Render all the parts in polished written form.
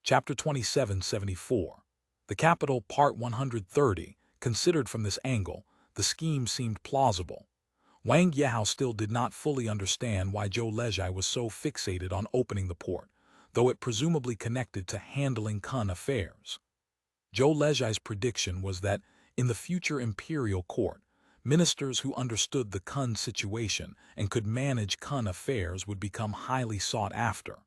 Chapter 2774. The Capital, Part 130. Considered from this angle, the scheme seemed plausible. Wang Yehao still did not fully understand why Zhou Lezhai was so fixated on opening the port, though it presumably connected to handling Kun affairs. Zhou Lezhai's prediction was that, in the future imperial court, ministers who understood the Kun situation and could manage Kun affairs would become highly sought after.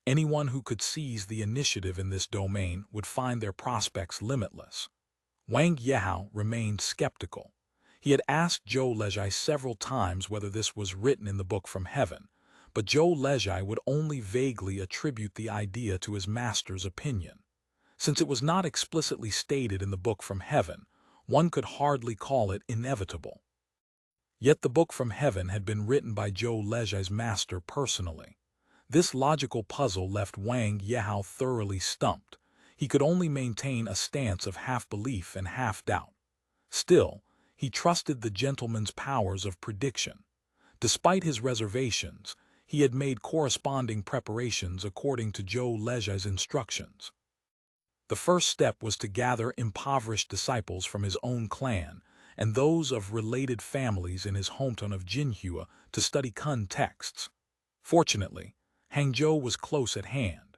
Anyone who could seize the initiative in this domain would find their prospects limitless. Wang Yehao remained skeptical. He had asked Zhou Lezhai several times whether this was written in the book from heaven, but Zhou Lezhai would only vaguely attribute the idea to his master's opinion. Since it was not explicitly stated in the book from heaven, one could hardly call it inevitable. Yet the book from heaven had been written by Zhou Lezhai's master personally. This logical puzzle left Wang Yehao thoroughly stumped. He could only maintain a stance of half-belief and half-doubt. Still, he trusted the gentleman's powers of prediction. Despite his reservations, he had made corresponding preparations according to Zhou Lezhai's instructions. The first step was to gather impoverished disciples from his own clan and those of related families in his hometown of Jinhua to study Kun texts. Fortunately, Hangzhou was close at hand.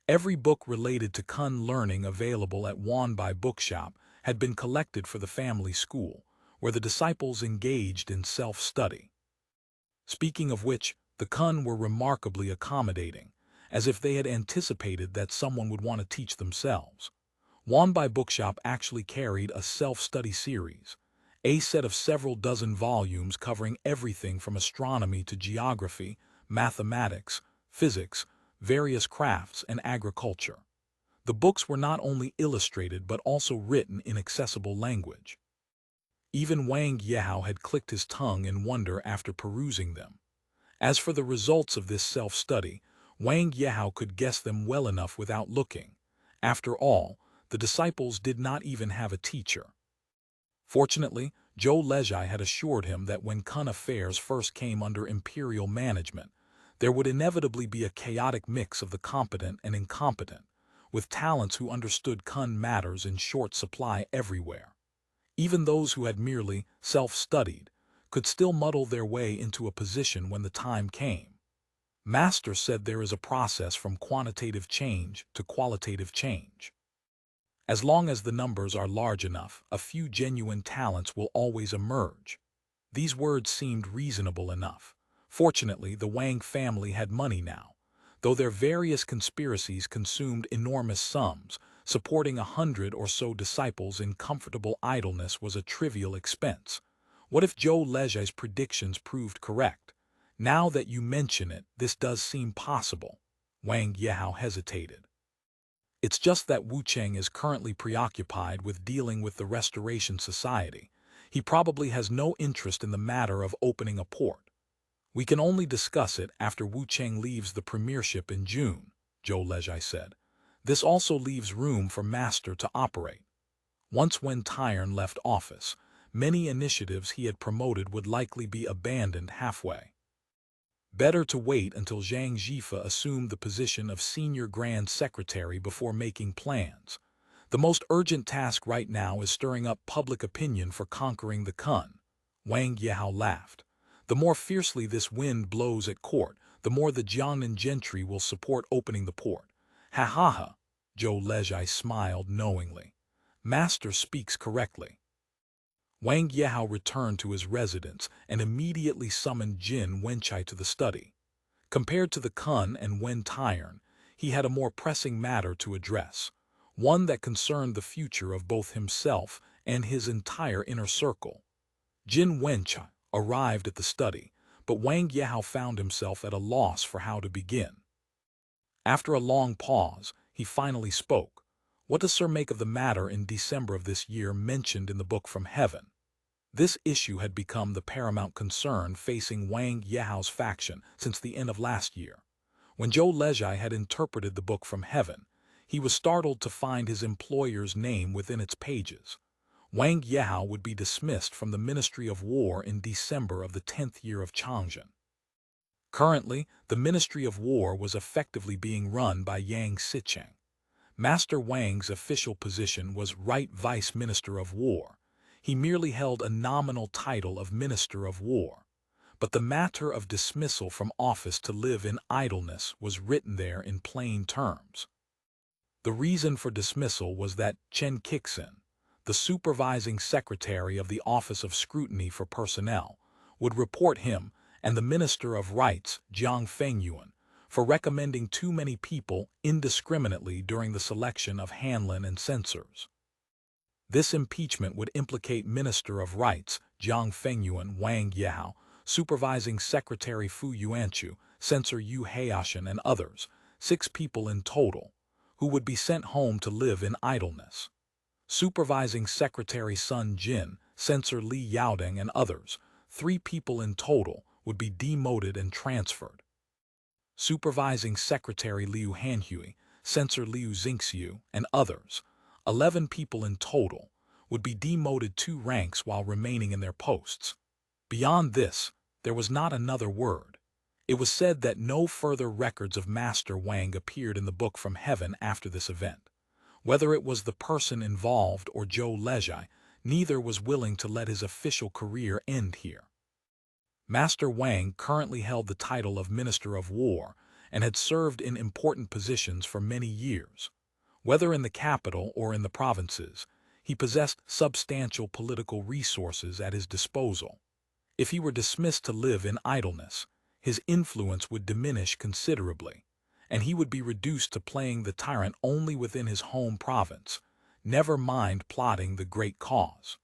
Every book related to Kun learning available at Wanbai Bookshop had been collected for the family school, where the disciples engaged in self-study. Speaking of which, the Kun were remarkably accommodating, as if they had anticipated that someone would want to teach themselves. Wanbai Bookshop actually carried a self-study series, a set of several dozen volumes covering everything from astronomy to geography, mathematics, physics, various crafts, and agriculture. The books were not only illustrated but also written in accessible language. Even Wang Yehao had clicked his tongue in wonder after perusing them. As for the results of this self-study, Wang Yehao could guess them well enough without looking. After all, the disciples did not even have a teacher. Fortunately, Zhou Lezhai had assured him that when Kun affairs first came under imperial management, there would inevitably be a chaotic mix of the competent and incompetent, with talents who understood Kun matters in short supply everywhere. Even those who had merely self-studied could still muddle their way into a position when the time came. Master said there is a process from quantitative change to qualitative change. As long as the numbers are large enough, a few genuine talents will always emerge. These words seemed reasonable enough. Fortunately, the Wang family had money now. Though their various conspiracies consumed enormous sums, supporting 100 or so disciples in comfortable idleness was a trivial expense. What if Zhou Lezhai's predictions proved correct? Now that you mention it, this does seem possible. Wang Yehao hesitated. It's just that Wu Cheng is currently preoccupied with dealing with the Restoration Society. He probably has no interest in the matter of opening a port. We can only discuss it after Wu Cheng leaves the premiership in June, Zhou Lezhai said. This also leaves room for Master to operate. Once Wen Taiern left office, many initiatives he had promoted would likely be abandoned halfway. Better to wait until Zhang Jifa assumed the position of Senior Grand Secretary before making plans. The most urgent task right now is stirring up public opinion for conquering the Kun. Wang Yehao laughed. The more fiercely this wind blows at court, the more the Jiangnan gentry will support opening the port. Ha ha ha, Zhou Lezhai smiled knowingly. Master speaks correctly. Wang Yehao returned to his residence and immediately summoned Jin Wenchai to the study. Compared to the Kun and Wen Taiern, he had a more pressing matter to address, one that concerned the future of both himself and his entire inner circle. Jin Wenchai arrived at the study, but Wang Yehao found himself at a loss for how to begin. After a long pause, he finally spoke. What does Sir make of the matter in December of this year mentioned in the book from heaven? This issue had become the paramount concern facing Wang Yehao's faction since the end of last year. When Zhou Lezhai had interpreted the book from heaven, he was startled to find his employer's name within its pages. Wang Yehao would be dismissed from the Ministry of War in December of the 10th year of Changzhen. Currently, the Ministry of War was effectively being run by Yang Sicheng. Master Wang's official position was Right Vice Minister of War. He merely held a nominal title of Minister of War. But the matter of dismissal from office to live in idleness was written there in plain terms. The reason for dismissal was that Chen Kixin, the supervising secretary of the Office of Scrutiny for Personnel, would report him and the Minister of Rights, Jiang Fengyuan, for recommending too many people indiscriminately during the selection of Hanlin and censors. This impeachment would implicate Minister of Rights, Jiang Fengyuan, Wang Yehao, Supervising Secretary Fu Yuanchu, Censor Yu Haoshan, and others, 6 people in total, who would be sent home to live in idleness. Supervising Secretary Sun Jin, Censor Li Yaodeng, and others, 3 people in total, would be demoted and transferred. Supervising Secretary Liu Hanhui, Censor Liu Xingxiu, and others, 11 people in total, would be demoted 2 ranks while remaining in their posts. Beyond this, there was not another word. It was said that no further records of Master Wang appeared in the book from heaven after this event. Whether it was the person involved or Zhou Lezhai, neither was willing to let his official career end here. Master Wang currently held the title of Minister of War and had served in important positions for many years. Whether in the capital or in the provinces, he possessed substantial political resources at his disposal. If he were dismissed to live in idleness, his influence would diminish considerably, and he would be reduced to playing the tyrant only within his home province, never mind plotting the great cause.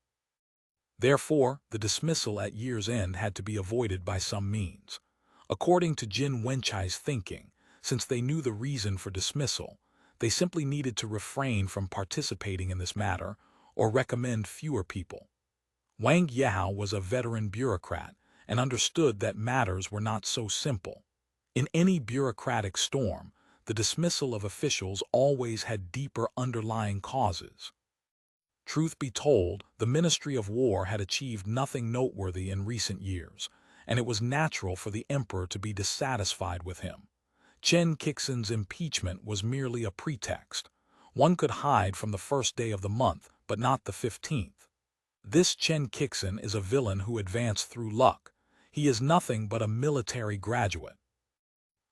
Therefore, the dismissal at year's end had to be avoided by some means. According to Jin Wenchai's thinking, since they knew the reason for dismissal, they simply needed to refrain from participating in this matter or recommend fewer people. Wang Yehao was a veteran bureaucrat and understood that matters were not so simple. In any bureaucratic storm, the dismissal of officials always had deeper underlying causes. Truth be told, the Ministry of War had achieved nothing noteworthy in recent years, and it was natural for the emperor to be dissatisfied with him. Chen Kixin's impeachment was merely a pretext. One could hide from the first day of the month, but not the 15th. This Chen Kixin is a villain who advanced through luck. He is nothing but a military graduate.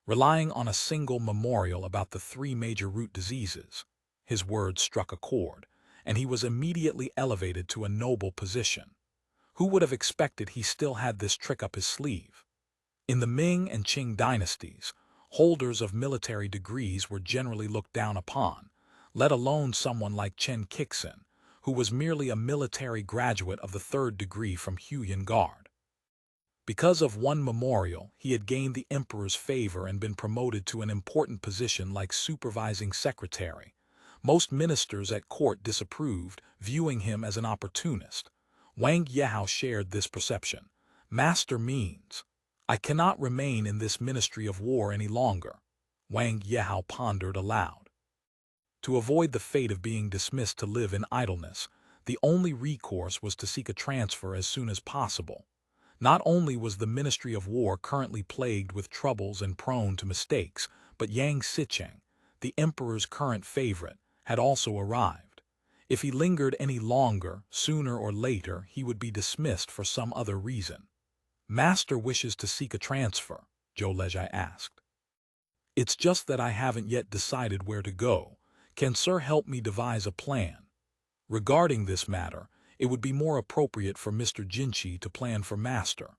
Relying on a single memorial about the 3 major root diseases, his words struck a chord, and he was immediately elevated to a noble position. Who would have expected he still had this trick up his sleeve? In the Ming and Qing dynasties, holders of military degrees were generally looked down upon, let alone someone like Chen Kixin, who was merely a military graduate of the 3rd degree from Huyan Guard. Because of one memorial, he had gained the emperor's favor and been promoted to an important position like supervising secretary. Most ministers at court disapproved, viewing him as an opportunist. Wang Yehao shared this perception. Master means, I cannot remain in this Ministry of War any longer. Wang Yehao pondered aloud. To avoid the fate of being dismissed to live in idleness, the only recourse was to seek a transfer as soon as possible. Not only was the Ministry of War currently plagued with troubles and prone to mistakes, but Yang Sicheng, the emperor's current favorite, had also arrived. If he lingered any longer, sooner or later he would be dismissed for some other reason. Master wishes to seek a transfer, Zhou Lezhai asked. It's just that I haven't yet decided where to go. Can Sir help me devise a plan? Regarding this matter, it would be more appropriate for Mr. Jinchi to plan for Master.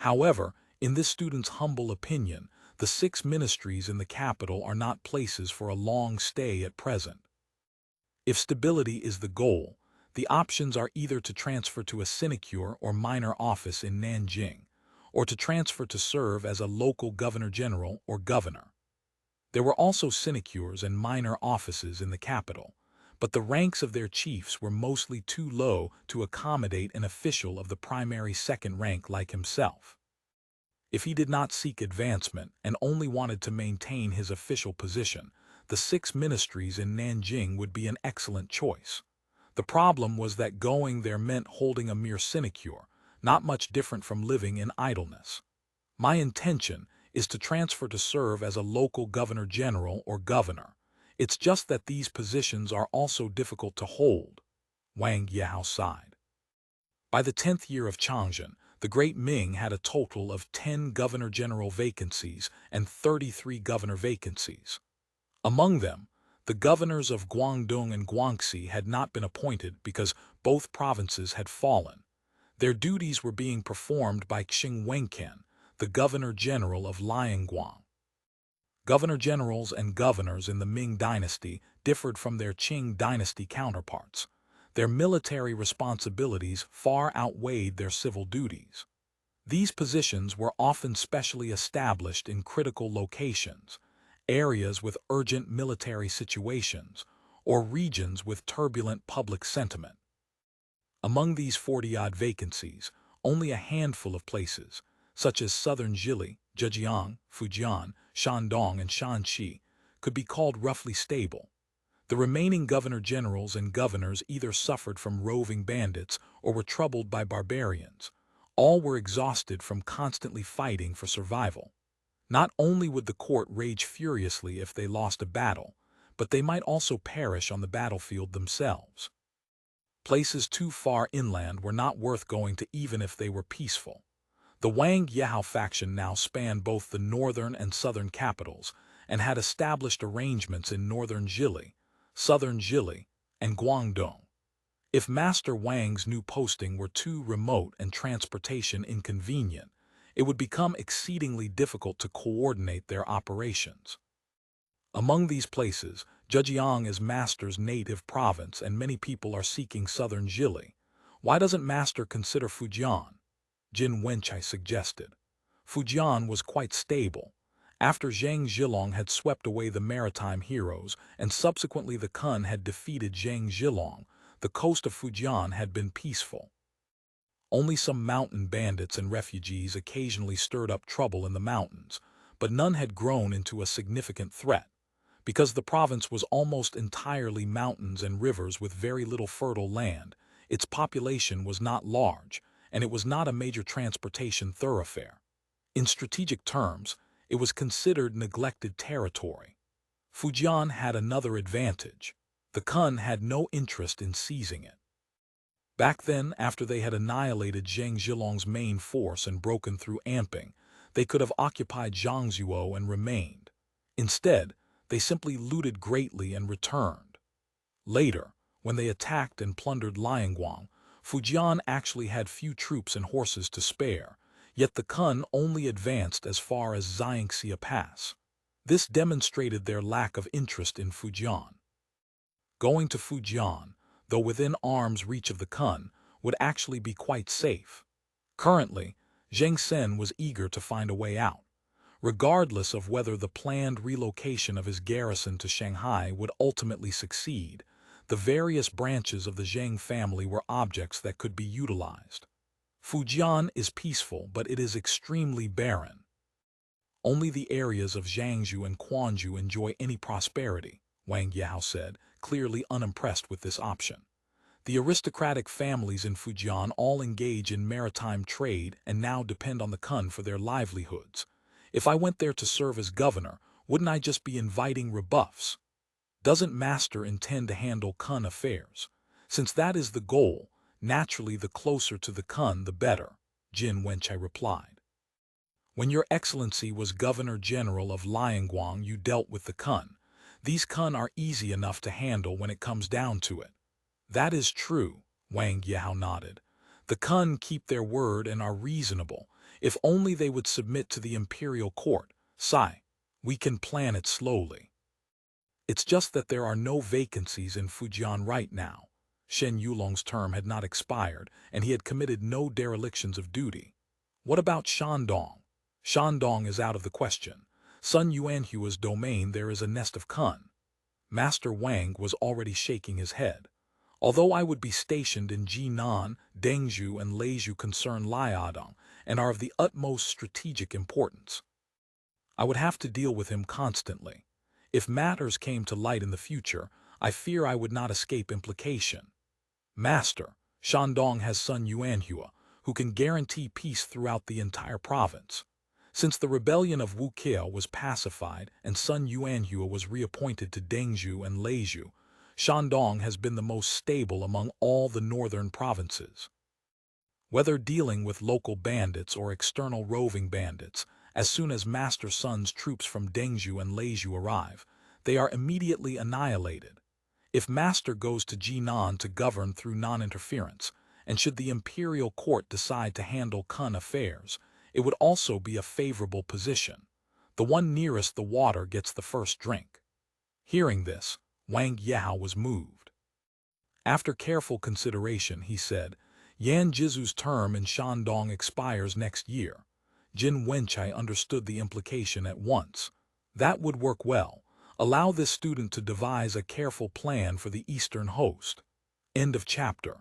However, in this student's humble opinion, the 6 ministries in the capital are not places for a long stay at present. If stability is the goal, the options are either to transfer to a sinecure or minor office in Nanjing, or to transfer to serve as a local governor-general or governor. There were also sinecures and minor offices in the capital, but the ranks of their chiefs were mostly too low to accommodate an official of the primary 2nd rank like himself. If he did not seek advancement and only wanted to maintain his official position, the 6 ministries in Nanjing would be an excellent choice. The problem was that going there meant holding a mere sinecure, not much different from living in idleness. My intention is to transfer to serve as a local governor-general or governor. It's just that these positions are also difficult to hold. Wang Yahao sighed. By the 10th year of Changzhen, the Great Ming had a total of 10 governor-general vacancies and 33 governor vacancies. Among them, the governors of Guangdong and Guangxi had not been appointed because both provinces had fallen. Their duties were being performed by Xing Wenqian, the governor-general of Liangguang. Governor-generals and governors in the Ming Dynasty differed from their Qing Dynasty counterparts. Their military responsibilities far outweighed their civil duties. These positions were often specially established in critical locations, areas with urgent military situations, or regions with turbulent public sentiment. Among these 40-odd vacancies, only a handful of places, such as southern Zhili, Zhejiang, Fujian, Shandong, and Shanxi, could be called roughly stable. The remaining governor-generals and governors either suffered from roving bandits or were troubled by barbarians. All were exhausted from constantly fighting for survival. Not only would the court rage furiously if they lost a battle, but they might also perish on the battlefield themselves. Places too far inland were not worth going to even if they were peaceful. The Wang Yahao faction now spanned both the northern and southern capitals and had established arrangements in northern Zhili, southern Zhili, and Guangdong. If Master Wang's new posting were too remote and transportation inconvenient, it would become exceedingly difficult to coordinate their operations. Among these places, Zhejiang is Master's native province and many people are seeking southern Zhili. Why doesn't Master consider Fujian? Jin Wenchai suggested. Fujian was quite stable. After Zhang Zhilong had swept away the maritime heroes and subsequently the Kun had defeated Zhang Zhilong, the coast of Fujian had been peaceful. Only some mountain bandits and refugees occasionally stirred up trouble in the mountains, but none had grown into a significant threat. Because the province was almost entirely mountains and rivers with very little fertile land, its population was not large, and it was not a major transportation thoroughfare. In strategic terms, it was considered neglected territory. Fujian had another advantage. The Kun had no interest in seizing it. Back then, after they had annihilated Zhang Zhilong's main force and broken through Amping, they could have occupied Zhangzuo and remained. Instead, they simply looted greatly and returned. Later, when they attacked and plundered Liangguang, Fujian actually had few troops and horses to spare, yet the Kun only advanced as far as Xiangxia Pass. This demonstrated their lack of interest in Fujian. Going to Fujian, though within arm's reach of the Kun, would actually be quite safe. Currently, Zheng Sen was eager to find a way out. Regardless of whether the planned relocation of his garrison to Shanghai would ultimately succeed, the various branches of the Zheng family were objects that could be utilized. Fujian is peaceful, but it is extremely barren. Only the areas of Jiangsu and Quanzhou enjoy any prosperity, Wang Yahao said, clearly unimpressed with this option. The aristocratic families in Fujian all engage in maritime trade and now depend on the Kun for their livelihoods. If I went there to serve as governor, wouldn't I just be inviting rebuffs? Doesn't Master intend to handle Kun affairs? Since that is the goal, naturally the closer to the Kun the better, Jin Wenchai replied. When Your Excellency was Governor-General of Liangguang, you dealt with the Kun. These Kun are easy enough to handle when it comes down to it. That is true, Wang Yahao nodded. The Kun keep their word and are reasonable. If only they would submit to the imperial court. Sai, we can plan it slowly. It's just that there are no vacancies in Fujian right now. Shen Yulong's term had not expired, and he had committed no derelictions of duty. What about Shandong? Shandong is out of the question. Sun Yuanhua's domain there is a nest of Kun. Master Wang was already shaking his head. Although I would be stationed in Jinan, Dengzhou, and Leizhou concern Liaodong, and are of the utmost strategic importance. I would have to deal with him constantly. If matters came to light in the future, I fear I would not escape implication. Master, Shandong has Sun Yuanhua, who can guarantee peace throughout the entire province. Since the rebellion of Wu Qia was pacified and Sun Yuanhua was reappointed to Dengzhou and Leizhou, Shandong has been the most stable among all the northern provinces. Whether dealing with local bandits or external roving bandits, as soon as Master Sun's troops from Dengzhou and Leizhou arrive, they are immediately annihilated. If Master goes to Jinan to govern through non-interference, and should the imperial court decide to handle Kun affairs, it would also be a favorable position. The one nearest the water gets the first drink. Hearing this, Wang Yao was moved. After careful consideration, he said, Yan Jizu's term in Shandong expires next year. Jin Wenchai understood the implication at once. That would work well. Allow this student to devise a careful plan for the eastern host. End of chapter.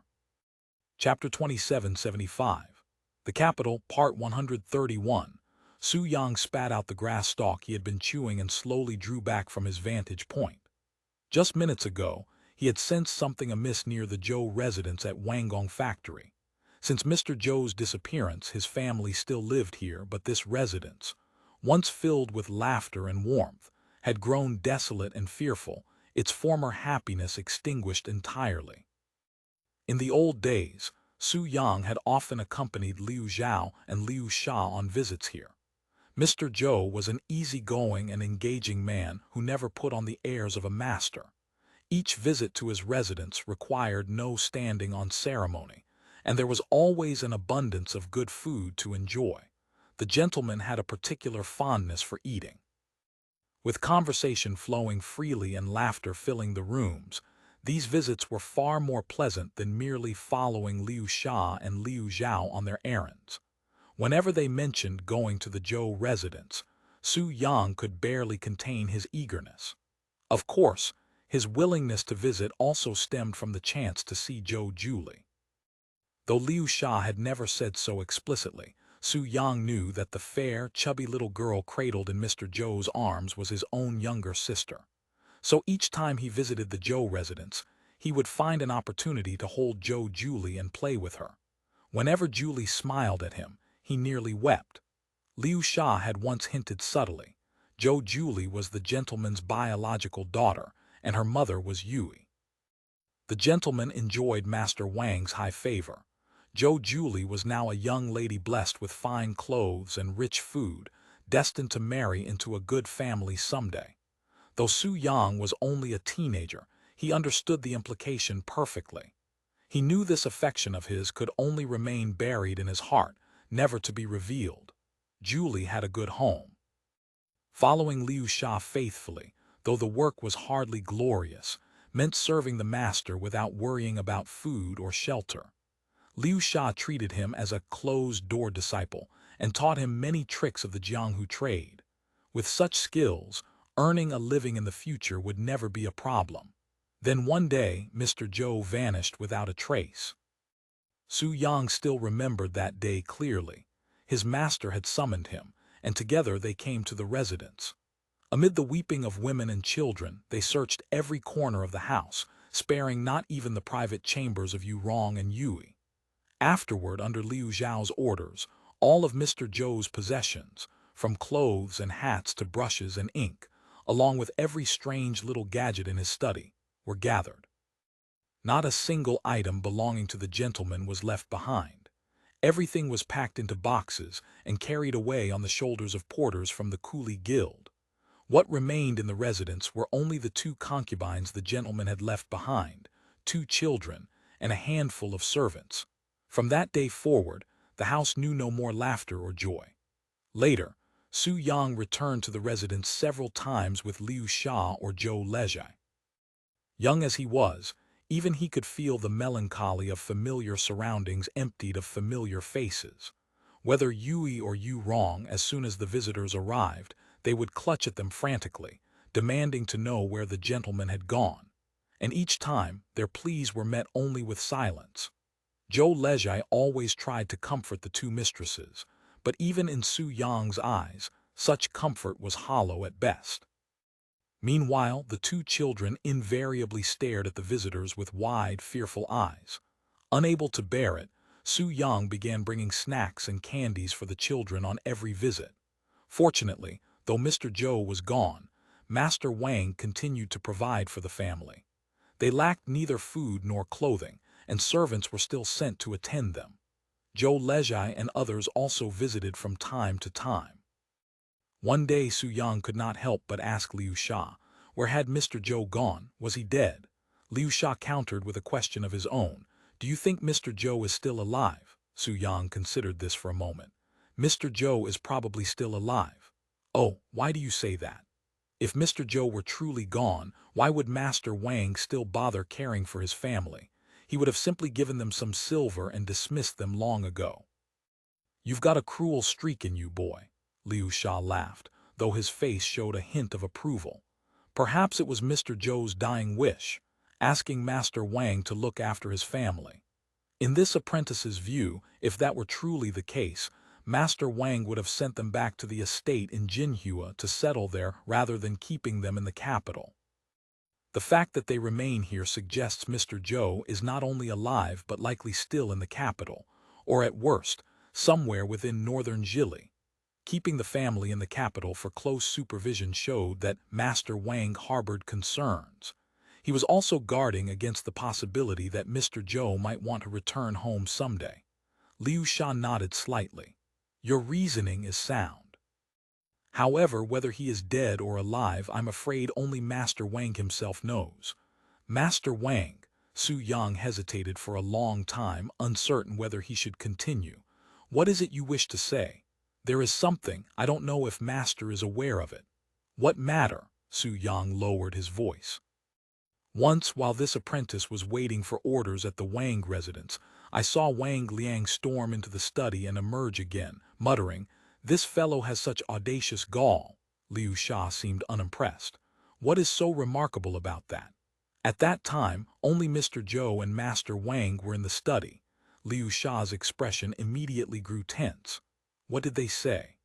Chapter 2775. The Capital, Part 131. Su Yang spat out the grass stalk he had been chewing and slowly drew back from his vantage point. Just minutes ago, he had sensed something amiss near the Zhou residence at Wanggong Factory. Since Mr. Zhou's disappearance, his family still lived here, but this residence, once filled with laughter and warmth, had grown desolate and fearful, its former happiness extinguished entirely. In the old days, Su Yang had often accompanied Liu Zhao and Liu Sha on visits here. Mr. Zhou was an easygoing and engaging man who never put on the airs of a master. Each visit to his residence required no standing on ceremony, and there was always an abundance of good food to enjoy. The gentleman had a particular fondness for eating. With conversation flowing freely and laughter filling the rooms, these visits were far more pleasant than merely following Liu Sha and Liu Zhao on their errands. Whenever they mentioned going to the Zhou residence, Su Yang could barely contain his eagerness. Of course, his willingness to visit also stemmed from the chance to see Zhou Juli. Though Liu Sha had never said so explicitly, Su Yang knew that the fair, chubby little girl cradled in Mr. Zhou's arms was his own younger sister. So each time he visited the Zhou residence, he would find an opportunity to hold Zhou Juli and play with her. Whenever Juli smiled at him, he nearly wept. Liu Sha had once hinted subtly, Zhou Juli was the gentleman's biological daughter, and her mother was Yui. The gentleman enjoyed Master Wang's high favor. Zhou Juli was now a young lady blessed with fine clothes and rich food, destined to marry into a good family someday. Though Su Yang was only a teenager, he understood the implication perfectly. He knew this affection of his could only remain buried in his heart, never to be revealed. Julie had a good home. Following Liu Sha faithfully, though the work was hardly glorious, meant serving the master without worrying about food or shelter. Liu Sha treated him as a closed-door disciple and taught him many tricks of the Jianghu trade. With such skills, earning a living in the future would never be a problem. Then one day, Mr. Zhou vanished without a trace. Su Yang still remembered that day clearly. His master had summoned him, and together they came to the residence. Amid the weeping of women and children, they searched every corner of the house, sparing not even the private chambers of Yu Rong and Yui. Afterward, under Liu Zhao's orders, all of Mr. Zhou's possessions, from clothes and hats to brushes and ink, along with every strange little gadget in his study, were gathered. Not a single item belonging to the gentleman was left behind. Everything was packed into boxes and carried away on the shoulders of porters from the coolie guild. What remained in the residence were only the 2 concubines the gentleman had left behind, 2 children, and a handful of servants. From that day forward, the house knew no more laughter or joy. Later, Su Yang returned to the residence several times with Liu Sha or Zhou Lezhai. Young as he was, even he could feel the melancholy of familiar surroundings emptied of familiar faces. Whether Yui or Yu Rong, as soon as the visitors arrived, they would clutch at them frantically, demanding to know where the gentleman had gone. And each time, their pleas were met only with silence. Zhou Lezhai always tried to comfort the 2 mistresses, but even in Su Yang's eyes, such comfort was hollow at best. Meanwhile, the 2 children invariably stared at the visitors with wide, fearful eyes. Unable to bear it, Su Yang began bringing snacks and candies for the children on every visit. Fortunately, though Mr. Zhou was gone, Master Wang continued to provide for the family. They lacked neither food nor clothing, and servants were still sent to attend them. Zhou Lezhai and others also visited from time to time. One day Su Yang could not help but ask Liu Sha, where had Mr. Zhou gone? Was he dead? Liu Sha countered with a question of his own. Do you think Mr. Zhou is still alive? Su Yang considered this for a moment. Mr. Zhou is probably still alive. Oh, why do you say that? If Mr. Zhou were truly gone, why would Master Wang still bother caring for his family? He would have simply given them some silver and dismissed them long ago. You've got a cruel streak in you, boy. Liu Sha laughed, though his face showed a hint of approval. Perhaps it was Mr. Zhou's dying wish, asking Master Wang to look after his family. In this apprentice's view, if that were truly the case, Master Wang would have sent them back to the estate in Jinhua to settle there rather than keeping them in the capital. The fact that they remain here suggests Mr. Zhou is not only alive but likely still in the capital, or at worst, somewhere within northern Zhili. Keeping the family in the capital for close supervision showed that Master Wang harbored concerns. He was also guarding against the possibility that Mr. Zhou might want to return home someday. Liu Sha nodded slightly. Your reasoning is sound. However, whether he is dead or alive, I'm afraid only Master Wang himself knows. Master Wang, Su Yang hesitated for a long time, uncertain whether he should continue. What is it you wish to say? There is something, I don't know if Master is aware of it. What matter? Su Yang lowered his voice. Once, while this apprentice was waiting for orders at the Wang residence, I saw Wang Liang storm into the study and emerge again, muttering, "This fellow has such audacious gall." Liu Sha seemed unimpressed. What is so remarkable about that? At that time, only Mr. Zhou and Master Wang were in the study. Liu Sha's expression immediately grew tense. What did they say?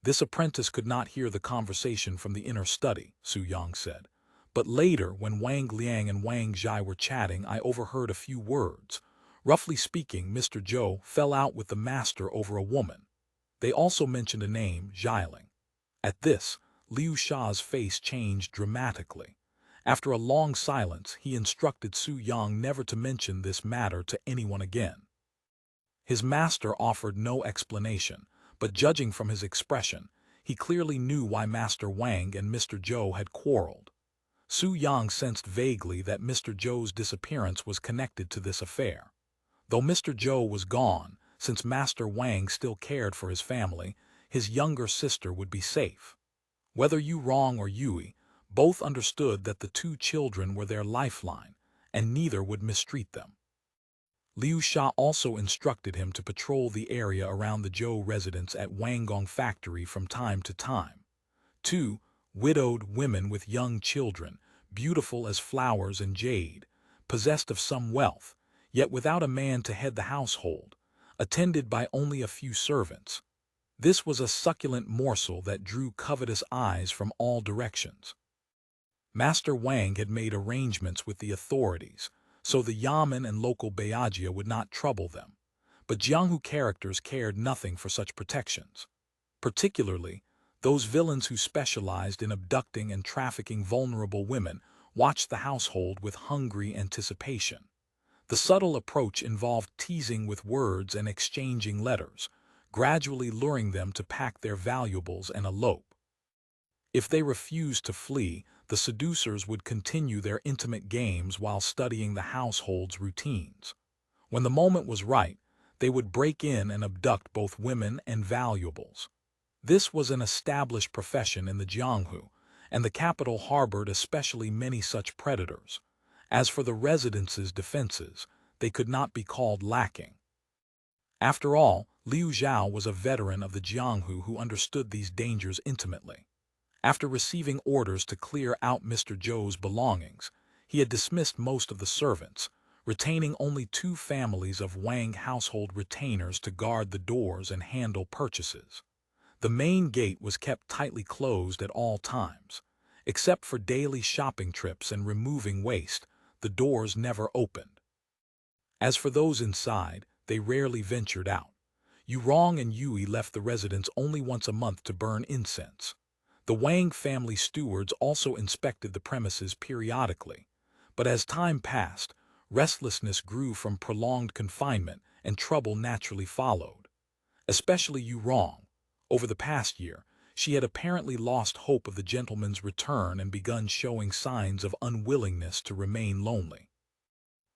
This apprentice could not hear the conversation from the inner study, Su Yang said. But later, when Wang Liang and Wang Zhai were chatting, I overheard a few words. Roughly speaking, Mr. Zhou fell out with the master over a woman. They also mentioned a name, Xialing. At this, Liu Sha's face changed dramatically. After a long silence, he instructed Su Yang never to mention this matter to anyone again. His master offered no explanation, but judging from his expression, he clearly knew why Master Wang and Mr. Zhou had quarreled. Su Yang sensed vaguely that Mr. Zhou's disappearance was connected to this affair. Though Mr. Zhou was gone, since Master Wang still cared for his family, his younger sister would be safe. Whether Yu Rong or Yui, both understood that the two children were their lifeline, and neither would mistreat them. Liu Sha also instructed him to patrol the area around the Zhou residence at Wanggong factory from time to time. 2. Widowed women with young children, beautiful as flowers and jade, possessed of some wealth, yet without a man to head the household, attended by only a few servants. This was a succulent morsel that drew covetous eyes from all directions. Master Wang had made arrangements with the authorities, so the yamen and local Byagia would not trouble them. But Jianghu characters cared nothing for such protections. Particularly, those villains who specialized in abducting and trafficking vulnerable women watched the household with hungry anticipation. The subtle approach involved teasing with words and exchanging letters, gradually luring them to pack their valuables and elope. If they refused to flee, the seducers would continue their intimate games while studying the household's routines. When the moment was right, they would break in and abduct both women and valuables. This was an established profession in the Jianghu, and the capital harbored especially many such predators. As for the residence's defenses, they could not be called lacking. After all, Liu Zhao was a veteran of the Jianghu who understood these dangers intimately. After receiving orders to clear out Mr. Zhou's belongings, he had dismissed most of the servants, retaining only 2 families of Wang household retainers to guard the doors and handle purchases. The main gate was kept tightly closed at all times. Except for daily shopping trips and removing waste, the doors never opened. As for those inside, they rarely ventured out. Yurong and Yui left the residence only once a month to burn incense. The Wang family stewards also inspected the premises periodically, but as time passed, restlessness grew from prolonged confinement and trouble naturally followed. Especially Yurong. Over the past year, she had apparently lost hope of the gentleman's return and begun showing signs of unwillingness to remain lonely.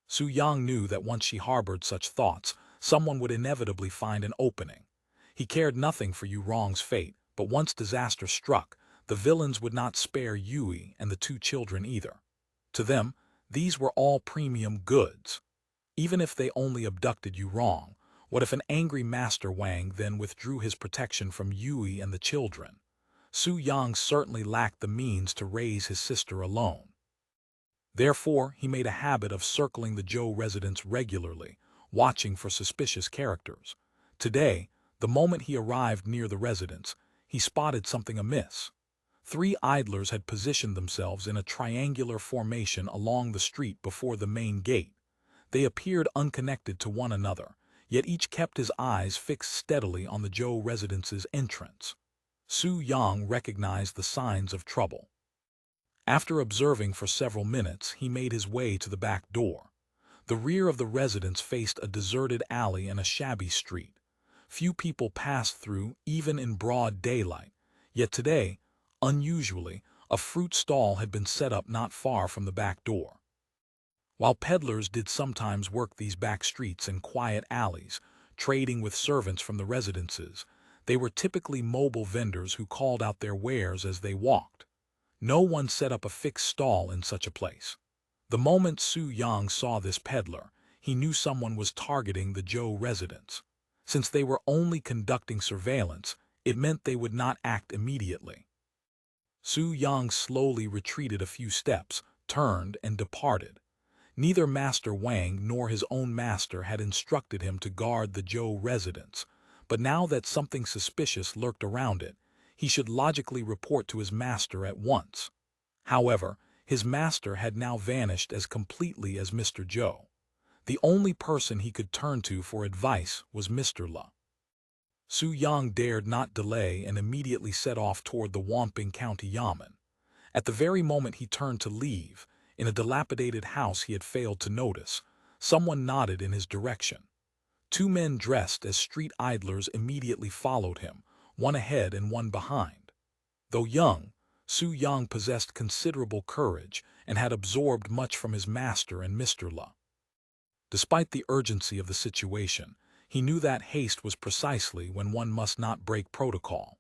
Su Yang knew that once she harbored such thoughts, someone would inevitably find an opening. He cared nothing for Yurong's fate, but once disaster struck, the villains would not spare Yui and the two children either. To them, these were all premium goods. Even if they only abducted Yurong, what if an angry Master Wang then withdrew his protection from Yui and the children? Su Yang certainly lacked the means to raise his sister alone. Therefore, he made a habit of circling the Zhou residence regularly, watching for suspicious characters. Today, the moment he arrived near the residence, he spotted something amiss. 3 idlers had positioned themselves in a triangular formation along the street before the main gate. They appeared unconnected to one another, yet each kept his eyes fixed steadily on the Zhou residence's entrance. Su Yang recognized the signs of trouble. After observing for several minutes, he made his way to the back door. The rear of the residence faced a deserted alley and a shabby street. Few people passed through, even in broad daylight, yet today, unusually, a fruit stall had been set up not far from the back door. While peddlers did sometimes work these back streets and quiet alleys, trading with servants from the residences, they were typically mobile vendors who called out their wares as they walked. No one set up a fixed stall in such a place. The moment Su Yang saw this peddler, he knew someone was targeting the Zhou residence. Since they were only conducting surveillance, it meant they would not act immediately. Su Yang slowly retreated a few steps, turned, and departed. Neither Master Wang nor his own master had instructed him to guard the Zhou residence, but now that something suspicious lurked around it, he should logically report to his master at once. However, his master had now vanished as completely as Mr. Zhou. The only person he could turn to for advice was Mr. Le. Su Yang dared not delay and immediately set off toward the Wamping County Yamen. At the very moment he turned to leave, in a dilapidated house he had failed to notice, someone nodded in his direction. 2 men dressed as street idlers immediately followed him, one ahead and one behind. Though young, Su Yang possessed considerable courage and had absorbed much from his master and Mr. Le. Despite the urgency of the situation, he knew that haste was precisely when one must not break protocol.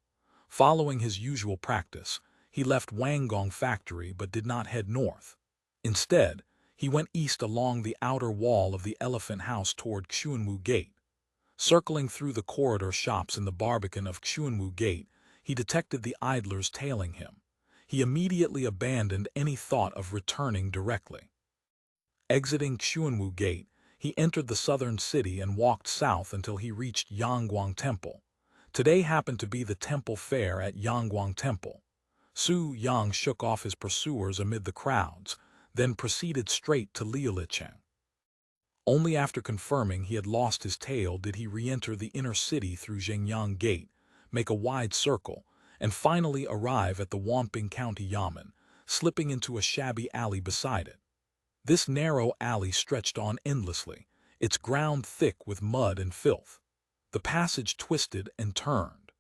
Following his usual practice, he left Wanggong Factory but did not head north. Instead, he went east along the outer wall of the Elephant House toward Xuanwu Gate. Circling through the corridor shops in the Barbican of Xuanwu Gate, he detected the idlers tailing him. He immediately abandoned any thought of returning directly. Exiting Xuanwu Gate, he entered the southern city and walked south until he reached Yangguang Temple. Today happened to be the temple fair at Yangguang Temple. Su Yang shook off his pursuers amid the crowds, then proceeded straight to Liulicheng. Only after confirming he had lost his tail did he re-enter the inner city through Zhengyang Gate, make a wide circle, and finally arrive at the Wamping County Yamen, slipping into a shabby alley beside it. This narrow alley stretched on endlessly, its ground thick with mud and filth. The passage twisted and turned.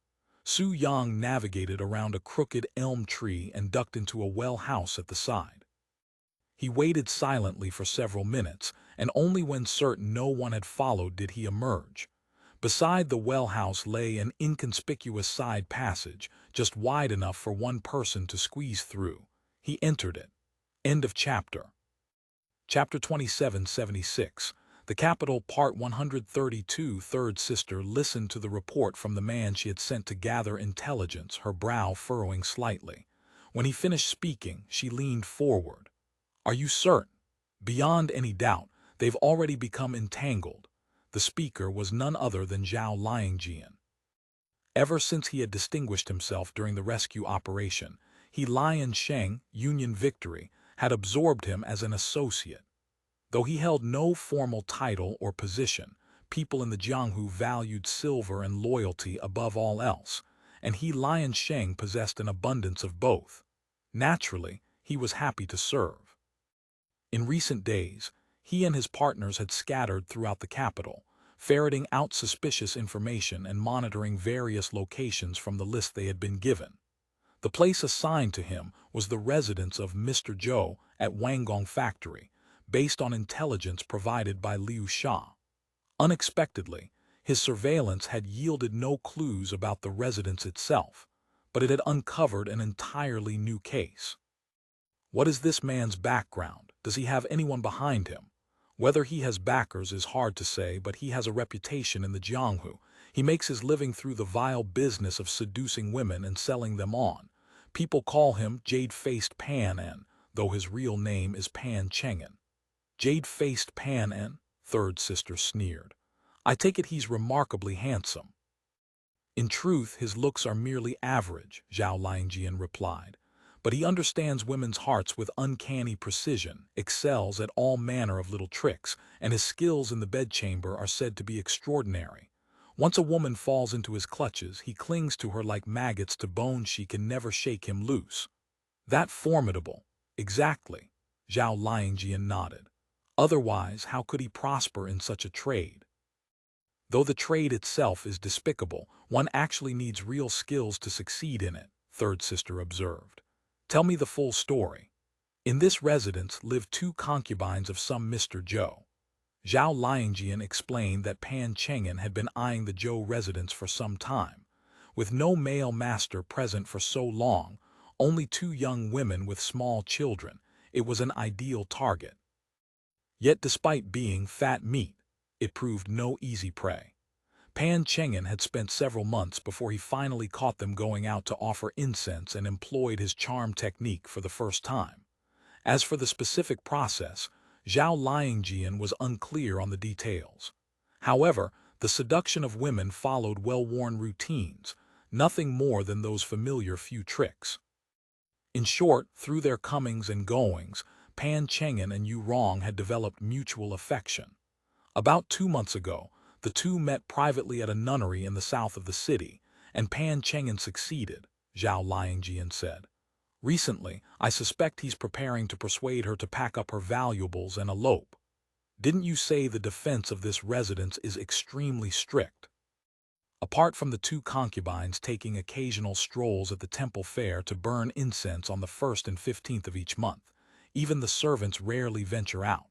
Su Yang navigated around a crooked elm tree and ducked into a well house at the side. He waited silently for several minutes, and only when certain no one had followed did he emerge. Beside the well house lay an inconspicuous side passage, just wide enough for one person to squeeze through. He entered it. End of chapter. Chapter 2776. The Capital, Part 132. Third sister listened to the report from the man she had sent to gather intelligence, her brow furrowing slightly. When he finished speaking, she leaned forward. "Are you certain?" "Beyond any doubt, they've already become entangled." The speaker was none other than Zhao Liangjian. Ever since he had distinguished himself during the rescue operation, Lian Sheng, Union Victory, had absorbed him as an associate. Though he held no formal title or position, People in the Jianghu valued silver and loyalty above all else, and Lion Sheng possessed an abundance of both. Naturally, he was happy to serve. In recent days, he and his partners had scattered throughout the capital, ferreting out suspicious information and monitoring various locations from the list they had been given. The place assigned to him was the residence of Mr. Zhou at Wanggong Factory, based on intelligence provided by Liu Sha. Unexpectedly, his surveillance had yielded no clues about the residence itself, but it had uncovered an entirely new case. What is this man's background? Does he have anyone behind him? Whether he has backers is hard to say, but he has a reputation in the Jianghu. He makes his living through the vile business of seducing women and selling them on. People call him Jade-Faced Pan En, though his real name is Pan Cheng'en. Jade-Faced Pan En, third sister sneered. I take it he's remarkably handsome. In truth, his looks are merely average, Zhao Lingjian replied. But he understands women's hearts with uncanny precision, excels at all manner of little tricks, and his skills in the bedchamber are said to be extraordinary. Once a woman falls into his clutches, he clings to her like maggots to bones. She can never shake him loose. That formidable. Exactly, Zhao Lingjian nodded. Otherwise, how could he prosper in such a trade? Though the trade itself is despicable, one actually needs real skills to succeed in it, third sister observed. Tell me the full story. In this residence lived 2 concubines of some Mr. Zhou. Zhao Lingjian explained that Pan Cheng'en had been eyeing the Zhou residence for some time. With no male master present for so long, only 2 young women with small children, it was an ideal target. Yet despite being fat meat, it proved no easy prey. Pan Cheng'en had spent several months before he finally caught them going out to offer incense and employed his charm technique for the first time. As for the specific process, Zhao Lingjian was unclear on the details. However, the seduction of women followed well-worn routines, nothing more than those familiar few tricks. In short, through their comings and goings, Pan Cheng'en and Yu Rong had developed mutual affection. About 2 months ago, the 2 met privately at a nunnery in the south of the city, and Pan Cheng'en succeeded, Zhao Lingjian said. Recently, I suspect he's preparing to persuade her to pack up her valuables and elope. Didn't you say the defense of this residence is extremely strict? Apart from the 2 concubines taking occasional strolls at the temple fair to burn incense on the 1st and 15th of each month, even the servants rarely venture out.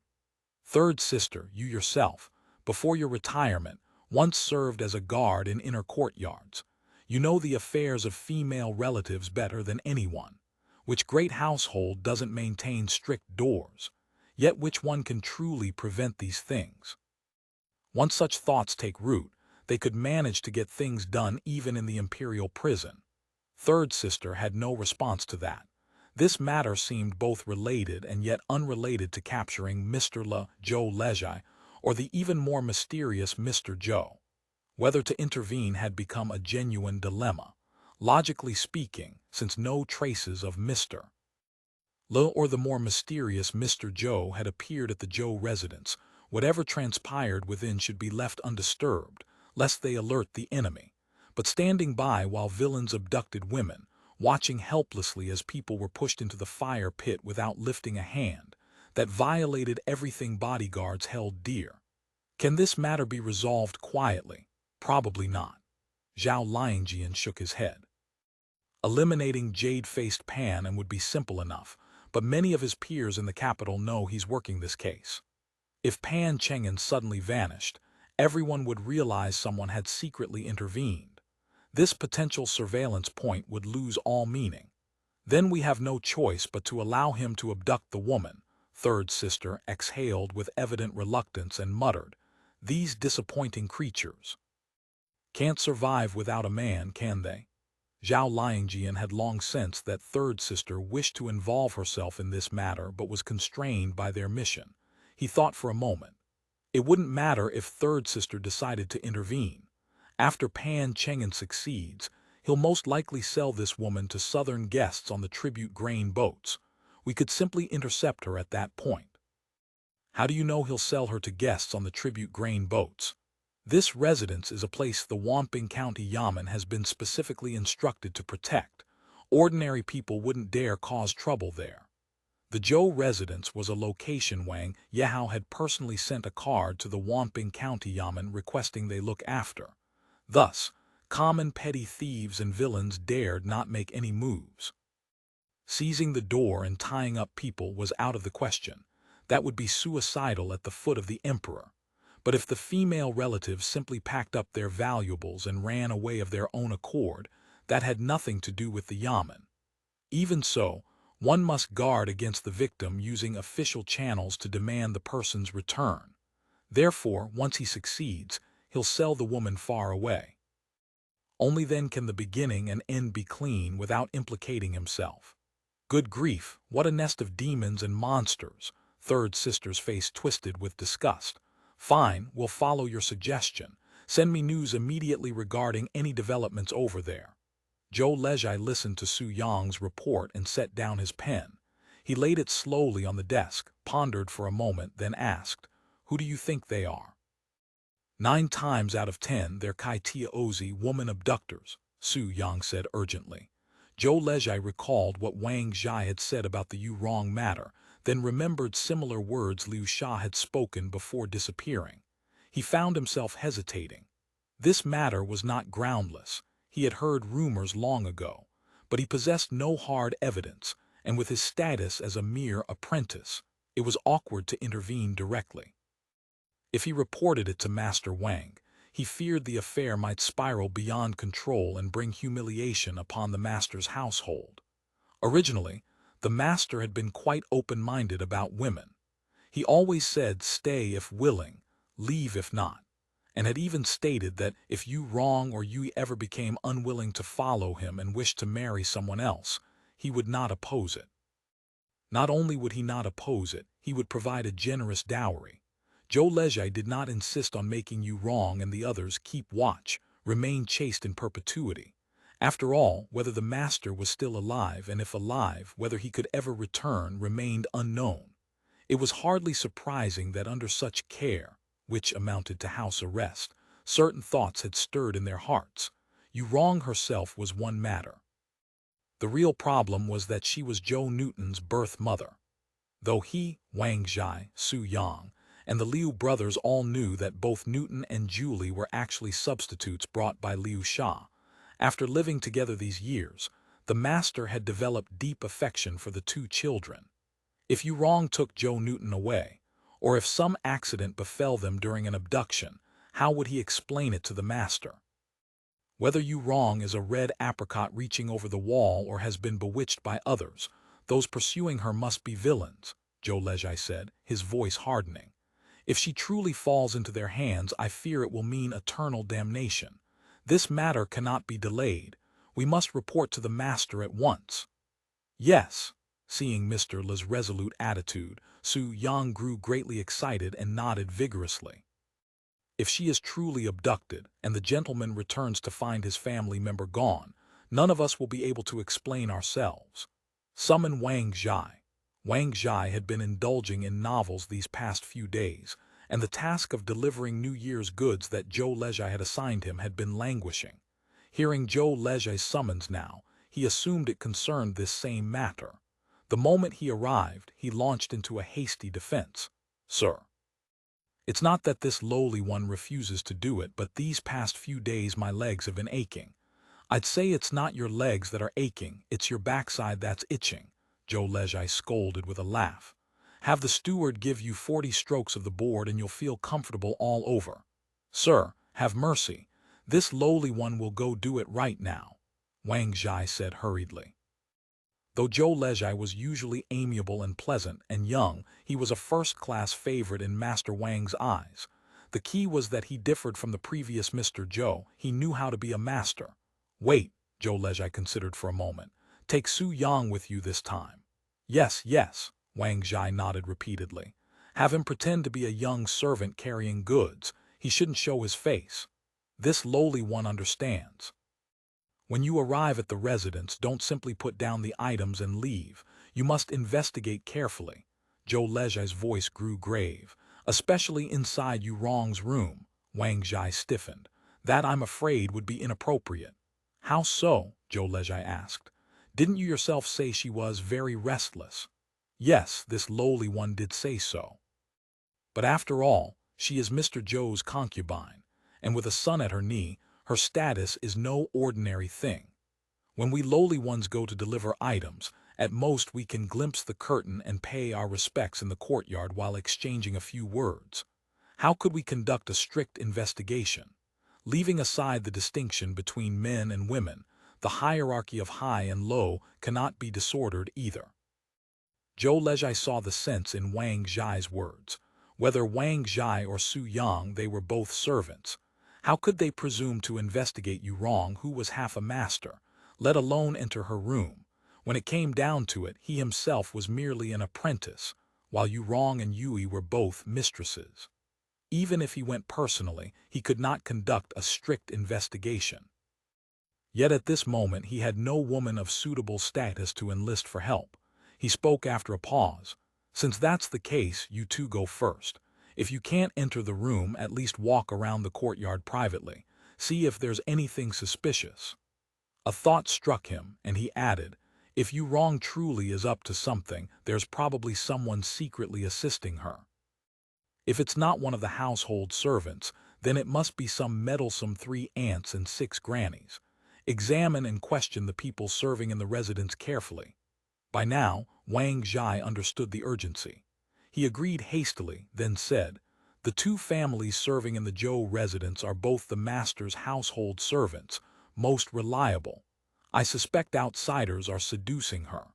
Third sister, you yourself, before your retirement, once served as a guard in inner courtyards. You know the affairs of female relatives better than anyone. Which great household doesn't maintain strict doors? Yet which one can truly prevent these things? Once such thoughts take root, they could manage to get things done even in the imperial prison. Third sister had no response to that. This matter seemed both related and yet unrelated to capturing Mr. Zhou Lejai, or the even more mysterious Mr. Zhou. Whether to intervene had become a genuine dilemma, logically speaking, since no traces of Mr. Lo or the more mysterious Mr. Zhou had appeared at the Zhou residence. Whatever transpired within should be left undisturbed, lest they alert the enemy. But standing by while villains abducted women, watching helplessly as people were pushed into the fire pit without lifting a hand, that violated everything bodyguards held dear. Can this matter be resolved quietly? Probably not. Zhao Lingjian shook his head. Eliminating Jade-Faced Pan En would be simple enough, but many of his peers in the capital know he's working this case. If Pan Cheng'en suddenly vanished, everyone would realize someone had secretly intervened. This potential surveillance point would lose all meaning. Then we have no choice but to allow him to abduct the woman, third sister exhaled with evident reluctance and muttered, these disappointing creatures can't survive without a man, can they? Zhao Lingjian had long sensed that third sister wished to involve herself in this matter but was constrained by their mission. He thought for a moment. It wouldn't matter if third sister decided to intervene. After Pan Cheng'en succeeds, he'll most likely sell this woman to southern guests on the tribute grain boats. We could simply intercept her at that point. How do you know he'll sell her to guests on the tribute grain boats? This residence is a place the Wamping County Yamen has been specifically instructed to protect. Ordinary people wouldn't dare cause trouble there. The Zhou residence was a location Wang Yehao had personally sent a card to the Wamping County Yamen requesting they look after. Thus, common petty thieves and villains dared not make any moves. Seizing the door and tying up people was out of the question. That would be suicidal at the foot of the emperor. But if the female relatives simply packed up their valuables and ran away of their own accord, that had nothing to do with the Yamen. Even so, one must guard against the victim using official channels to demand the person's return. Therefore, once he succeeds, he'll sell the woman far away. Only then can the beginning and end be clean without implicating himself. Good grief, what a nest of demons and monsters! Third sister's face twisted with disgust. Fine, we'll follow your suggestion. Send me news immediately regarding any developments over there. Zhou Lezhai listened to Su Yang's report and set down his pen. He laid it slowly on the desk, pondered for a moment, then asked, "Who do you think they are?" 9 times out of 10, they're Kaitia Ozi woman abductors, Su Yang said urgently. Zhou Lezhai recalled what Wang Zhai had said about the Yu Rong matter, then remembered similar words Liu Sha had spoken before disappearing. He found himself hesitating. This matter was not groundless. He had heard rumors long ago, but he possessed no hard evidence, and with his status as a mere apprentice, it was awkward to intervene directly. If he reported it to Master Wang, he feared the affair might spiral beyond control and bring humiliation upon the master's household. Originally, the master had been quite open-minded about women. He always said stay if willing, leave if not, and had even stated that if Yu Rong or Yu ever became unwilling to follow him and wished to marry someone else, he would not oppose it. Not only would he not oppose it, he would provide a generous dowry. Zhou Lezhai did not insist on making Yu Rong and the others keep watch, remain chaste in perpetuity. After all, whether the master was still alive, and if alive, whether he could ever return, remained unknown. It was hardly surprising that under such care, which amounted to house arrest, certain thoughts had stirred in their hearts. Yu Rong herself was one matter. The real problem was that she was Zhou Newton's birth mother. Though he, Wang Zhai, Su Yang, and the Liu brothers all knew that both Newton and Julie were actually substitutes brought by Liu Sha, after living together these years, the master had developed deep affection for the 2 children. If Yu Rong took Zhou Newton away, or if some accident befell them during an abduction, how would he explain it to the master? Whether Yu Rong is a red apricot reaching over the wall or has been bewitched by others, those pursuing her must be villains, Zhou Lezhai said, his voice hardening. If she truly falls into their hands, I fear it will mean eternal damnation. This matter cannot be delayed. We must report to the master at once. Yes. Seeing Mr. Le's resolute attitude, Su Yang grew greatly excited and nodded vigorously. If she is truly abducted, and the gentleman returns to find his family member gone, none of us will be able to explain ourselves. Summon Wang Zhai. Wang Zhai had been indulging in novels these past few days, and the task of delivering New Year's goods that Zhou Lezhai had assigned him had been languishing. Hearing Zhou Lezhai's summons now, he assumed it concerned this same matter. The moment he arrived, he launched into a hasty defense. Sir, it's not that this lowly one refuses to do it, but these past few days my legs have been aching. I'd say it's not your legs that are aching, it's your backside that's itching, Zhou Lezhai scolded with a laugh. Have the steward give you 40 strokes of the board and you'll feel comfortable all over. Sir, have mercy. This lowly one will go do it right now, Wang Zhai said hurriedly. Though Zhou Lezhai was usually amiable and pleasant and young, he was a first-class favorite in Master Wang's eyes. The key was that he differed from the previous Mr. Zhou. He knew how to be a master. Wait, Zhou Lezhai considered for a moment. Take Su Yang with you this time. Yes, yes, Wang Zhai nodded repeatedly. Have him pretend to be a young servant carrying goods. He shouldn't show his face. This lowly one understands. When you arrive at the residence, don't simply put down the items and leave. You must investigate carefully. Zhou Lezhai's voice grew grave. Especially inside Yu Rong's room. Wang Zhai stiffened. That, I'm afraid, would be inappropriate. How so? Zhou Lezhai asked. Didn't you yourself say she was very restless? Yes, this lowly one did say so. But after all, she is Mr. Zhou's concubine, and with a son at her knee, her status is no ordinary thing. When we lowly ones go to deliver items, at most we can glimpse the curtain and pay our respects in the courtyard while exchanging a few words. How could we conduct a strict investigation? Leaving aside the distinction between men and women, the hierarchy of high and low cannot be disordered either. Zhou Lezhai saw the sense in Wang Zhai's words. Whether Wang Zhai or Su Yang, they were both servants. How could they presume to investigate Yu Rong, who was half a master, let alone enter her room? When it came down to it, he himself was merely an apprentice, while Yu Rong and Yui were both mistresses. Even if he went personally, he could not conduct a strict investigation. Yet at this moment he had no woman of suitable status to enlist for help. He spoke after a pause. Since that's the case, you two go first. If you can't enter the room, at least walk around the courtyard privately. See if there's anything suspicious. A thought struck him, and he added, if Yu Rong truly is up to something, there's probably someone secretly assisting her. If it's not one of the household servants, then it must be some meddlesome 3 aunts and 6 grannies. Examine and question the people serving in the residence carefully. By now, Wang Zhai understood the urgency. He agreed hastily, then said, the 2 families serving in the Zhou residence are both the master's household servants, most reliable. I suspect outsiders are seducing her.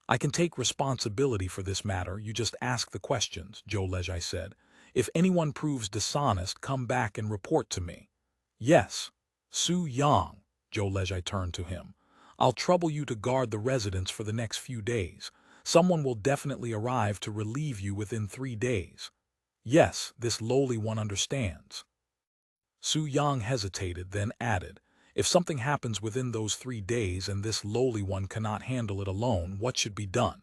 I can take responsibility for this matter, you just ask the questions, Zhou Lezhai said. If anyone proves dishonest, come back and report to me. Yes. Su Yang, Zhou Lezhai turned to him. I'll trouble you to guard the residence for the next few days. Someone will definitely arrive to relieve you within 3 days. Yes, this lowly one understands. Su Yang hesitated, then added, if something happens within those 3 days and this lowly one cannot handle it alone, what should be done?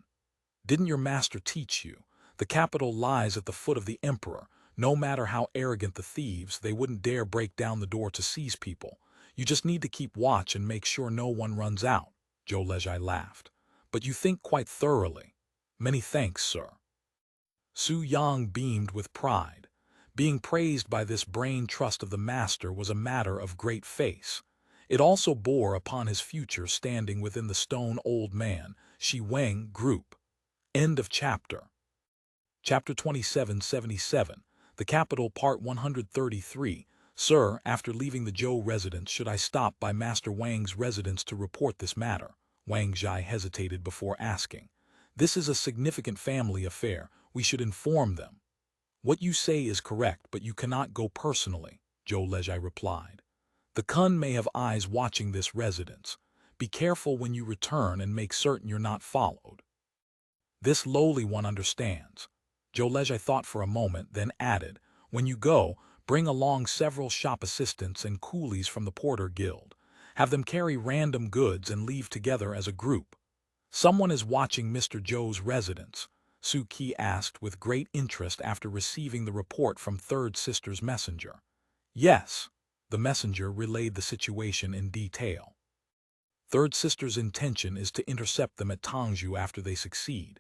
Didn't your master teach you? The capital lies at the foot of the emperor. No matter how arrogant the thieves, they wouldn't dare break down the door to seize people. You just need to keep watch and make sure no one runs out. Zhou Lezhai laughed. But you think quite thoroughly. Many thanks, sir. Su Yang beamed with pride. Being praised by this brain trust of the master was a matter of great face. It also bore upon his future standing within the stone old man, Shi Weng group. End of chapter. Chapter 2777, The Capital, Part 133. Sir, after leaving the Zhou residence, should I stop by Master Wang's residence to report this matter? Wang Zhai hesitated before asking. This is a significant family affair. We should inform them. What you say is correct, but you cannot go personally, Zhou Lezhai replied. The Kun may have eyes watching this residence. Be careful when you return and make certain you're not followed. This lowly one understands. Zhou Lezhai thought for a moment, then added, when you go, bring along several shop assistants and coolies from the Porter Guild. Have them carry random goods and leave together as a group. Someone is watching Mr. Zhou's residence, Su Qi asked with great interest after receiving the report from Third Sister's messenger. Yes, the messenger relayed the situation in detail. Third Sister's intention is to intercept them at Tangzhou after they succeed.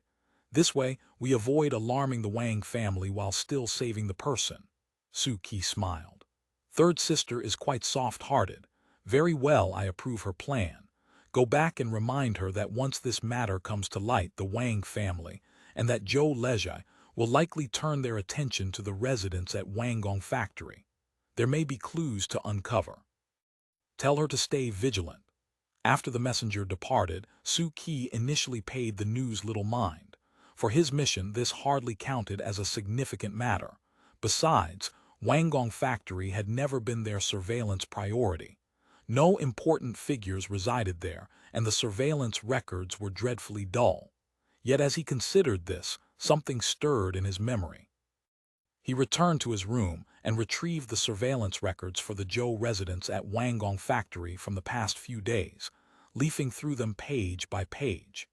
This way, we avoid alarming the Wang family while still saving the person. Su Qi smiled. Third Sister is quite soft-hearted. Very well, I approve her plan. Go back and remind her that once this matter comes to light, the Wang family, and that Zhou Lezhai, will likely turn their attention to the residence at Wanggong Factory. There may be clues to uncover. Tell her to stay vigilant. After the messenger departed, Su Qi initially paid the news little mind. For his mission, this hardly counted as a significant matter. Besides, Wanggong Factory had never been their surveillance priority. No important figures resided there, and the surveillance records were dreadfully dull. Yet as he considered this, something stirred in his memory. He returned to his room and retrieved the surveillance records for the Zhou residence at Wanggong Factory from the past few days, leafing through them page by page.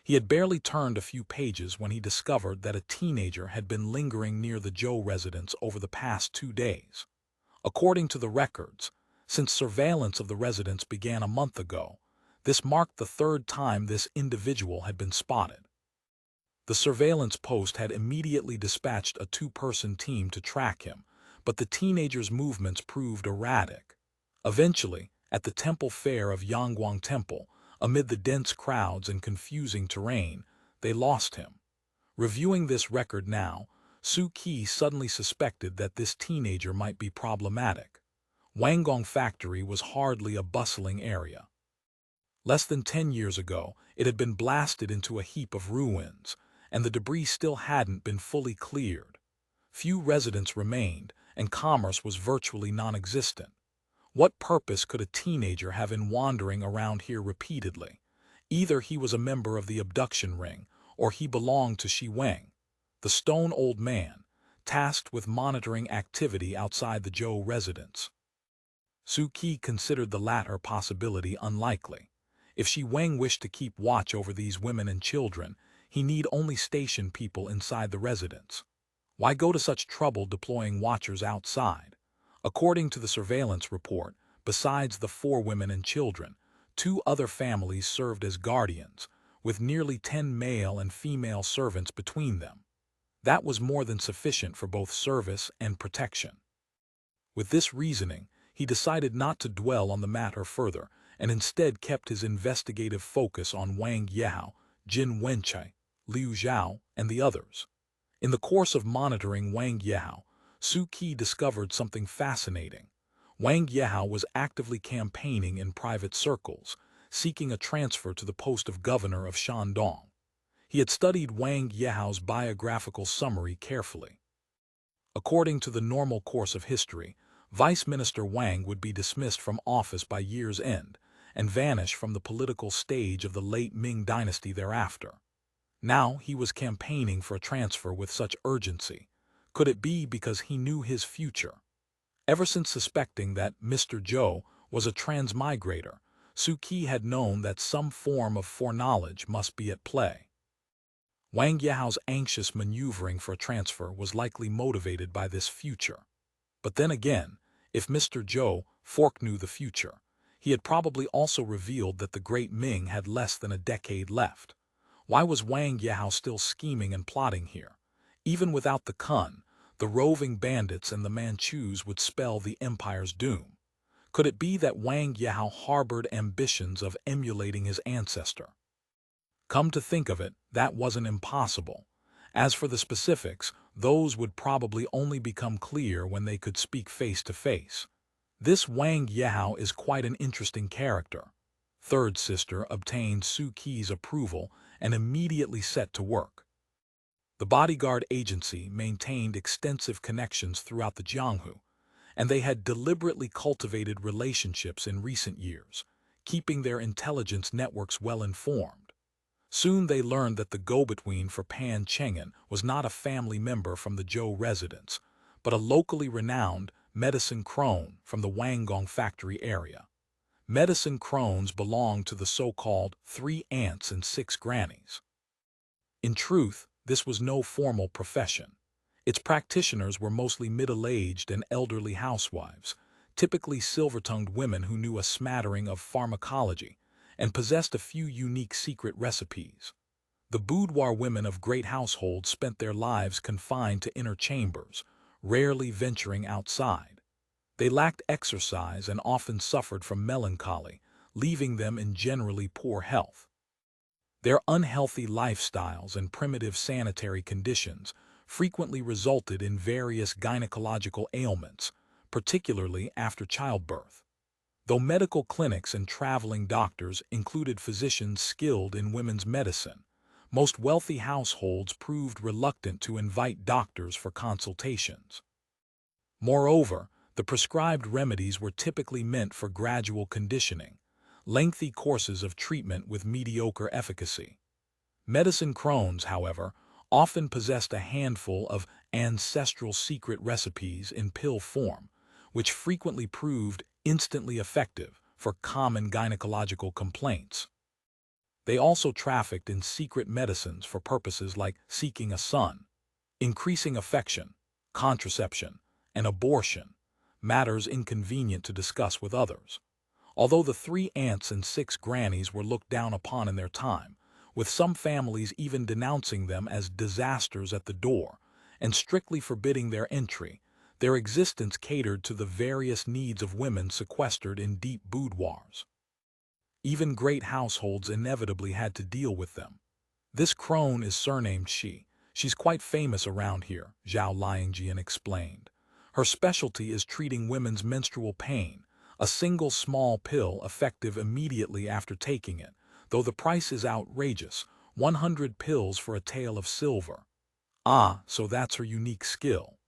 He had barely turned a few pages when he discovered that a teenager had been lingering near the Zhou residence over the past 2 days. According to the records, since surveillance of the residence began a month ago, this marked the third time this individual had been spotted. The surveillance post had immediately dispatched a 2-person team to track him, but the teenager's movements proved erratic. Eventually, at the temple fair of Yangguang Temple, amid the dense crowds and confusing terrain, they lost him. Reviewing this record now, Su Qi suddenly suspected that this teenager might be problematic. Wanggong Factory was hardly a bustling area. Less than 10 years ago, it had been blasted into a heap of ruins, and the debris still hadn't been fully cleared. Few residents remained, and commerce was virtually non-existent. What purpose could a teenager have in wandering around here repeatedly? Either he was a member of the abduction ring, or he belonged to Shi Wang, the stone-old man, tasked with monitoring activity outside the Zhou residence. Su Qi considered the latter possibility unlikely. If Shi Wang wished to keep watch over these women and children, he need only station people inside the residence. Why go to such trouble deploying watchers outside? According to the surveillance report, besides the 4 women and children, 2 other families served as guardians, with nearly 10 male and female servants between them. That was more than sufficient for both service and protection. With this reasoning, he decided not to dwell on the matter further, and instead kept his investigative focus on Wang Yehao, Jin Wenchai, Liu Zhao, and the others. In the course of monitoring Wang Yehao, Su Qi discovered something fascinating. Wang Yehao was actively campaigning in private circles, seeking a transfer to the post of governor of Shandong. He had studied Wang Yehao's biographical summary carefully. According to the normal course of history, Vice Minister Wang would be dismissed from office by year's end, and vanish from the political stage of the late Ming Dynasty thereafter. Now he was campaigning for a transfer with such urgency. Could it be because he knew his future? Ever since suspecting that Mr. Zhou was a transmigrator, Su Qi had known that some form of foreknowledge must be at play. Wang Yao's anxious maneuvering for a transfer was likely motivated by this future. But then again, if Mr. Zhou knew the future, he had probably also revealed that the great Ming had less than a decade left. Why was Wang Yao still scheming and plotting here? Even without the Kun, the roving bandits and the Manchus would spell the empire's doom. Could it be that Wang Yao harbored ambitions of emulating his ancestor? Come to think of it, that wasn't impossible. As for the specifics, those would probably only become clear when they could speak face to face. This Wang Yao is quite an interesting character. Third sister obtained Su Qi's approval and immediately set to work. The bodyguard agency maintained extensive connections throughout the Jianghu, and they had deliberately cultivated relationships in recent years, keeping their intelligence networks well informed. Soon they learned that the go-between for Pan Cheng'an was not a family member from the Zhou residence, but a locally renowned medicine crone from the Wanggong factory area. Medicine crones belonged to the so-called 3 aunts and 6 grannies. In truth, this was no formal profession. Its practitioners were mostly middle-aged and elderly housewives, typically silver-tongued women who knew a smattering of pharmacology and possessed a few unique secret recipes. The boudoir women of great households spent their lives confined to inner chambers, rarely venturing outside. They lacked exercise and often suffered from melancholy, leaving them in generally poor health. Their unhealthy lifestyles and primitive sanitary conditions frequently resulted in various gynecological ailments, particularly after childbirth. Though medical clinics and traveling doctors included physicians skilled in women's medicine, most wealthy households proved reluctant to invite doctors for consultations. Moreover, the prescribed remedies were typically meant for gradual conditioning, lengthy courses of treatment with mediocre efficacy. Medicine crones, however, often possessed a handful of ancestral secret recipes in pill form, which frequently proved instantly effective for common gynecological complaints. They also trafficked in secret medicines for purposes like seeking a son, increasing affection, contraception, and abortion, matters inconvenient to discuss with others. Although the 3 aunts and 6 grannies were looked down upon in their time, with some families even denouncing them as disasters at the door and strictly forbidding their entry, their existence catered to the various needs of women sequestered in deep boudoirs. Even great households inevitably had to deal with them. This crone is surnamed Shi. She's quite famous around here, Zhao Liangjian explained. Her specialty is treating women's menstrual pain, a single small pill effective immediately after taking it, though the price is outrageous, 100 pills for a tael of silver. Ah, so that's her unique skill.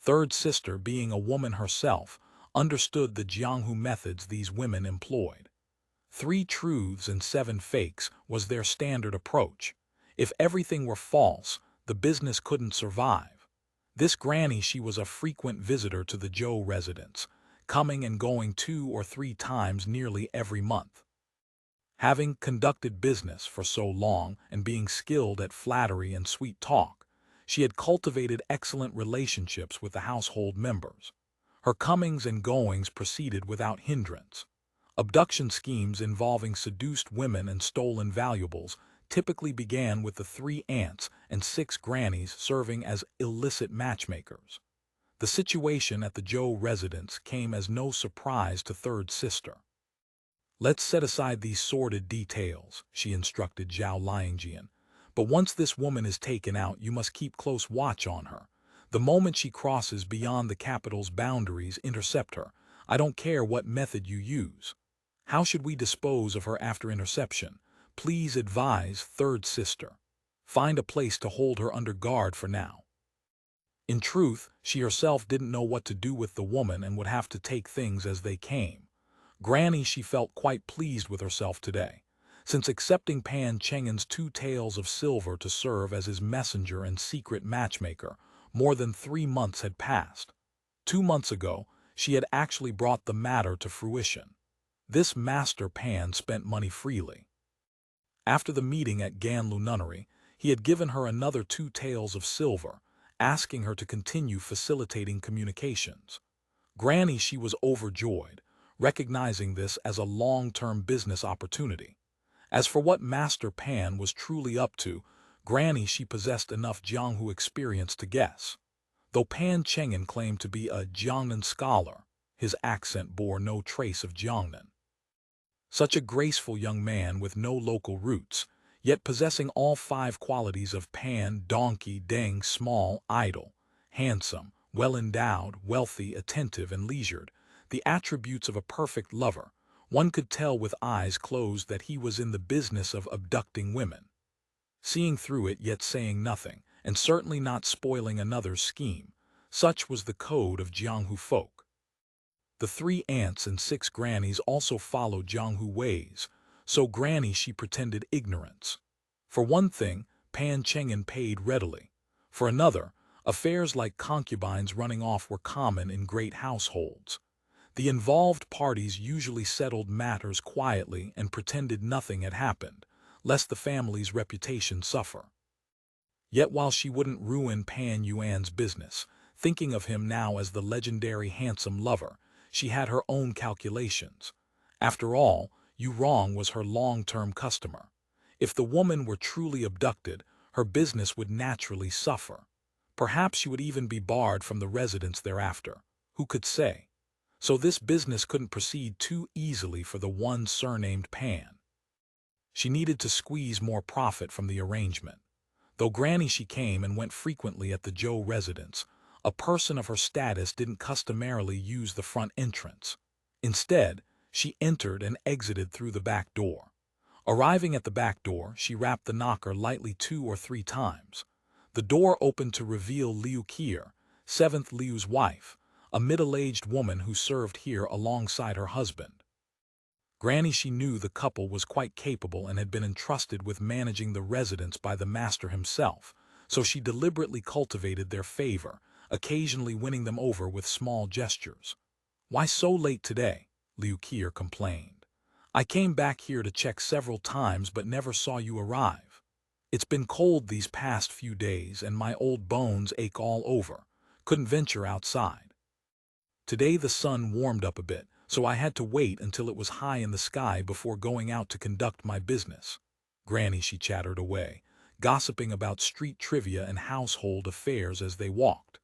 Third sister, being a woman herself, understood the Jianghu methods these women employed. 3 truths and 7 fakes was their standard approach. If everything were false, the business couldn't survive. This granny, she was a frequent visitor to the Zhou residence, coming and going 2 or 3 times nearly every month. Having conducted business for so long and being skilled at flattery and sweet talk, she had cultivated excellent relationships with the household members. Her comings and goings proceeded without hindrance. Abduction schemes involving seduced women and stolen valuables typically began with the 3 aunts and 6 grannies serving as illicit matchmakers. The situation at the Zhou residence came as no surprise to third sister. "Let's set aside these sordid details," she instructed Zhao Liangjian. "But once this woman is taken out, you must keep close watch on her. The moment she crosses beyond the capital's boundaries, intercept her. I don't care what method you use." "How should we dispose of her after interception? Please advise, third sister." "Find a place to hold her under guard for now." In truth, she herself didn't know what to do with the woman and would have to take things as they came. Granny, she felt quite pleased with herself today. Since accepting Pan Chengen's 2 taels of silver to serve as his messenger and secret matchmaker, more than 3 months had passed. 2 months ago, she had actually brought the matter to fruition. This Master Pan spent money freely. After the meeting at Ganlu Nunnery, he had given her another 2 taels of silver, asking her to continue facilitating communications. Granny, she was overjoyed, recognizing this as a long-term business opportunity. As for what Master Pan was truly up to, Granny, she possessed enough Jianghu experience to guess. Though Pan Chengen claimed to be a Jiangnan scholar, his accent bore no trace of Jiangnan. Such a graceful young man with no local roots, yet possessing all 5 qualities of Pan, donkey, deng, small, idle, handsome, well-endowed, wealthy, attentive, and leisured, the attributes of a perfect lover, one could tell with eyes closed that he was in the business of abducting women. Seeing through it yet saying nothing, and certainly not spoiling another's scheme, such was the code of Jianghu folk. The 3 aunts and 6 grannies also followed Jianghu ways, so Granny, she pretended ignorance. For one thing, Pan Chengen paid readily. For another, affairs like concubines running off were common in great households. The involved parties usually settled matters quietly and pretended nothing had happened, lest the family's reputation suffer. Yet while she wouldn't ruin Pan Yuan's business, thinking of him now as the legendary handsome lover, she had her own calculations. After all, Yurong was her long-term customer. If the woman were truly abducted, her business would naturally suffer. Perhaps she would even be barred from the residence thereafter. Who could say? So this business couldn't proceed too easily for the one surnamed Pan. She needed to squeeze more profit from the arrangement. Though Granny, she came and went frequently at the Zhou residence, a person of her status didn't customarily use the front entrance. Instead, she entered and exited through the back door. Arriving at the back door, she rapped the knocker lightly 2 or 3 times. The door opened to reveal Liu Qier, 7th Liu's wife, a middle-aged woman who served here alongside her husband. Granny, she knew the couple was quite capable and had been entrusted with managing the residence by the master himself, so she deliberately cultivated their favor, occasionally winning them over with small gestures. "Why so late today?" Liu Qier complained. I came back here to check several times but never saw you arrive. It's been cold these past few days and my old bones ache all over. Couldn't venture outside. Today the sun warmed up a bit, so I had to wait until it was high in the sky before going out to conduct my business. Granny, she chattered away, gossiping about street trivia and household affairs as they walked.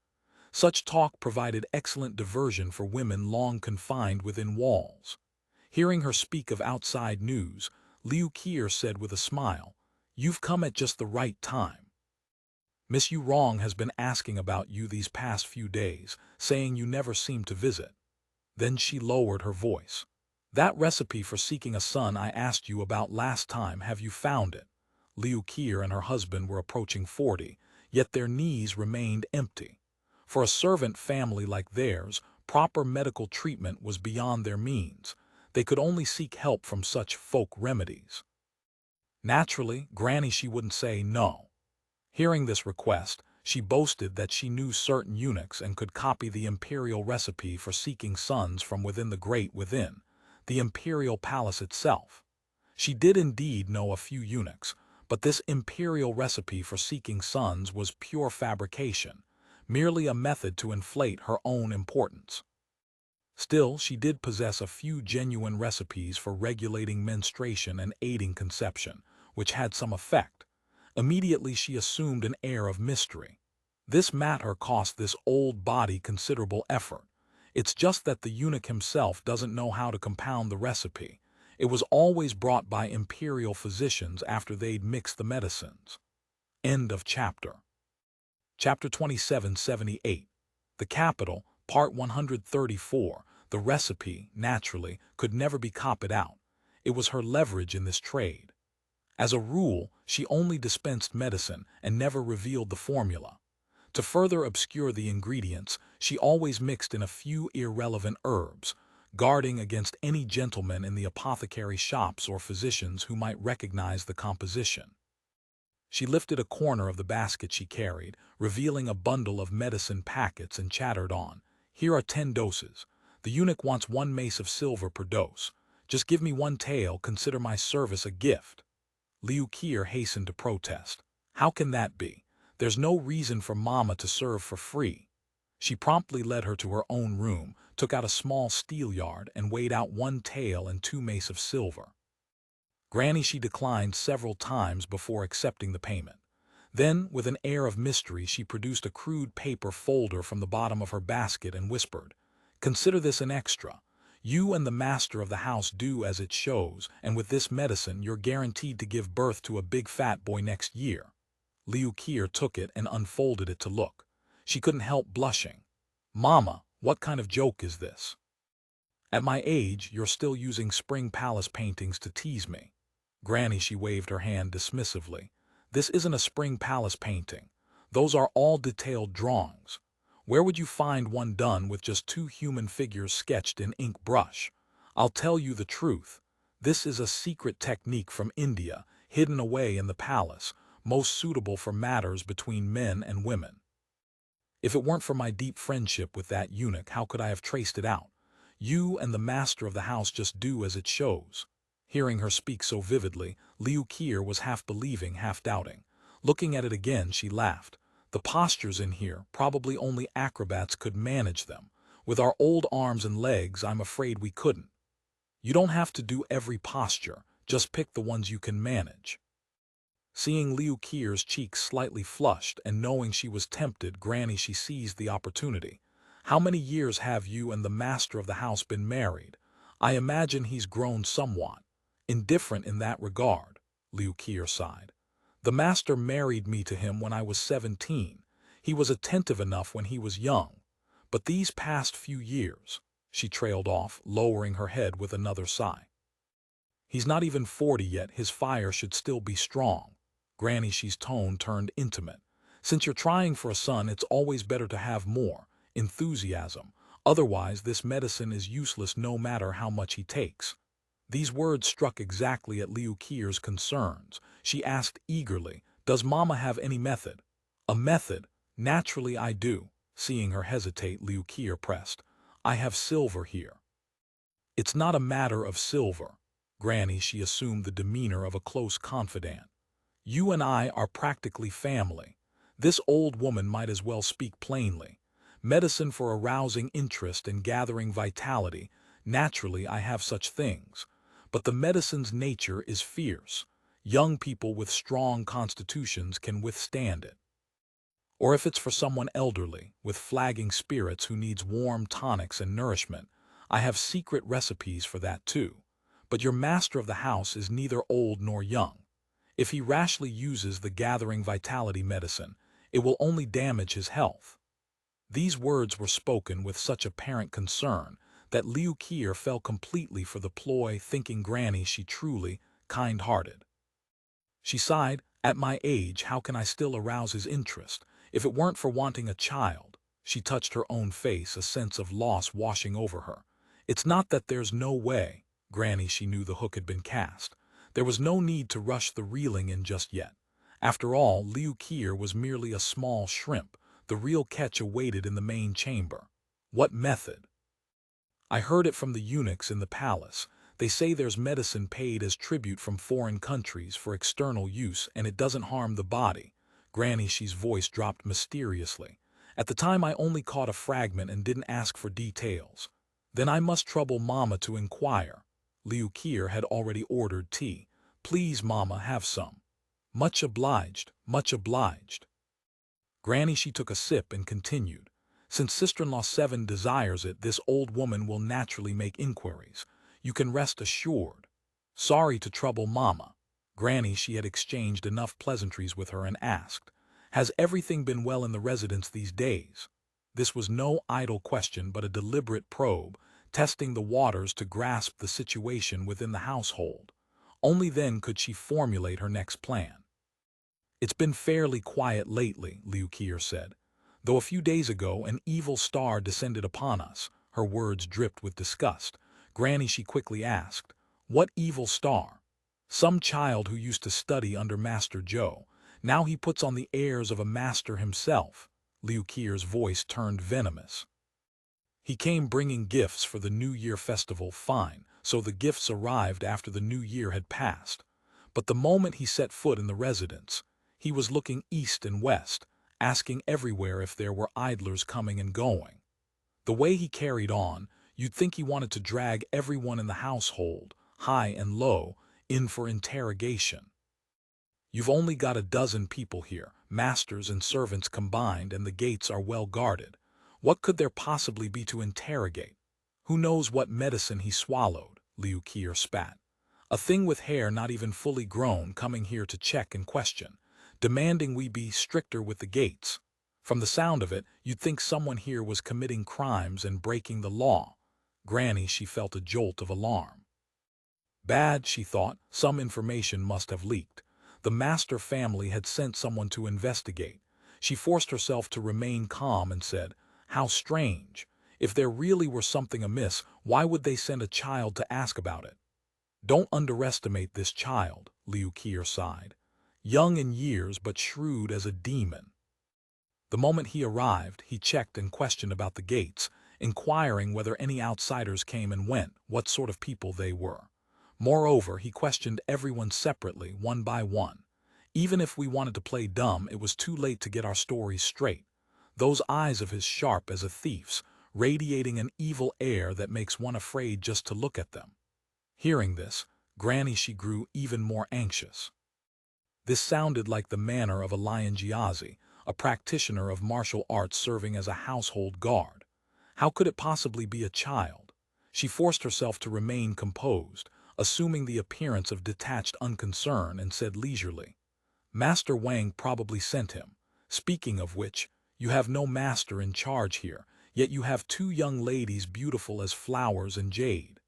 Such talk provided excellent diversion for women long confined within walls. Hearing her speak of outside news, Liu Qier said with a smile, "You've come at just the right time. Miss Yu Rong has been asking about you these past few days, saying you never seem to visit." Then she lowered her voice. "That recipe for seeking a son I asked you about last time, have you found it?" Liu Qier and her husband were approaching 40, yet their knees remained empty. For a servant family like theirs, proper medical treatment was beyond their means. They could only seek help from such folk remedies. Naturally, Granny, she wouldn't say no. Hearing this request, she boasted that she knew certain eunuchs and could copy the imperial recipe for seeking sons from within the great within, the imperial palace itself. She did indeed know a few eunuchs, but this imperial recipe for seeking sons was pure fabrication, merely a method to inflate her own importance. Still, she did possess a few genuine recipes for regulating menstruation and aiding conception, which had some effect. Immediately she assumed an air of mystery. This matter cost this old body considerable effort. It's just that the eunuch himself doesn't know how to compound the recipe. It was always brought by imperial physicians after they'd mixed the medicines. End of chapter. Chapter 2778. The Capital, Part 134. The recipe, naturally, could never be copied out. It was her leverage in this trade. As a rule, she only dispensed medicine and never revealed the formula. To further obscure the ingredients, she always mixed in a few irrelevant herbs, guarding against any gentleman in the apothecary shops or physicians who might recognize the composition. She lifted a corner of the basket she carried, revealing a bundle of medicine packets, and chattered on. "Here are 10 doses. The eunuch wants 1 mace of silver per dose. Just give me 1 tael, consider my service a gift." Liu Qier hastened to protest. "How can that be? There's no reason for Mama to serve for free." She promptly led her to her own room, took out a small steelyard, and weighed out 1 tael and 2 mace of silver. Granny, she declined several times before accepting the payment. Then, with an air of mystery, she produced a crude paper folder from the bottom of her basket and whispered, "Consider this an extra. You and the master of the house do as it shows, and with this medicine you're guaranteed to give birth to a big fat boy next year." Liu Qier took it and unfolded it to look. She couldn't help blushing. "Mama, what kind of joke is this? At my age, you're still using Spring Palace paintings to tease me." Granny, she waved her hand dismissively. "This isn't a Spring Palace painting. Those are all detailed drawings. Where would you find one done with just 2 human figures sketched in ink brush? I'll tell you the truth. This is a secret technique from India, hidden away in the palace, most suitable for matters between men and women. If it weren't for my deep friendship with that eunuch, how could I have traced it out? You and the master of the house just do as it shows." Hearing her speak so vividly, Liu Qier was half believing, half doubting. Looking at it again, she laughed. "The postures in here, probably only acrobats could manage them. With our old arms and legs, I'm afraid we couldn't." "You don't have to do every posture, just pick the ones you can manage." Seeing Liu Qier's cheeks slightly flushed and knowing she was tempted, Granny, she seized the opportunity. "How many years have you and the master of the house been married? I imagine he's grown somewhat indifferent in that regard." Liu Qier sighed. "The master married me to him when I was 17. He was attentive enough when he was young. But these past few years," she trailed off, lowering her head with another sigh. "He's not even 40 yet, his fire should still be strong." Granny, she's tone turned intimate. "Since you're trying for a son, it's always better to have more enthusiasm. Otherwise, this medicine is useless no matter how much he takes." These words struck exactly at Liu Qier's concerns. She asked eagerly, "Does Mama have any method?" "A method? Naturally I do." Seeing her hesitate, Liu Qier pressed, "I have silver here." "It's not a matter of silver." Granny, she assumed the demeanor of a close confidant. You and I are practically family. This old woman might as well speak plainly. Medicine for arousing interest and gathering vitality. Naturally, I have such things. But the medicine's nature is fierce. Young people with strong constitutions can withstand it. Or if it's for someone elderly, with flagging spirits who needs warm tonics and nourishment, I have secret recipes for that too. But your master of the house is neither old nor young. If he rashly uses the gathering vitality medicine, it will only damage his health. These words were spoken with such apparent concern that Liu Qier fell completely for the ploy, thinking Granny she truly kind-hearted. She sighed, at my age, how can I still arouse his interest? If it weren't for wanting a child, she touched her own face, a sense of loss washing over her. It's not that there's no way. Granny, she knew the hook had been cast. There was no need to rush the reeling in just yet. After all, Liu Qier was merely a small shrimp. The real catch awaited in the main chamber. What method? I heard it from the eunuchs in the palace. They say there's medicine paid as tribute from foreign countries for external use, and it doesn't harm the body. Granny, she's voice dropped mysteriously. At the time I only caught a fragment and didn't ask for details. Then I must trouble Mama to inquire. Liu Qier had already ordered tea. Please, Mama, have some. Much obliged, much obliged. Granny, she took a sip and continued. Since sister-in-law Seven desires it, this old woman will naturally make inquiries. You can rest assured. Sorry to trouble Mama. Granny, she had exchanged enough pleasantries with her and asked, has everything been well in the residence these days? This was no idle question but a deliberate probe, testing the waters to grasp the situation within the household. Only then could she formulate her next plan. It's been fairly quiet lately, Liu Qier said. Though a few days ago an evil star descended upon us. Her words dripped with disgust. Granny, she quickly asked, what evil star? Some child who used to study under Master Zhou. Now he puts on the airs of a master himself. Liu Qier's voice turned venomous. He came bringing gifts for the New Year festival, fine, so the gifts arrived after the New Year had passed. But the moment he set foot in the residence, he was looking east and west, asking everywhere if there were idlers coming and going. The way he carried on, you'd think he wanted to drag everyone in the household, high and low, in for interrogation. You've only got a dozen people here, masters and servants combined, and the gates are well guarded. What could there possibly be to interrogate? Who knows what medicine he swallowed? Liu Qier spat. A thing with hair not even fully grown coming here to check and question, demanding we be stricter with the gates. From the sound of it, you'd think someone here was committing crimes and breaking the law. Granny, she felt a jolt of alarm. Bad, she thought, some information must have leaked. The master family had sent someone to investigate. She forced herself to remain calm and said, how strange. If there really were something amiss, why would they send a child to ask about it? Don't underestimate this child, Liu Qier sighed. Young in years but shrewd as a demon. The moment he arrived, he checked and questioned about the gates, inquiring whether any outsiders came and went, what sort of people they were. Moreover, he questioned everyone separately, one by one. Even if we wanted to play dumb, it was too late to get our stories straight. Those eyes of his, sharp as a thief's, radiating an evil air that makes one afraid just to look at them. Hearing this, Granny, she grew even more anxious. This sounded like the manner of a Lion Jiazi, a practitioner of martial arts serving as a household guard. How could it possibly be a child? She forced herself to remain composed, assuming the appearance of detached unconcern, and said leisurely, Master Wang probably sent him. Speaking of which, you have no master in charge here, yet you have two young ladies beautiful as flowers and jade.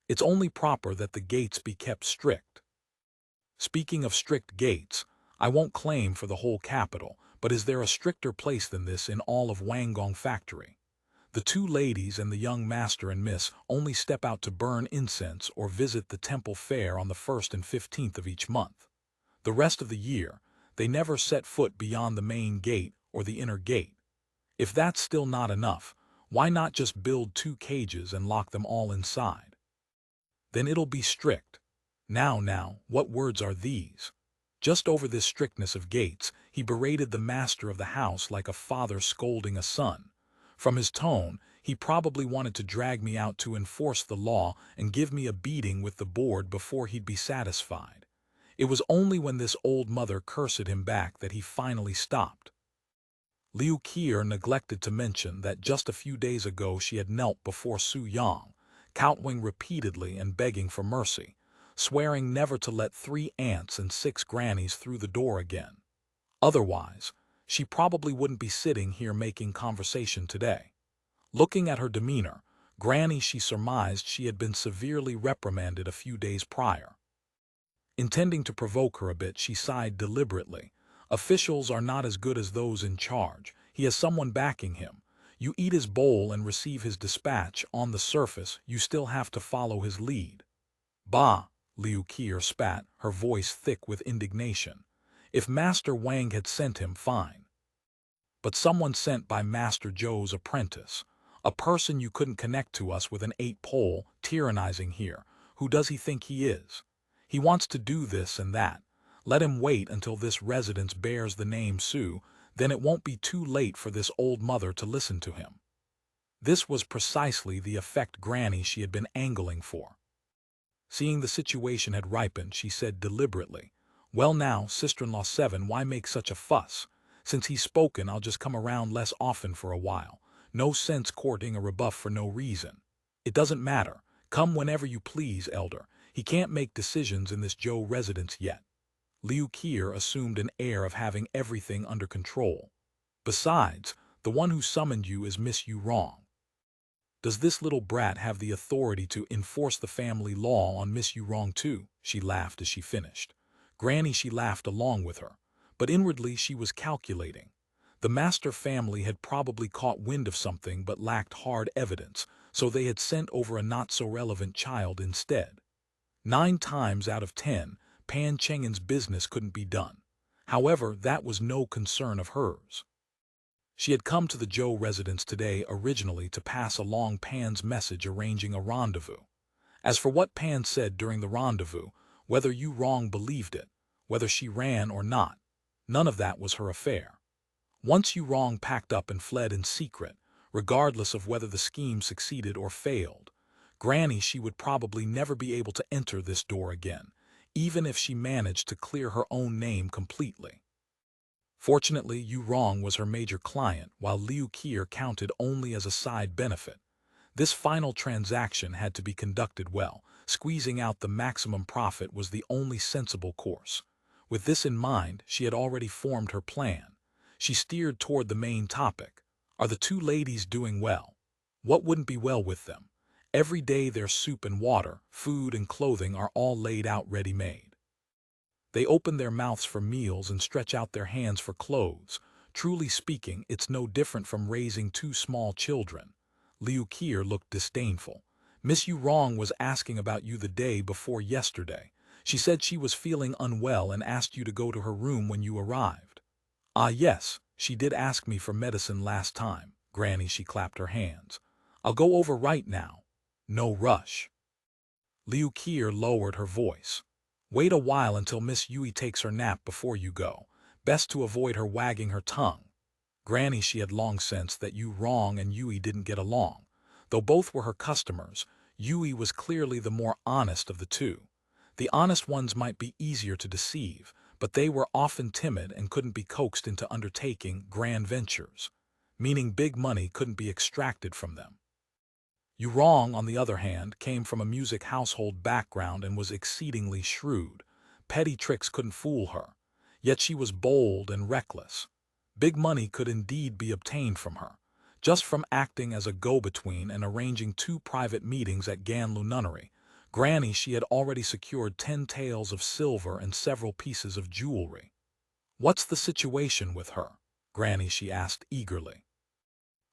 It's only proper that the gates be kept strict. Speaking of strict gates, I won't claim for the whole capital, but is there a stricter place than this in all of Wanggong Factory? The two ladies and the young master and miss only step out to burn incense or visit the temple fair on the 1st and 15th of each month. The rest of the year, they never set foot beyond the main gate or the inner gate. If that's still not enough, why not just build 2 cages and lock them all inside? Then it'll be strict. Now, what words are these? Just over this strictness of Gates, he berated the master of the house like a father scolding a son. From his tone, he probably wanted to drag me out to enforce the law and give me a beating with the board before he'd be satisfied. It was only when this old mother cursed him back that he finally stopped. Liu Qier neglected to mention that just a few days ago she had knelt before Su Yang, kowtowing repeatedly and begging for mercy, swearing never to let 3 aunts and 6 grannies through the door again. Otherwise, she probably wouldn't be sitting here making conversation today. Looking at her demeanor, Granny she surmised she had been severely reprimanded a few days prior. Intending to provoke her a bit, she sighed deliberately. Officials are not as good as those in charge. He has someone backing him. You eat his bowl and receive his dispatch. On the surface, you still have to follow his lead. Bah, Liu Qier spat, her voice thick with indignation. If Master Wang had sent him, fine. But someone sent by Master Zhou's apprentice, a person you couldn't connect to us with an 8-pole, tyrannizing here. Who does he think he is? He wants to do this and that. Let him wait until this residence bears the name Su, then it won't be too late for this old mother to listen to him. This was precisely the effect Granny she had been angling for. Seeing the situation had ripened, she said deliberately, "Well now, sister-in-law 7, why make such a fuss? Since he's spoken, I'll just come around less often for a while. No sense courting a rebuff for no reason. It doesn't matter. Come whenever you please, elder. He can't make decisions in this Zhou residence yet." Liu Qier assumed an air of having everything under control. "Besides, the one who summoned you is Miss Yu Rong. Does this little brat have the authority to enforce the family law on Miss Yu Rong too?" She laughed as she finished. Granny she laughed along with her, but inwardly she was calculating. The master family had probably caught wind of something but lacked hard evidence, so they had sent over a not-so-relevant child instead. 9 times out of 10, Pan Chengen's business couldn't be done. However, that was no concern of hers. She had come to the Zhou residence today originally to pass along Pan's message arranging a rendezvous. As for what Pan said during the rendezvous, whether Yu Rong believed it, whether she ran or not, none of that was her affair. Once Yu Rong packed up and fled in secret, regardless of whether the scheme succeeded or failed, Granny she would probably never be able to enter this door again, even if she managed to clear her own name completely. Fortunately, Yu Rong was her major client, while Liu Qier counted only as a side benefit. This final transaction had to be conducted well. Squeezing out the maximum profit was the only sensible course. With this in mind, she had already formed her plan. She steered toward the main topic. Are the 2 ladies doing well? What wouldn't be well with them? Every day their soup and water, food and clothing are all laid out ready-made. They open their mouths for meals and stretch out their hands for clothes. Truly speaking, it's no different from raising 2 small children. Liu Qier looked disdainful. Miss Yu Rong was asking about you the day before yesterday. She said she was feeling unwell and asked you to go to her room when you arrived. Ah yes, she did ask me for medicine last time. Granny she clapped her hands. I'll go over right now. No rush. Liu Qier lowered her voice. Wait a while until Miss Yui takes her nap before you go. Best to avoid her wagging her tongue. Granny she had long sensed that Yu Rong and Yui didn't get along. Though both were her customers, Yui was clearly the more honest of the 2. The honest ones might be easier to deceive, but they were often timid and couldn't be coaxed into undertaking grand ventures, meaning big money couldn't be extracted from them. Yu Rong, on the other hand, came from a music household background and was exceedingly shrewd. Petty tricks couldn't fool her. Yet she was bold and reckless. Big money could indeed be obtained from her, just from acting as a go-between and arranging 2 private meetings at Ganlu Nunnery. Granny she had already secured 10 taels of silver and several pieces of jewelry. What's the situation with her? Granny she asked eagerly.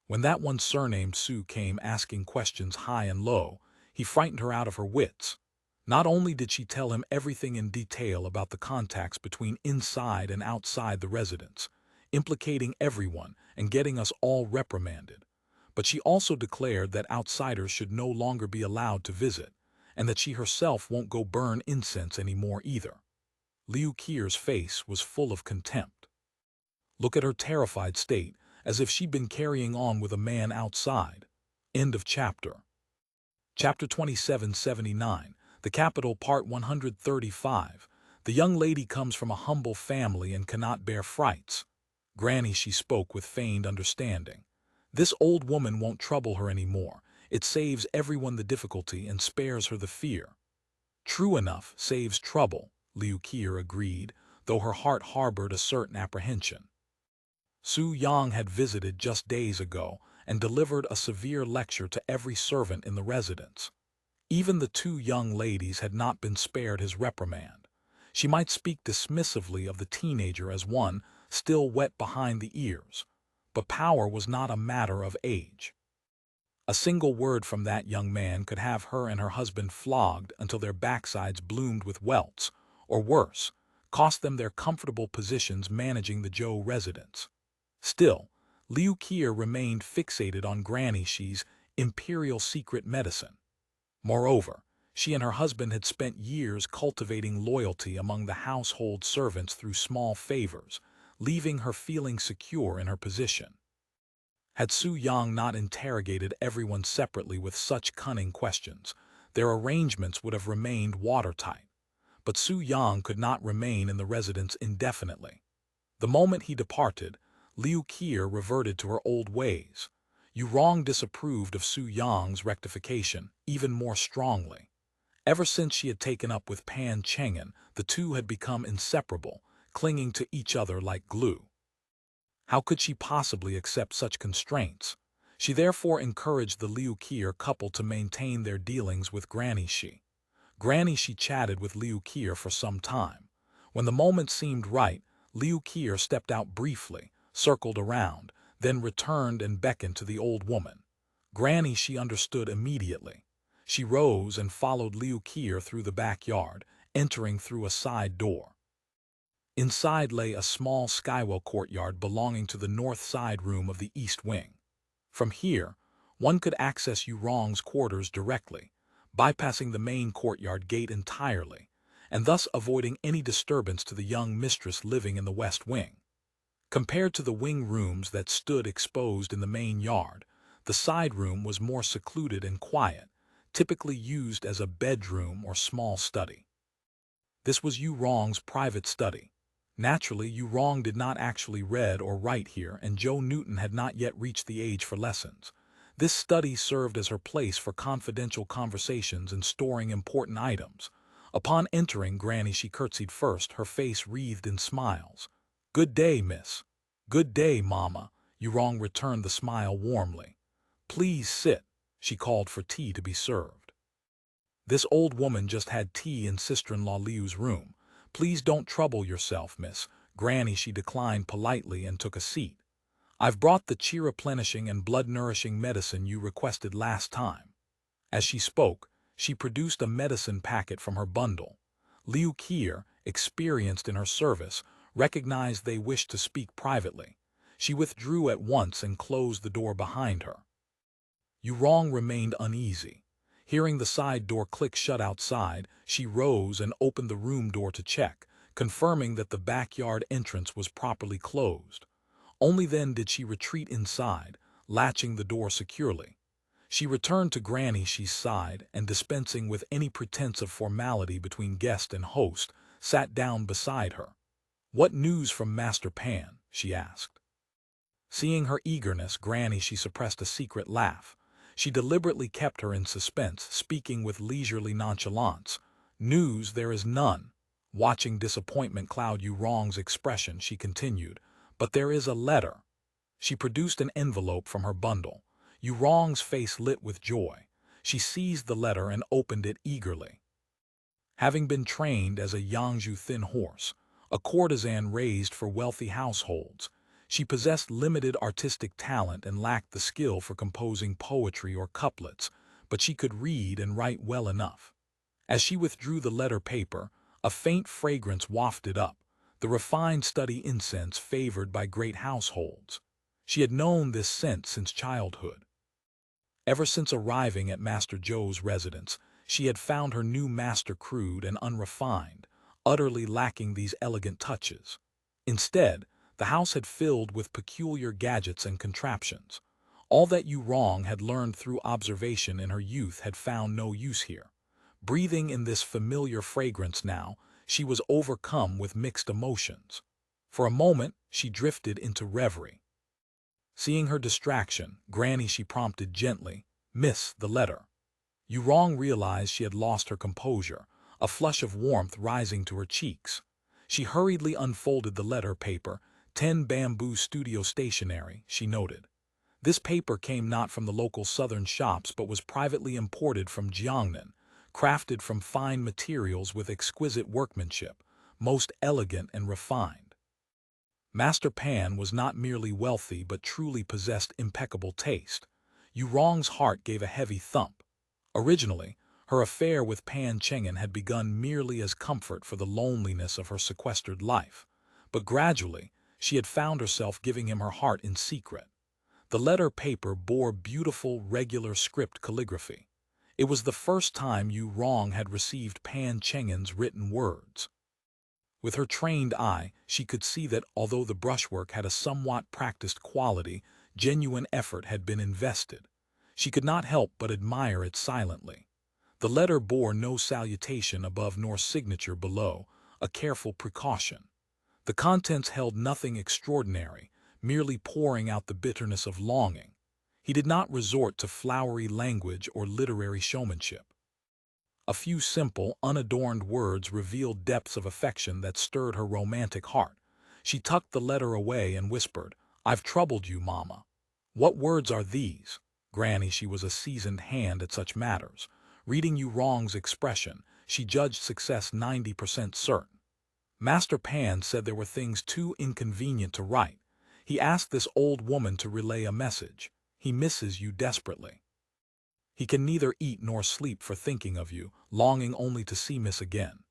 When that one surnamed Su came asking questions high and low, he frightened her out of her wits. Not only did she tell him everything in detail about the contacts between inside and outside the residence, implicating everyone and getting us all reprimanded, but she also declared that outsiders should no longer be allowed to visit, and that she herself won't go burn incense anymore either. Liu Qir's face was full of contempt. Look at her terrified state, as if she'd been carrying on with a man outside. End of chapter. Chapter 2779, The Capital, Part 135. The young lady comes from a humble family and cannot bear frights. Granny, she spoke with feigned understanding. This old woman won't trouble her anymore. It saves everyone the difficulty and spares her the fear. True enough, saves trouble, Liu Qir agreed, though her heart harbored a certain apprehension. Su Yang had visited just days ago and delivered a severe lecture to every servant in the residence. Even the two young ladies had not been spared his reprimand. She might speak dismissively of the teenager as one still wet behind the ears, but power was not a matter of age. A single word from that young man could have her and her husband flogged until their backsides bloomed with welts, or worse, cost them their comfortable positions managing the Zhou residence. Still, Liu Qir remained fixated on Granny Shi's imperial secret medicine. Moreover, she and her husband had spent years cultivating loyalty among the household servants through small favors, leaving her feeling secure in her position. Had Su Yang not interrogated everyone separately with such cunning questions, their arrangements would have remained watertight. But Su Yang could not remain in the residence indefinitely. The moment he departed, Liu Qir reverted to her old ways. Yurong disapproved of Su Yang's rectification even more strongly. Ever since she had taken up with Pan Cheng'an, the two had become inseparable, clinging to each other like glue. How could she possibly accept such constraints? She therefore encouraged the Liu Qir couple to maintain their dealings with Granny Shi. Granny Shi chatted with Liu Qir for some time. When the moment seemed right, Liu Qir stepped out briefly, circled around, then returned and beckoned to the old woman. Granny Shi understood immediately. She rose and followed Liu Qir through the backyard, entering through a side door. Inside lay a small skywell courtyard belonging to the north side room of the east wing. From here, one could access Yurong's quarters directly, bypassing the main courtyard gate entirely, and thus avoiding any disturbance to the young mistress living in the west wing. Compared to the wing rooms that stood exposed in the main yard, the side room was more secluded and quiet, typically used as a bedroom or small study. This was Yurong's private study. Naturally, Yurong did not actually read or write here, and Joe Newton had not yet reached the age for lessons. This study served as her place for confidential conversations and storing important items. Upon entering, Granny Shi curtsied first, her face wreathed in smiles. "Good day, miss." "Good day, Mama," Yurong returned the smile warmly. "Please sit," she called for tea to be served. This old woman just had tea in sister-in-law Liu's room. "Please don't trouble yourself, miss." Granny Shi declined politely and took a seat. "I've brought the chi-replenishing and blood-nourishing medicine you requested last time." As she spoke, she produced a medicine packet from her bundle. Liu Qir, experienced in her service, recognized they wished to speak privately. She withdrew at once and closed the door behind her. Yurong remained uneasy. Hearing the side door click shut outside, she rose and opened the room door to check, confirming that the backyard entrance was properly closed. Only then did she retreat inside, latching the door securely. She returned to Granny Shi's side and, dispensing with any pretense of formality between guest and host, sat down beside her. "What news from Master Pan?" she asked. Seeing her eagerness, Granny Shi suppressed a secret laugh. She deliberately kept her in suspense, speaking with leisurely nonchalance. "News there is none." Watching disappointment cloud Yurong's expression, she continued, "But there is a letter." She produced an envelope from her bundle. Yurong's face lit with joy. She seized the letter and opened it eagerly. Having been trained as a Yangzhou thin horse, a courtesan raised for wealthy households, she possessed limited artistic talent and lacked the skill for composing poetry or couplets, but she could read and write well enough. As she withdrew the letter paper, a faint fragrance wafted up, the refined study incense favored by great households. She had known this scent since childhood. Ever since arriving at Master Zhou's residence, She had found her new master crude and unrefined, utterly lacking these elegant touches. Instead, the house had filled with peculiar gadgets and contraptions. All that Yu Rong had learned through observation in her youth had found no use here. Breathing in this familiar fragrance now, she was overcome with mixed emotions. For a moment, she drifted into reverie. Seeing her distraction, Granny, she prompted gently, "Miss, the letter." Yu Rong realized she had lost her composure, a flush of warmth rising to her cheeks. She hurriedly unfolded the letter paper. 10 bamboo studio stationery, she noted. This paper came not from the local southern shops but was privately imported from Jiangnan, crafted from fine materials with exquisite workmanship, most elegant and refined. Master Pan was not merely wealthy but truly possessed impeccable taste. Yu Rong's heart gave a heavy thump. Originally, her affair with Pan Cheng'an had begun merely as comfort for the loneliness of her sequestered life, but gradually she had found herself giving him her heart in secret. The letter paper bore beautiful, regular script calligraphy. It was the first time Yu Rong had received Pan Cheng'an's written words. With her trained eye, she could see that although the brushwork had a somewhat practiced quality, genuine effort had been invested. She could not help but admire it silently. The letter bore no salutation above nor signature below, a careful precaution. The contents held nothing extraordinary, merely pouring out the bitterness of longing. He did not resort to flowery language or literary showmanship. A few simple, unadorned words revealed depths of affection that stirred her romantic heart. She tucked the letter away and whispered, "I've troubled you, Mama." "What words are these?" Granny, she was a seasoned hand at such matters. Reading Yu Rong's expression, she judged success 90% certain. Master Pan said there were things too inconvenient to write. He asked this old woman to relay a message. He misses you desperately. He can neither eat nor sleep for thinking of you, longing only to see Miss again.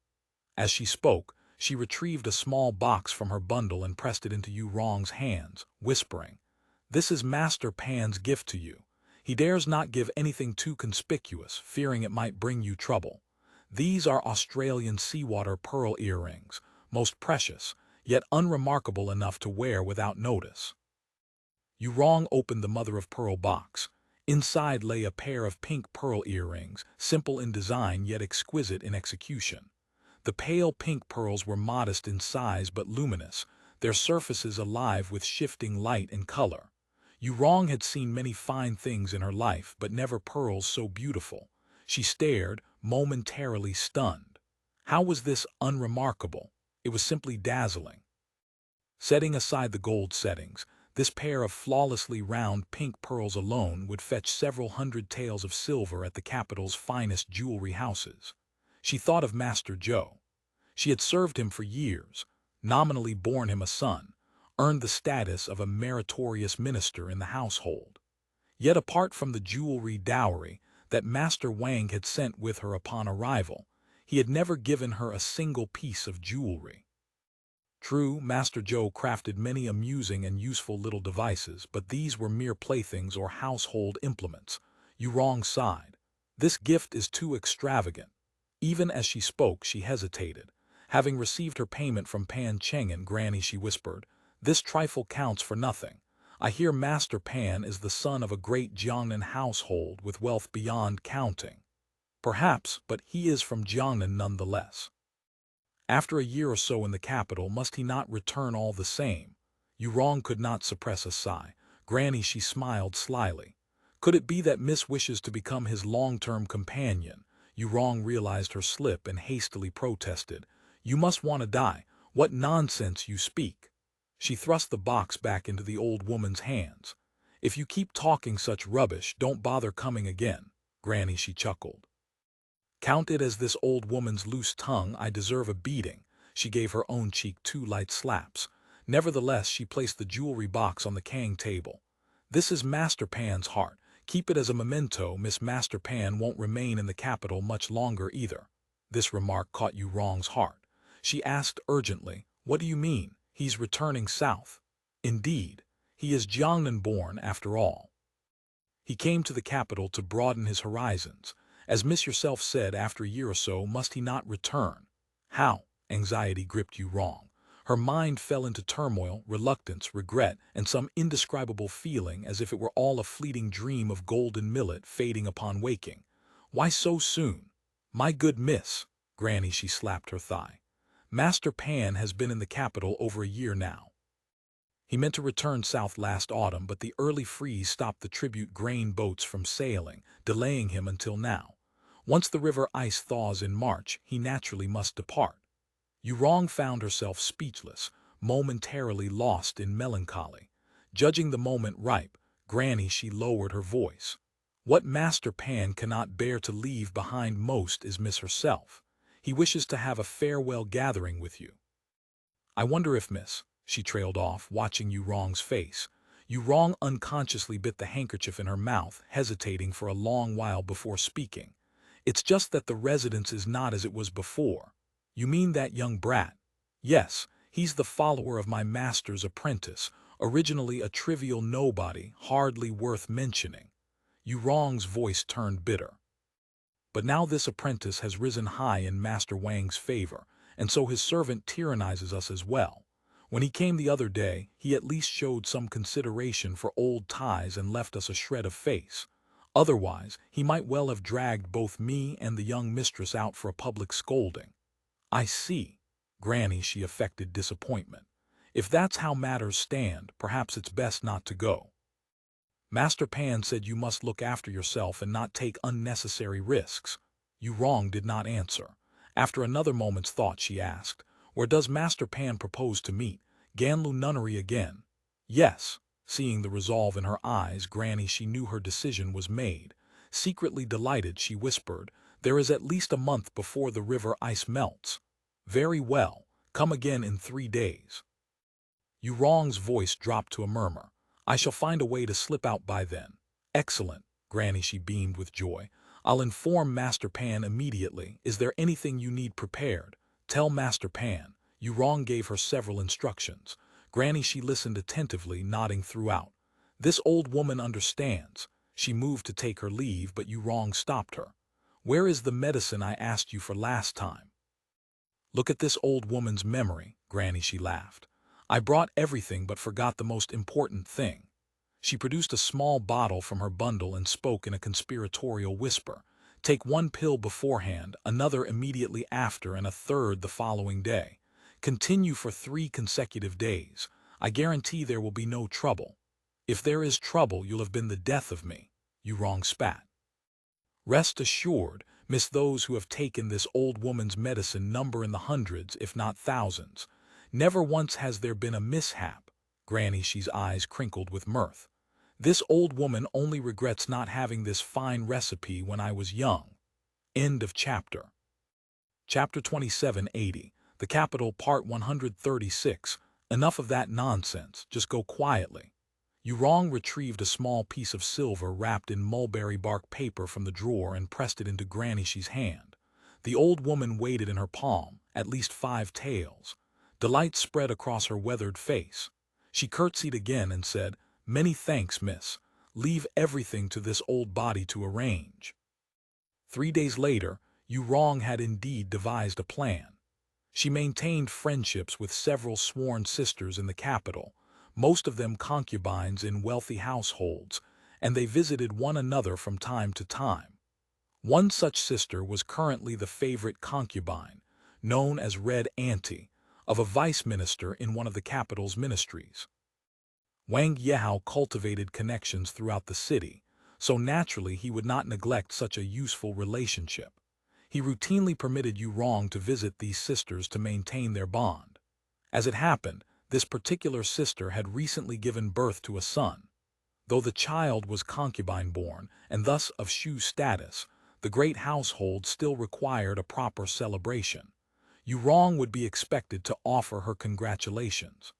As she spoke, she retrieved a small box from her bundle and pressed it into Yu Rong's hands, whispering, "This is Master Pan's gift to you. He dares not give anything too conspicuous, fearing it might bring you trouble. These are Australian seawater pearl earrings, most precious, yet unremarkable enough to wear without notice." Yu Rong opened the mother-of-pearl box. Inside lay a pair of pink pearl earrings, simple in design yet exquisite in execution. The pale pink pearls were modest in size but luminous, their surfaces alive with shifting light and color. Yu Rong had seen many fine things in her life, but never pearls so beautiful. She stared, momentarily stunned. How was this unremarkable? It was simply dazzling. Setting aside the gold settings, this pair of flawlessly round pink pearls alone would fetch several hundred taels of silver at the capital's finest jewelry houses. She thought of Master Zhou. She had served him for years, nominally borne him a son, earned the status of a meritorious minister in the household. Yet apart from the jewelry dowry that Master Wang had sent with her upon arrival, he had never given her a single piece of jewelry. True, Master Zhou crafted many amusing and useful little devices, but these were mere playthings or household implements. Yu Rong sighed. This gift is too extravagant. Even as she spoke, she hesitated. Having received her payment from Pan Cheng'an, Granny, she whispered, "This trifle counts for nothing. I hear Master Pan is the son of a great Jiangnan household with wealth beyond counting." "Perhaps, but he is from Jiangnan nonetheless. After a year or so in the capital, must he not return all the same?" Yu Rong could not suppress a sigh. Granny, she smiled slyly. "Could it be that Miss wishes to become his long-term companion?" Yu Rong realized her slip and hastily protested. "You must want to die. What nonsense you speak." She thrust the box back into the old woman's hands. "If you keep talking such rubbish, don't bother coming again." Granny, she chuckled. "Count it as this old woman's loose tongue. I deserve a beating." She gave her own cheek 2 light slaps. Nevertheless, she placed the jewelry box on the Kang table. "This is Master Pan's heart. Keep it as a memento. Miss Master Pan won't remain in the capital much longer either." This remark caught Yu Rong's heart. She asked urgently, "What do you mean? He's returning south?" "Indeed. He is Jiangnan born after all. He came to the capital to broaden his horizons, As Miss yourself said, after a year or so, must he not return? How? Anxiety gripped Yu Rong. Her mind fell into turmoil, reluctance, regret, and some indescribable feeling as if it were all a fleeting dream of golden millet fading upon waking. Why so soon? My good miss, Granny, she slapped her thigh. Master Pan has been in the capital over a year now. He meant to return south last autumn, but the early freeze stopped the tribute grain boats from sailing, delaying him until now. Once the river ice thaws in March, he naturally must depart. Yu Rong found herself speechless, momentarily lost in melancholy. Judging the moment ripe, Granny, she lowered her voice. What Master Pan cannot bear to leave behind most is Miss herself. He wishes to have a farewell gathering with you. I wonder if Miss, she trailed off, watching Yu Rong's face. Yu Rong unconsciously bit the handkerchief in her mouth, hesitating for a long while before speaking. It's just that the residence is not as it was before. You mean that young brat? Yes, he's the follower of my master's apprentice, originally a trivial nobody, hardly worth mentioning. Yu Rong's voice turned bitter. But now this apprentice has risen high in Master Wang's favor, and so his servant tyrannizes us as well. When he came the other day, he at least showed some consideration for old ties and left us a shred of face. Otherwise, he might well have dragged both me and the young mistress out for a public scolding. I see. Granny, she affected disappointment. If that's how matters stand, perhaps it's best not to go. Master Pan said you must look after yourself and not take unnecessary risks. Yu Rong did not answer. After another moment's thought, she asked, where does Master Pan propose to meet? Ganlu Nunnery again? Yes. Seeing the resolve in her eyes, Granny, she knew her decision was made. Secretly delighted, she whispered, there is at least a month before the river ice melts. Very well, come again in 3 days. Yu Rong's voice dropped to a murmur. I shall find a way to slip out by then. Excellent, Granny, she beamed with joy. I'll inform Master Pan immediately. Is there anything you need prepared? Tell Master Pan. Yu Rong gave her several instructions. Granny, she listened attentively, nodding throughout. This old woman understands. She moved to take her leave, but Yu Rong stopped her. Where is the medicine I asked you for last time? Look at this old woman's memory, Granny, she laughed. I brought everything but forgot the most important thing. She produced a small bottle from her bundle and spoke in a conspiratorial whisper. Take 1 pill beforehand, another immediately after, and a third the following day. Continue for 3 consecutive days. I guarantee there will be no trouble. If there is trouble, you'll have been the death of me. Yu Rong spat. Rest assured, Miss, those who have taken this old woman's medicine number in the hundreds, if not thousands. Never once has there been a mishap. Granny, she's eyes crinkled with mirth. This old woman only regrets not having this fine recipe when I was young. End of chapter. Chapter 2780, The Capital, Part 136. Enough of that nonsense, just go quietly. Yu Rong retrieved a small piece of silver wrapped in mulberry bark paper from the drawer and pressed it into Granny She's hand. The old woman weighed it in her palm, at least 5 taels. Delight spread across her weathered face. She curtsied again and said, Many thanks, miss. Leave everything to this old body to arrange. 3 days later, Yu Rong had indeed devised a plan. She maintained friendships with several sworn sisters in the capital, most of them concubines in wealthy households, and they visited one another from time to time. One such sister was currently the favorite concubine, known as Red Auntie, of a vice minister in one of the capital's ministries. Wang Yehao cultivated connections throughout the city, so naturally he would not neglect such a useful relationship. He routinely permitted Yu Rong to visit these sisters to maintain their bond. As it happened, this particular sister had recently given birth to a son. Though the child was concubine-born and thus of Shu status, the great household still required a proper celebration. Yu Rong would be expected to offer her congratulations.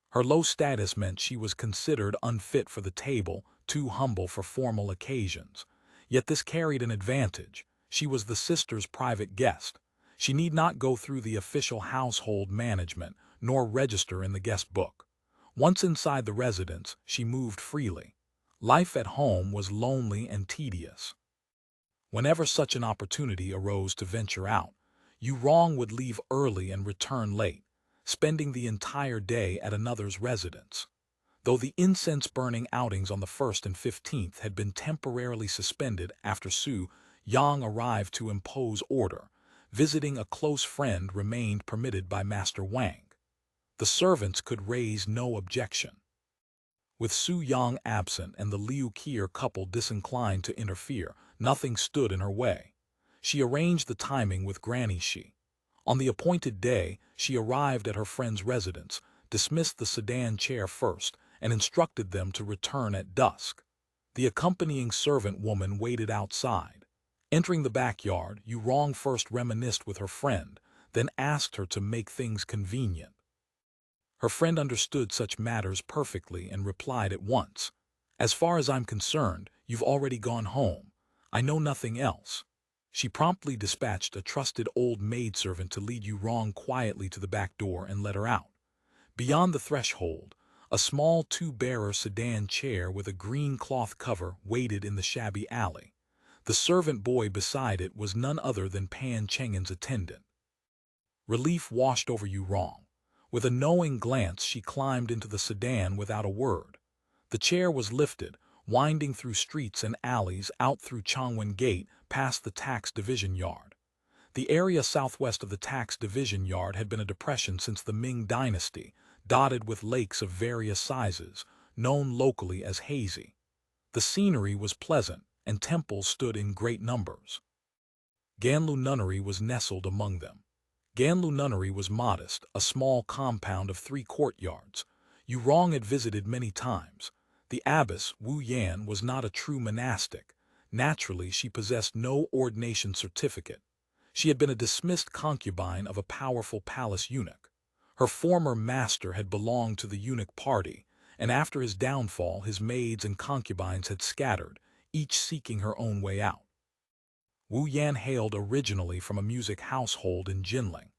Her low status meant she was considered unfit for the table, too humble for formal occasions. Yet this carried an advantage. She was the sister's private guest. She need not go through the official household management, nor register in the guest book. Once inside the residence, she moved freely. Life at home was lonely and tedious. Whenever such an opportunity arose to venture out, Yu Rong would leave early and return late, spending the entire day at another's residence. Though the incense-burning outings on the 1st and 15th had been temporarily suspended after Su Yang arrived to impose order, visiting a close friend remained permitted by Master Wang. The servants could raise no objection. With Su Yang absent and the Liu Qier couple disinclined to interfere, nothing stood in her way. She arranged the timing with Granny Shi. On the appointed day, she arrived at her friend's residence, dismissed the sedan chair first, and instructed them to return at dusk. The accompanying servant woman waited outside. Entering the backyard, Yu Rong first reminisced with her friend, then asked her to make things convenient. Her friend understood such matters perfectly and replied at once, "As far as I'm concerned, you've already gone home. I know nothing else." She promptly dispatched a trusted old maidservant to lead Yu Rong quietly to the back door and let her out. Beyond the threshold, a small two-bearer sedan chair with a green cloth cover waited in the shabby alley. The servant boy beside it was none other than Pan Chengen's attendant. Relief washed over Yu Rong. With a knowing glance, she climbed into the sedan without a word. The chair was lifted, winding through streets and alleys out through Changwen Gate past the tax division yard. The area southwest of the tax division yard had been a depression since the Ming Dynasty, dotted with lakes of various sizes, known locally as hazy. The scenery was pleasant, and temples stood in great numbers. Ganlu Nunnery was nestled among them. Ganlu Nunnery was modest, a small compound of 3 courtyards. Yu Rong had visited many times. The abbess, Wu Yan, was not a true monastic. Naturally, she possessed no ordination certificate. She had been a dismissed concubine of a powerful palace eunuch. Her former master had belonged to the eunuch party, and after his downfall his maids and concubines had scattered, each seeking her own way out. Wu Yan hailed originally from a music household in Jinling.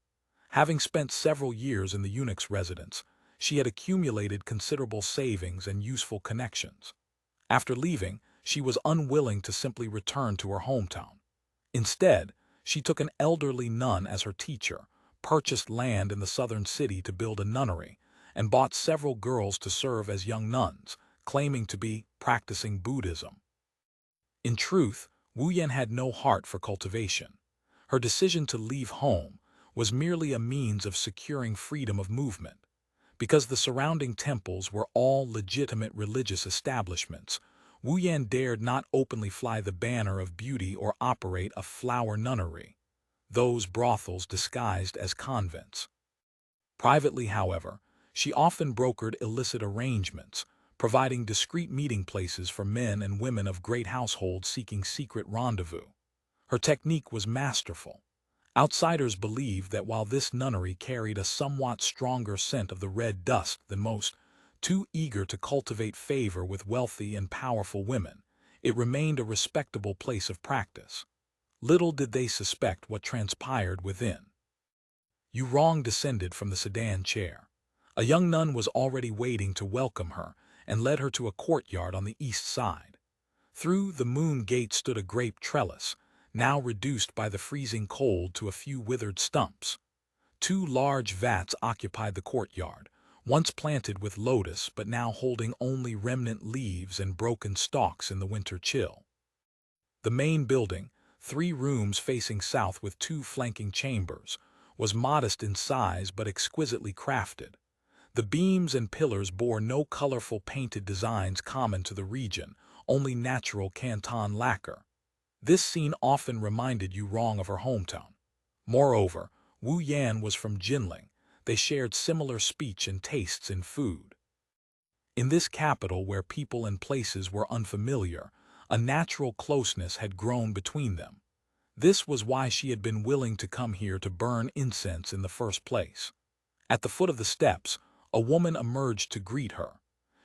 Having spent several years in the eunuch's residence, she had accumulated considerable savings and useful connections. After leaving, she was unwilling to simply return to her hometown. Instead, she took an elderly nun as her teacher, purchased land in the southern city to build a nunnery, and bought several girls to serve as young nuns, claiming to be practicing Buddhism. In truth, Wu Yan had no heart for cultivation. Her decision to leave home was merely a means of securing freedom of movement. Because the surrounding temples were all legitimate religious establishments, Wu Yan dared not openly fly the banner of beauty or operate a flower nunnery, those brothels disguised as convents. Privately, however, she often brokered illicit arrangements, providing discreet meeting places for men and women of great households seeking secret rendezvous. Her technique was masterful. Outsiders believed that while this nunnery carried a somewhat stronger scent of the red dust than most, too eager to cultivate favor with wealthy and powerful women, it remained a respectable place of practice. Little did they suspect what transpired within. Yu Rong descended from the sedan chair. A young nun was already waiting to welcome her and led her to a courtyard on the east side. Through the moon gate stood a grape trellis, now reduced by the freezing cold to a few withered stumps. 2 large vats occupied the courtyard, once planted with lotus but now holding only remnant leaves and broken stalks in the winter chill. The main building, 3 rooms facing south with 2 flanking chambers, was modest in size but exquisitely crafted. The beams and pillars bore no colorful painted designs common to the region, only natural Canton lacquer. This scene often reminded Yu Rong of her hometown. Moreover, Wu Yan was from Jinling. They shared similar speech and tastes in food. In this capital where people and places were unfamiliar, a natural closeness had grown between them. This was why she had been willing to come here to burn incense in the first place. At the foot of the steps, a woman emerged to greet her.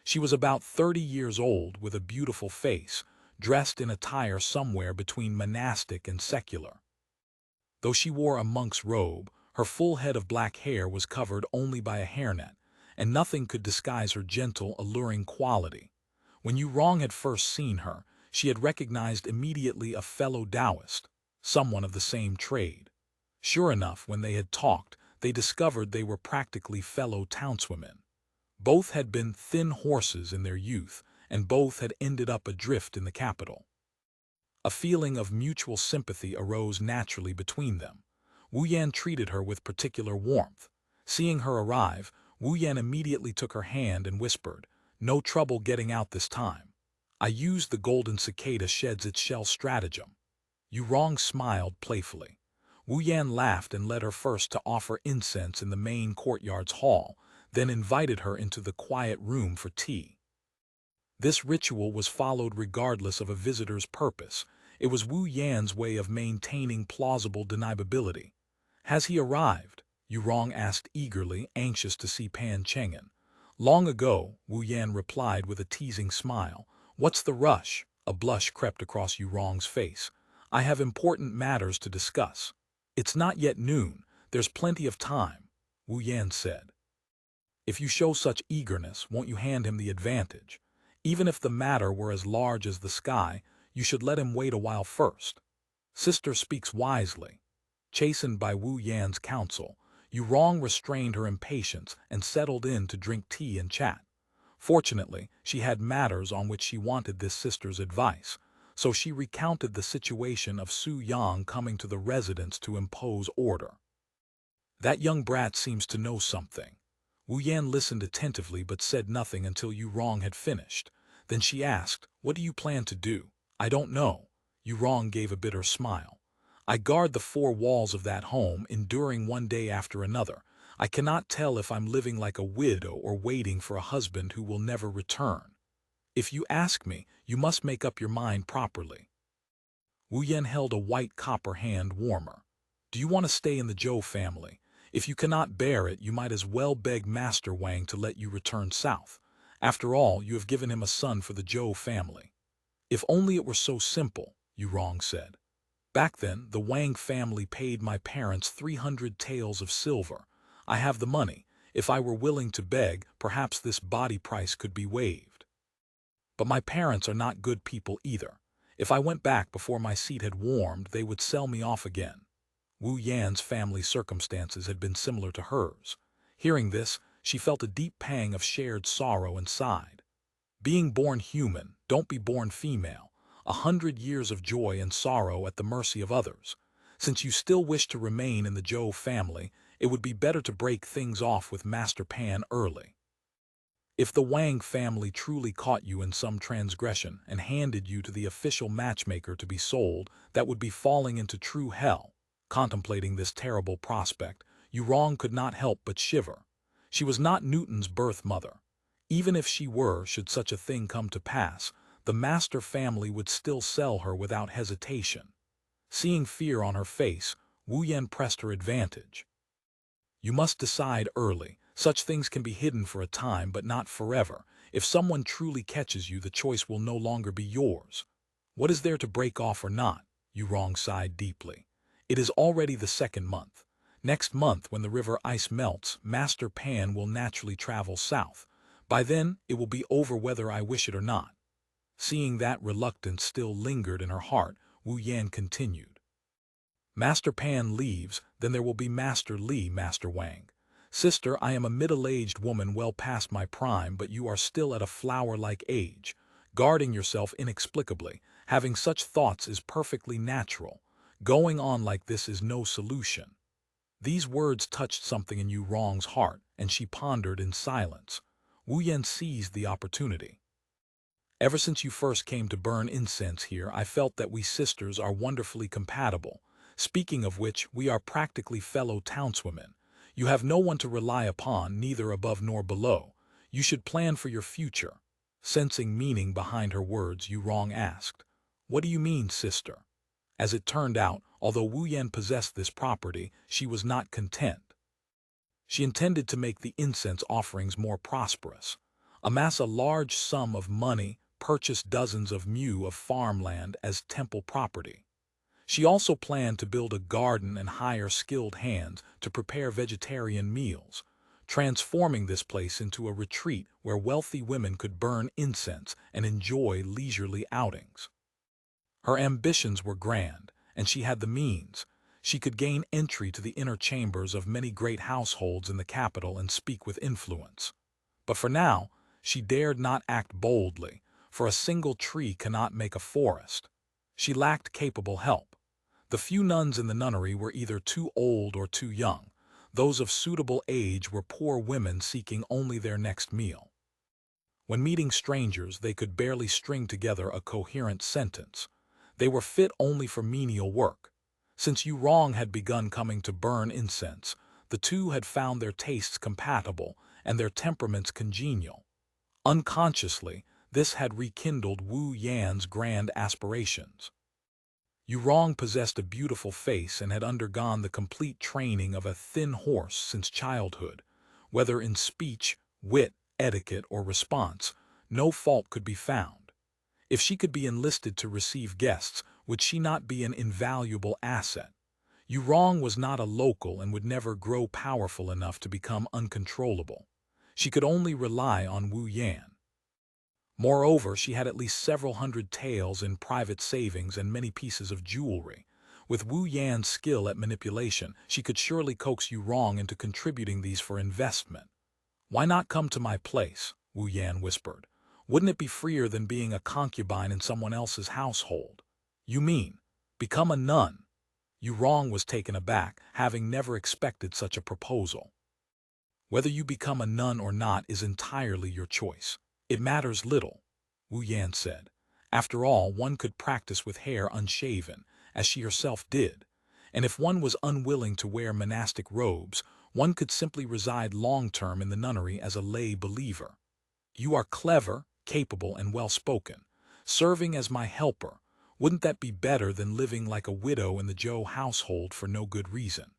She was about 30 years old with a beautiful face, dressed in attire somewhere between monastic and secular. Though she wore a monk's robe, her full head of black hair was covered only by a hairnet, and nothing could disguise her gentle, alluring quality. When Yu Rong had first seen her, She had recognized immediately a fellow Taoist, someone of the same trade. Sure enough, when they had talked, they discovered they were practically fellow townswomen. Both had been thin horses in their youth, and both had ended up adrift in the capital. A feeling of mutual sympathy arose naturally between them. Wu Yan treated her with particular warmth. Seeing her arrive, Wu Yan immediately took her hand and whispered, "No trouble getting out this time. I used the golden cicada sheds its shell stratagem." Yurong smiled playfully. Wu Yan laughed and led her first to offer incense in the main courtyard's hall, then invited her into the quiet room for tea. This ritual was followed regardless of a visitor's purpose. It was Wu Yan's way of maintaining plausible deniability. "Has he arrived?" Yurong asked eagerly, anxious to see Pan Cheng'an. "Long ago," Wu Yan replied with a teasing smile. "What's the rush?" A blush crept across Yurong's face. "I have important matters to discuss." "It's not yet noon. There's plenty of time," Wu Yan said. "If you show such eagerness, won't you hand him the advantage? Even if the matter were as large as the sky, you should let him wait a while first." Sister speaks wisely. Chastened by Wu Yan's counsel, Yurong restrained her impatience and settled in to drink tea and chat. Fortunately, she had matters on which she wanted this sister's advice, so she recounted the situation of Su Yang coming to the residence to impose order. "That young brat seems to know something." Wu Yan listened attentively but said nothing until Yurong had finished. Then she asked, "What do you plan to do?" "I don't know." Yurong gave a bitter smile. "I guard the four walls of that home, enduring one day after another. I cannot tell if I'm living like a widow or waiting for a husband who will never return. If you ask me, you must make up your mind properly." Wu Yan held a white copper hand warmer. "Do you want to stay in the Zhou family? If you cannot bear it, you might as well beg Master Wang to let you return south. After all, you have given him a son for the Zhou family." "If only it were so simple," Yurong said. "Back then, the Wang family paid my parents 300 taels of silver. I have the money. If I were willing to beg, perhaps this body price could be waived. But my parents are not good people either. If I went back before my seat had warmed, they would sell me off again." Wu Yan's family circumstances had been similar to hers. Hearing this, she felt a deep pang of shared sorrow and sighed. "Being born human, don't be born female. 100 years of joy and sorrow at the mercy of others. Since you still wish to remain in the Zhou family, it would be better to break things off with Master Pan early. If the Wang family truly caught you in some transgression and handed you to the official matchmaker to be sold, that would be falling into true hell." Contemplating this terrible prospect, Yurong could not help but shiver. She was not Newton's birth mother. Even if she were, should such a thing come to pass, the master family would still sell her without hesitation. Seeing fear on her face, Wu Yan pressed her advantage. "You must decide early. Such things can be hidden for a time, but not forever. If someone truly catches you, the choice will no longer be yours." "What is there to break off or not?" Yurong sighed deeply. "It is already the 2nd month. Next month, when the river ice melts, Master Pan will naturally travel south. By then, it will be over whether I wish it or not." Seeing that reluctance still lingered in her heart, Wu Yan continued. "Master Pan leaves, then there will be Master Li, Master Wang. Sister, I am a middle-aged woman well past my prime, but you are still at a flower-like age. Guarding yourself inexplicably, having such thoughts is perfectly natural. Going on like this is no solution." These words touched something in Yurong's heart, and she pondered in silence. Wu Yan seized the opportunity. "Ever since you first came to burn incense here, I felt that we sisters are wonderfully compatible. Speaking of which, we are practically fellow townswomen. You have no one to rely upon, neither above nor below. You should plan for your future." Sensing meaning behind her words, Yurong asked, "What do you mean, sister?" As it turned out, although Wu Yan possessed this property, she was not content. She intended to make the incense offerings more prosperous, amass a large sum of money, purchase dozens of mu of farmland as temple property. She also planned to build a garden and hire skilled hands to prepare vegetarian meals, transforming this place into a retreat where wealthy women could burn incense and enjoy leisurely outings. Her ambitions were grand, and she had the means. She could gain entry to the inner chambers of many great households in the capital and speak with influence. But for now, she dared not act boldly, for a single tree cannot make a forest. She lacked capable help. The few nuns in the nunnery were either too old or too young. Those of suitable age were poor women seeking only their next meal. When meeting strangers, they could barely string together a coherent sentence. They were fit only for menial work. Since Yu Rong had begun coming to burn incense, the two had found their tastes compatible and their temperaments congenial. Unconsciously, this had rekindled Wu Yan's grand aspirations. Yu Rong possessed a beautiful face and had undergone the complete training of a thin horse since childhood. Whether in speech, wit, etiquette, or response, no fault could be found. If she could be enlisted to receive guests, would she not be an invaluable asset? Yu Rong was not a local and would never grow powerful enough to become uncontrollable. She could only rely on Wu Yan. Moreover, she had at least several hundred taels in private savings and many pieces of jewelry. With Wu Yan's skill at manipulation, she could surely coax Yu Rong into contributing these for investment. "Why not come to my place?" Wu Yan whispered. "Wouldn't it be freer than being a concubine in someone else's household?" "You mean, become a nun?" Yu Rong was taken aback, having never expected such a proposal. "Whether you become a nun or not is entirely your choice. It matters little," Wu Yan said. "After all, one could practice with hair unshaven, as she herself did, and if one was unwilling to wear monastic robes, one could simply reside long-term in the nunnery as a lay believer. You are clever, capable, and well-spoken. Serving as my helper, wouldn't that be better than living like a widow in the Zhou household for no good reason?"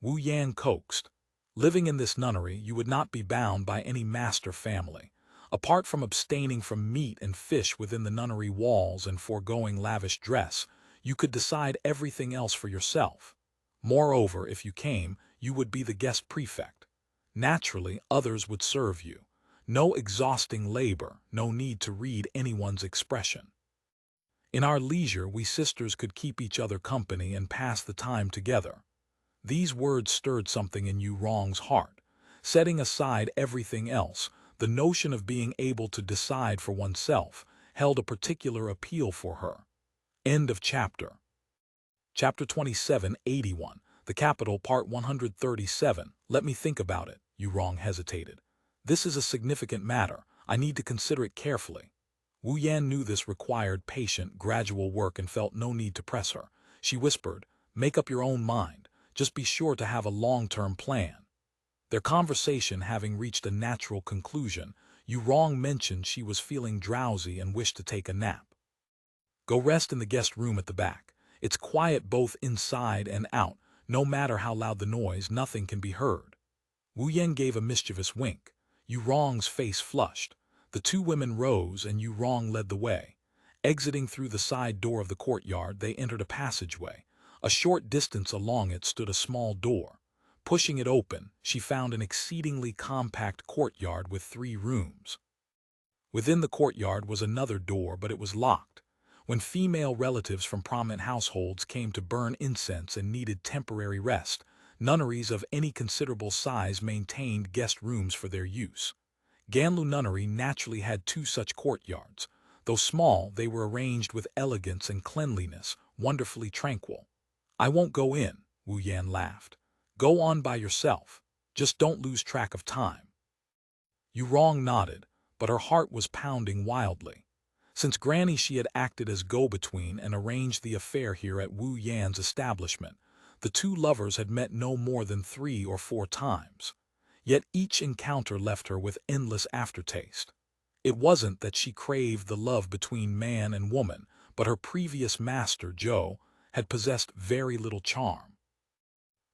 Wu Yan coaxed. "Living in this nunnery, you would not be bound by any master family. Apart from abstaining from meat and fish within the nunnery walls and foregoing lavish dress, you could decide everything else for yourself. Moreover, if you came, you would be the guest prefect. Naturally, others would serve you. No exhausting labor, no need to read anyone's expression. In our leisure, we sisters could keep each other company and pass the time together." These words stirred something in Yu Rong's heart. Setting aside everything else, the notion of being able to decide for oneself held a particular appeal for her. End of chapter. Chapter 2781, The Capital, Part 137. "Let me think about it," Yu Rong hesitated. "This is a significant matter. I need to consider it carefully." Wu Yan knew this required patient, gradual work and felt no need to press her. She whispered, "Make up your own mind. Just be sure to have a long-term plan." Their conversation having reached a natural conclusion, Yu Rong mentioned she was feeling drowsy and wished to take a nap. "Go rest in the guest room at the back. It's quiet both inside and out. No matter how loud the noise, nothing can be heard." Wu Yan gave a mischievous wink. Yu Rong's face flushed. The two women rose and Yu Rong led the way. Exiting through the side door of the courtyard, they entered a passageway. A short distance along it stood a small door. Pushing it open, she found an exceedingly compact courtyard with 3 rooms. Within the courtyard was another door, but it was locked. When female relatives from prominent households came to burn incense and needed temporary rest, nunneries of any considerable size maintained guest rooms for their use. Ganlu Nunnery naturally had 2 such courtyards. Though small, they were arranged with elegance and cleanliness, wonderfully tranquil. "I won't go in," Wu Yan laughed. "Go on by yourself. Just don't lose track of time." Yu Rong nodded, but her heart was pounding wildly. Since Granny she had acted as go-between and arranged the affair here at Wu Yan's establishment. The two lovers had met no more than 3 or 4 times. Yet each encounter left her with endless aftertaste. It wasn't that she craved the love between man and woman, but her previous master, Zhou, had possessed very little charm.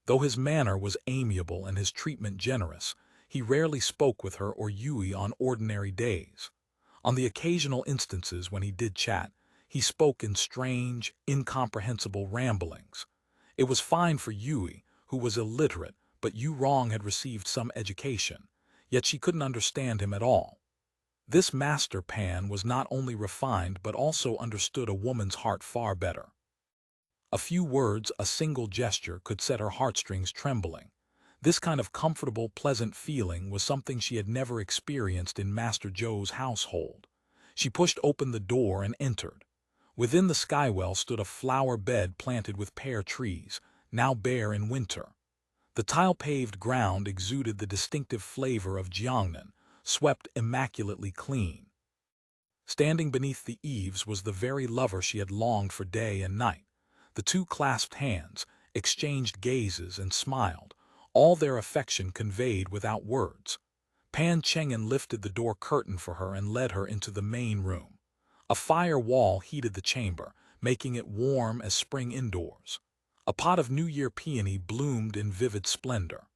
Though his manner was amiable and his treatment generous, he rarely spoke with her or Yui on ordinary days. On the occasional instances when he did chat, he spoke in strange, incomprehensible ramblings. It was fine for Yui, who was illiterate, but Yu Rong had received some education, yet she couldn't understand him at all. This master Pan was not only refined but also understood a woman's heart far better. A few words, a single gesture could set her heartstrings trembling. This kind of comfortable, pleasant feeling was something she had never experienced in Master Zhou's household. She pushed open the door and entered. Within the skywell stood a flower bed planted with pear trees, now bare in winter. The tile-paved ground exuded the distinctive flavor of Jiangnan, swept immaculately clean. Standing beneath the eaves was the very lover she had longed for day and night. The two clasped hands, exchanged gazes, and smiled, all their affection conveyed without words. Pan Cheng'an lifted the door curtain for her and led her into the main room. A fire wall heated the chamber, making it warm as spring indoors. A pot of New Year peony bloomed in vivid splendor.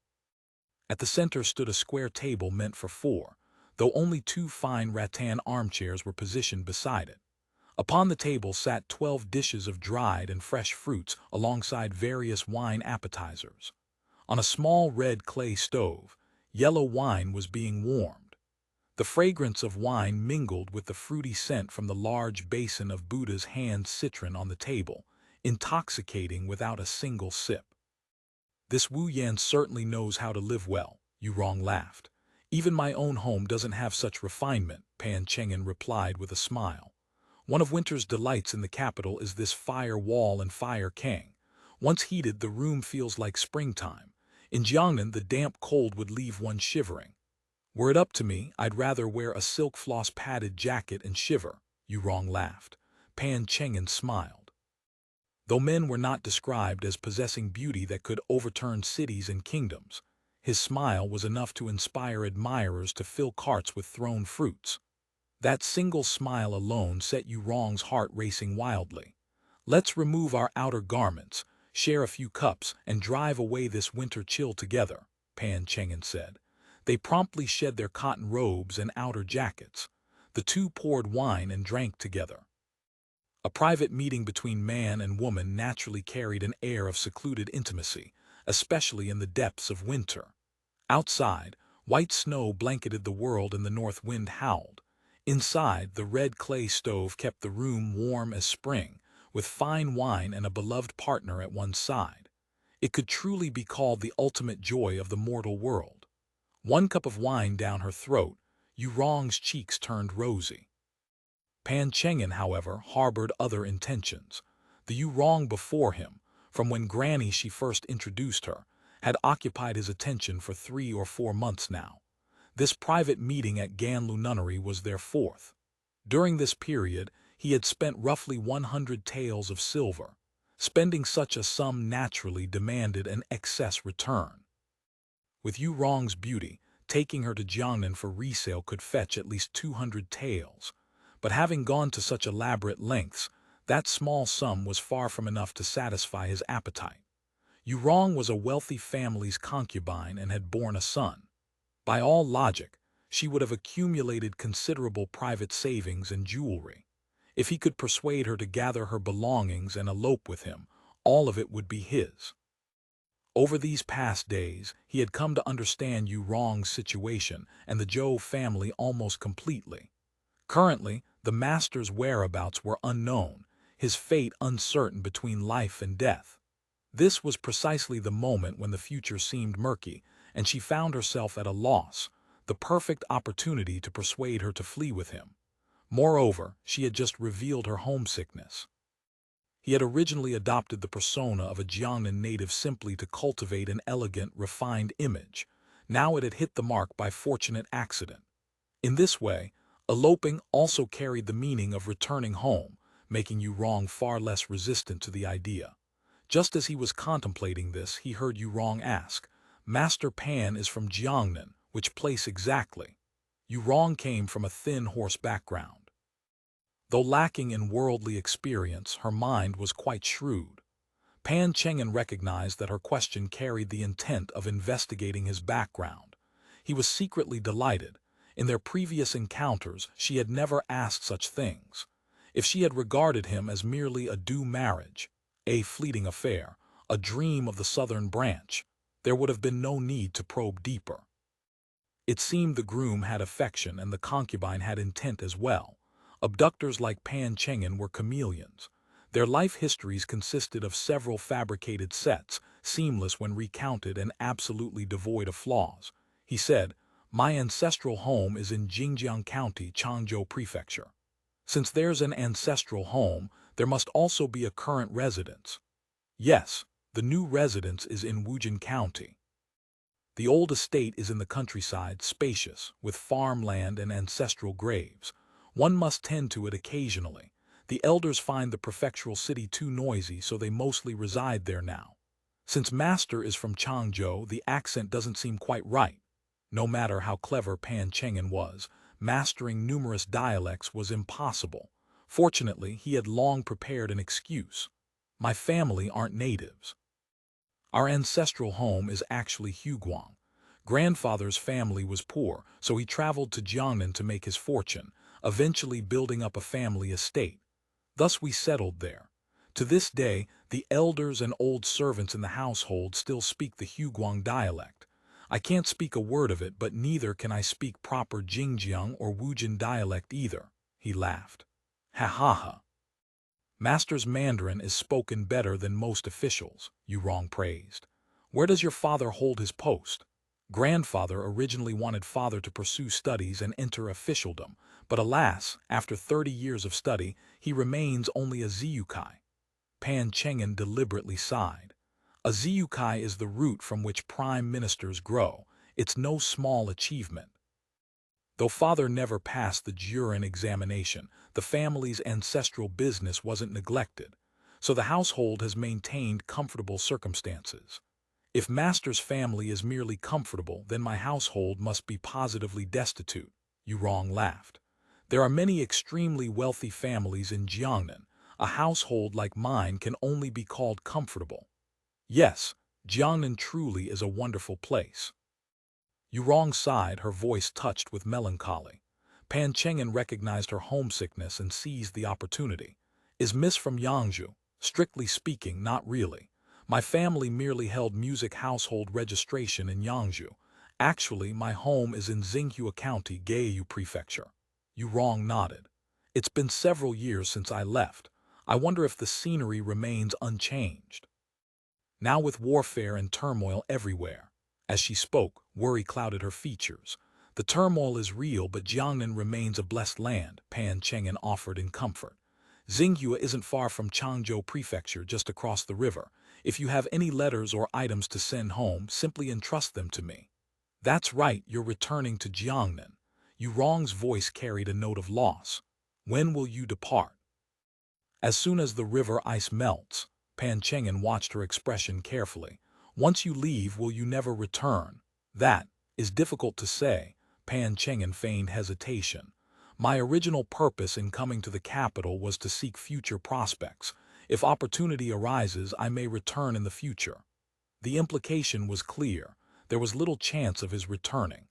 At the center stood a square table meant for four, though only two fine rattan armchairs were positioned beside it. Upon the table sat 12 dishes of dried and fresh fruits alongside various wine appetizers. On a small red clay stove, yellow wine was being warmed. The fragrance of wine mingled with the fruity scent from the large basin of Buddha's hand citron on the table, intoxicating without a single sip. "This Wu Yan certainly knows how to live well," Yurong laughed. "Even my own home doesn't have such refinement," Pan Cheng'an replied with a smile. "One of winter's delights in the capital is this fire wall and fire king. Once heated, the room feels like springtime. In Jiangnan, the damp cold would leave one shivering. Were it up to me, I'd rather wear a silk floss-padded jacket and shiver," Yurong laughed. Pan Cheng'an smiled. Though men were not described as possessing beauty that could overturn cities and kingdoms, his smile was enough to inspire admirers to fill carts with thrown fruits. That single smile alone set Yurong's heart racing wildly. "Let's remove our outer garments, share a few cups, and drive away this winter chill together," Pan Cheng'an said. They promptly shed their cotton robes and outer jackets. The two poured wine and drank together. A private meeting between man and woman naturally carried an air of secluded intimacy, especially in the depths of winter. Outside, white snow blanketed the world and the north wind howled. Inside, the red clay stove kept the room warm as spring, with fine wine and a beloved partner at one's side. It could truly be called the ultimate joy of the mortal world. One cup of wine down her throat, Yurong's cheeks turned rosy. Pan Cheng'an, however, harbored other intentions. The Yurong before him, from when Granny she first introduced her, had occupied his attention for 3 or 4 months now. This private meeting at Ganlu Nunnery was their fourth. During this period, he had spent roughly 100 taels of silver. Spending such a sum naturally demanded an excess return. With Yurong's beauty, taking her to Jiangnan for resale could fetch at least 200 taels. But having gone to such elaborate lengths, that small sum was far from enough to satisfy his appetite. Yurong was a wealthy family's concubine and had borne a son. By all logic, she would have accumulated considerable private savings and jewelry. If he could persuade her to gather her belongings and elope with him, all of it would be his. Over these past days, he had come to understand Yurong's situation and the Zhou family almost completely. Currently, the master's whereabouts were unknown, his fate uncertain between life and death. This was precisely the moment when the future seemed murky, and she found herself at a loss, the perfect opportunity to persuade her to flee with him. Moreover, she had just revealed her homesickness. He had originally adopted the persona of a Jiangnan native simply to cultivate an elegant, refined image. Now it had hit the mark by fortunate accident. In this way, eloping also carried the meaning of returning home, making Yurong far less resistant to the idea. Just as he was contemplating this, he heard Yurong ask, "Master Pan is from Jiangnan, which place exactly?" Yurong came from a thin horse background. Though lacking in worldly experience, her mind was quite shrewd. Pan Cheng'an recognized that her question carried the intent of investigating his background. He was secretly delighted. In their previous encounters, she had never asked such things. If she had regarded him as merely a due marriage, a fleeting affair, a dream of the southern branch, there would have been no need to probe deeper. It seemed the groom had affection and the concubine had intent as well. Abductors like Pan Cheng'an were chameleons. Their life histories consisted of several fabricated sets, seamless when recounted and absolutely devoid of flaws. He said, "My ancestral home is in Jingjiang County, Changzhou Prefecture. Since there's an ancestral home, there must also be a current residence. Yes, the new residence is in Wujin County. The old estate is in the countryside, spacious, with farmland and ancestral graves. One must tend to it occasionally. The elders find the prefectural city too noisy, so they mostly reside there now. Since Master is from Changzhou, the accent doesn't seem quite right." No matter how clever Pan Cheng'an was, mastering numerous dialects was impossible. Fortunately, he had long prepared an excuse. "My family aren't natives. Our ancestral home is actually Huguang. Grandfather's family was poor, so he traveled to Jiangnan to make his fortune, eventually building up a family estate. Thus we settled there. To this day, the elders and old servants in the household still speak the Huguang dialect. I can't speak a word of it, but neither can I speak proper Jingjiang or Wujin dialect either." He laughed. "Ha ha ha. Master's Mandarin is spoken better than most officials," Yurong praised. "Where does your father hold his post?" Grandfather originally wanted father to pursue studies and enter officialdom, but alas, after 30 years of study, he remains only a ziyukai. Pan Cheng'an deliberately sighed. A ziyukai is the root from which prime ministers grow. It's no small achievement. Though father never passed the Jurin examination, the family's ancestral business wasn't neglected, so the household has maintained comfortable circumstances. If Master's family is merely comfortable, then my household must be positively destitute." Yurong laughed. "There are many extremely wealthy families in Jiangnan. A household like mine can only be called comfortable. Yes, Jiangnan truly is a wonderful place." Yurong sighed, her voice touched with melancholy. Pan Cheng'an recognized her homesickness and seized the opportunity. "Is Miss from Yangzhou?" "Strictly speaking, not really. My family merely held music household registration in Yangzhou. Actually, my home is in Xinghua County, Gaoyu Prefecture." Yurong nodded. "It's been several years since I left. I wonder if the scenery remains unchanged. Now with warfare and turmoil everywhere." As she spoke, worry clouded her features. "The turmoil is real, but Jiangnan remains a blessed land," Pan Cheng'an offered in comfort. "Xinghua isn't far from Changzhou Prefecture, just across the river. If you have any letters or items to send home, simply entrust them to me." "That's right, you're returning to Jiangnan." Yurong's voice carried a note of loss. "When will you depart?" "As soon as the river ice melts." Pan Cheng'an watched her expression carefully. "Once you leave, will you never return?" "That is difficult to say." Pan Cheng'an feigned hesitation. "My original purpose in coming to the capital was to seek future prospects. If opportunity arises, I may return in the future." The implication was clear. There was little chance of his returning.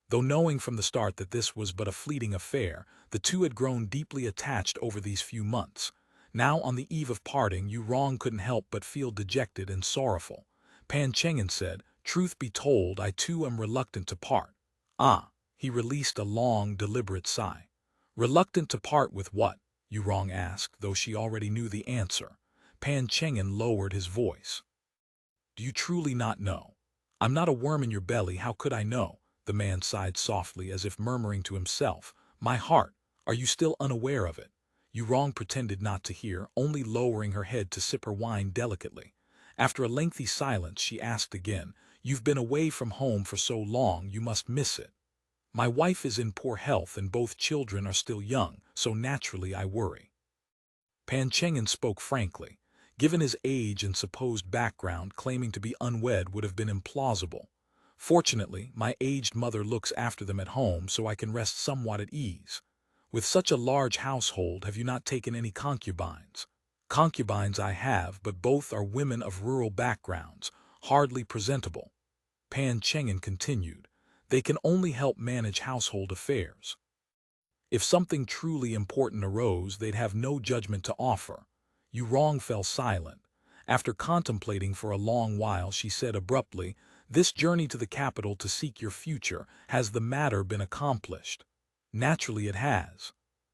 Though knowing from the start that this was but a fleeting affair, the two had grown deeply attached over these few months. Now, on the eve of parting, Yurong couldn't help but feel dejected and sorrowful. Pan Cheng'an said, "Truth be told, I too am reluctant to part." "Ah." He released a long, deliberate sigh. "Reluctant to part with what?" Yurong asked, though she already knew the answer. Pan Cheng'an lowered his voice. "Do you truly not know?" "I'm not a worm in your belly, how could I know?" The man sighed softly, as if murmuring to himself. "My heart, are you still unaware of it?" Yurong pretended not to hear, only lowering her head to sip her wine delicately. After a lengthy silence, she asked again, "You've been away from home for so long, you must miss it." "My wife is in poor health and both children are still young, so naturally I worry." Pan Cheng'an spoke frankly. Given his age and supposed background, claiming to be unwed would have been implausible. "Fortunately, my aged mother looks after them at home, so I can rest somewhat at ease." "With such a large household, have you not taken any concubines?" "Concubines I have, but both are women of rural backgrounds, hardly presentable." Pan Cheng'an continued. "They can only help manage household affairs. If something truly important arose, they'd have no judgment to offer." Yurong fell silent. After contemplating for a long while, she said abruptly, This journey to the capital to seek your future, has the matter been accomplished? Naturally it has.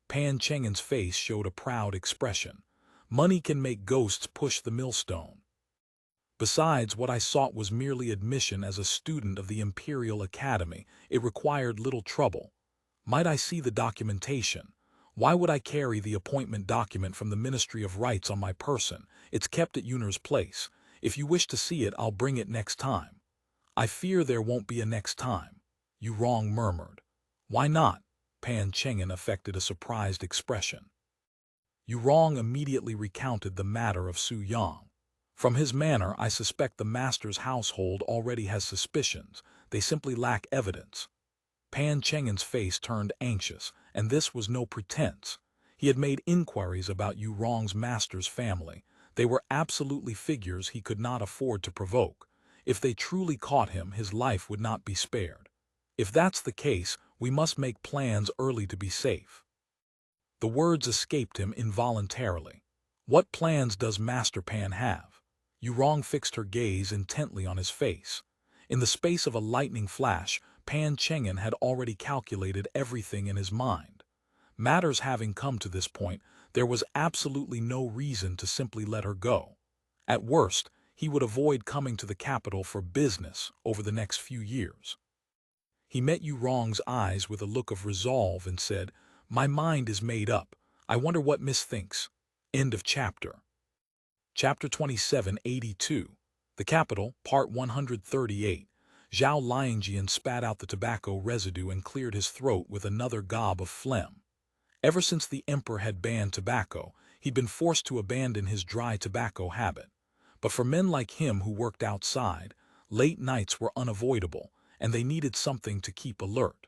Pan Chengen's face showed a proud expression. Money can make ghosts push the millstone. Besides, what I sought was merely admission as a student of the Imperial Academy. It required little trouble. Might I see the documentation? Why would I carry the appointment document from the Ministry of Rights on my person? It's kept at Yuner's place. If you wish to see it, I'll bring it next time. I fear there won't be a next time, Yu Rong murmured. Why not? Pan Chengen affected a surprised expression. Yu Rong immediately recounted the matter of Su Yang. From his manner, I suspect the master's household already has suspicions. They simply lack evidence. Pan Chengen's face turned anxious, and this was no pretense. He had made inquiries about Yu Rong's master's family. They were absolutely figures he could not afford to provoke. If they truly caught him, his life would not be spared. If that's the case, we must make plans early to be safe. The words escaped him involuntarily. What plans does Master Pan have? Yu Rong fixed her gaze intently on his face. In the space of a lightning flash, Pan Chengen had already calculated everything in his mind. Matters having come to this point, there was absolutely no reason to simply let her go. At worst, he would avoid coming to the capital for business over the next few years. He met Yu Rong's eyes with a look of resolve and said, "My mind is made up. I wonder what Miss thinks." End of chapter. Chapter 2782. The Capital, Part 138. Zhao Liangjian spat out the tobacco residue and cleared his throat with another gob of phlegm. Ever since the emperor had banned tobacco, he'd been forced to abandon his dry tobacco habit. But for men like him who worked outside, late nights were unavoidable, and they needed something to keep alert.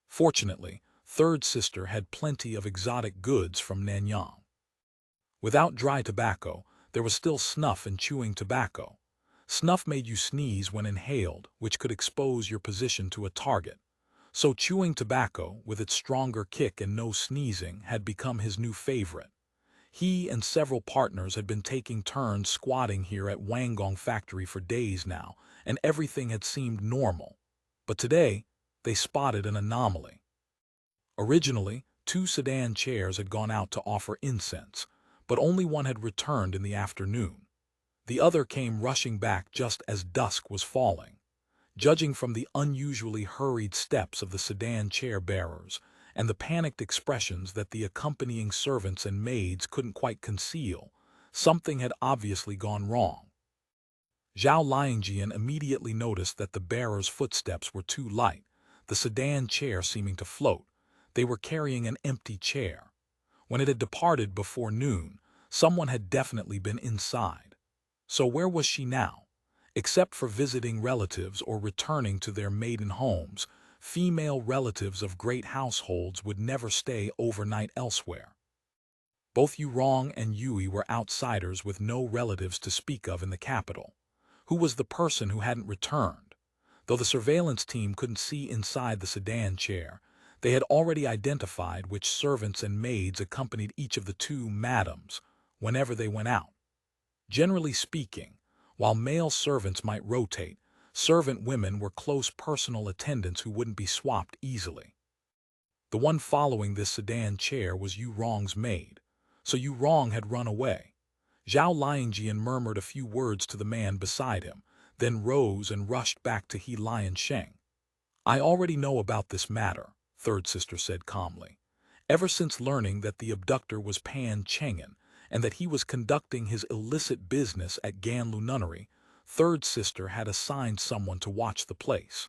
Fortunately, Third Sister had plenty of exotic goods from Nanyang. Without dry tobacco, there was still snuff and chewing tobacco. Snuff made you sneeze when inhaled, which could expose your position to a target. So chewing tobacco, with its stronger kick and no sneezing, had become his new favorite. He and several partners had been taking turns squatting here at Wanggong factory for days now, and everything had seemed normal. But today, they spotted an anomaly. Originally, 2 sedan chairs had gone out to offer incense, but only one had returned in the afternoon. The other came rushing back just as dusk was falling. Judging from the unusually hurried steps of the sedan chair bearers and the panicked expressions that the accompanying servants and maids couldn't quite conceal, something had obviously gone wrong. Zhao Liangjian immediately noticed that the bearers' footsteps were too light, the sedan chair seeming to float. They were carrying an empty chair. When it had departed before noon, someone had definitely been inside. So where was she now? Except for visiting relatives or returning to their maiden homes, female relatives of great households would never stay overnight elsewhere. Both Yu Rong and Yui were outsiders with no relatives to speak of in the capital. Who was the person who hadn't returned? Though the surveillance team couldn't see inside the sedan chair, they had already identified which servants and maids accompanied each of the 2 madams whenever they went out. Generally speaking, while male servants might rotate, servant women were close personal attendants who wouldn't be swapped easily. The one following this sedan chair was Yu Rong's maid, so Yu Rong had run away. Zhao Liangjian murmured a few words to the man beside him, then rose and rushed back to He Lion Sheng. "I already know about this matter," Third Sister said calmly. Ever since learning that the abductor was Pan Chengen, and that he was conducting his illicit business at Ganlu Nunnery, Third Sister had assigned someone to watch the place.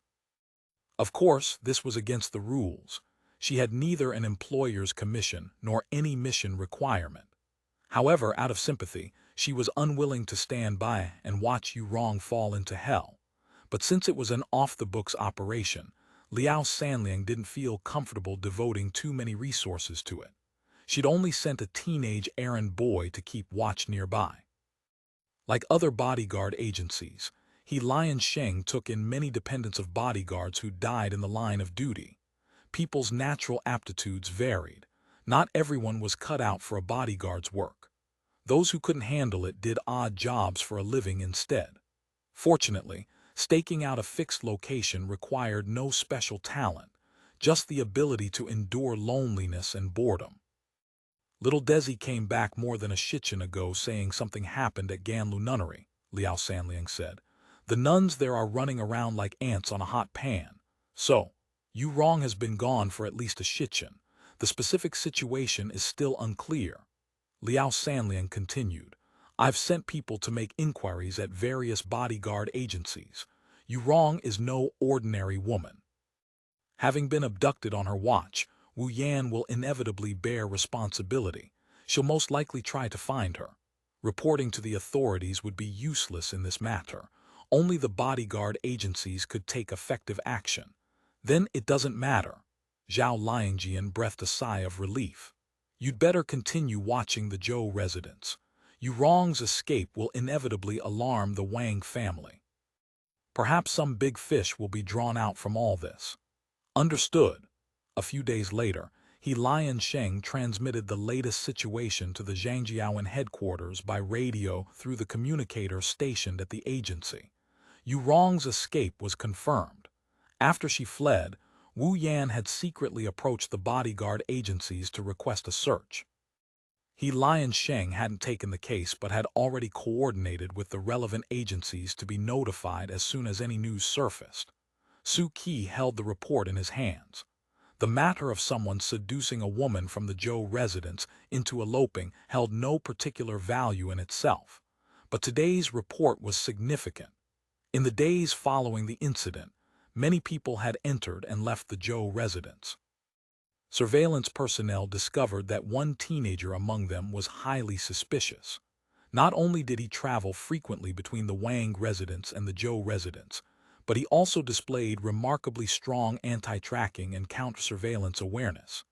Of course, this was against the rules. She had neither an employer's commission nor any mission requirement. However, out of sympathy, she was unwilling to stand by and watch Yu Rong fall into hell. But since it was an off-the-books operation, Liao Sanliang didn't feel comfortable devoting too many resources to it. She'd only sent a teenage errand boy to keep watch nearby. Like other bodyguard agencies, He Lion Sheng took in many dependents of bodyguards who died in the line of duty. People's natural aptitudes varied. Not everyone was cut out for a bodyguard's work. Those who couldn't handle it did odd jobs for a living instead. Fortunately, Staking out a fixed location required no special talent, just the ability to endure loneliness and boredom. Little Desi came back more than a shichen ago saying something happened at Ganlu Nunnery, Liao Sanliang said. The nuns there are running around like ants on a hot pan. So, Yu Rong has been gone for at least a shichen. The specific situation is still unclear. Liao Sanliang continued. I've sent people to make inquiries at various bodyguard agencies. Yu Rong is no ordinary woman. Having been abducted on her watch, Wu Yan will inevitably bear responsibility. She'll most likely try to find her. Reporting to the authorities would be useless in this matter. Only the bodyguard agencies could take effective action. Then it doesn't matter. Zhao Liangjian breathed a sigh of relief. You'd better continue watching the Zhou residence. Yu Rong's escape will inevitably alarm the Wang family. Perhaps some big fish will be drawn out from all this. Understood. A few days later, He Lion Sheng transmitted the latest situation to the Zhangjiaoan headquarters by radio through the communicator stationed at the agency. Yu Rong's escape was confirmed. After she fled, Wu Yan had secretly approached the bodyguard agencies to request a search. He Lion Sheng hadn't taken the case but had already coordinated with the relevant agencies to be notified as soon as any news surfaced. Su Qi held the report in his hands. The matter of someone seducing a woman from the Zhou residence into eloping held no particular value in itself. But today's report was significant. In the days following the incident, many people had entered and left the Zhou residence. Surveillance personnel discovered that one teenager among them was highly suspicious. Not only did he travel frequently between the Wang residence and the Zhou residence, but he also displayed remarkably strong anti-tracking and counter-surveillance awareness.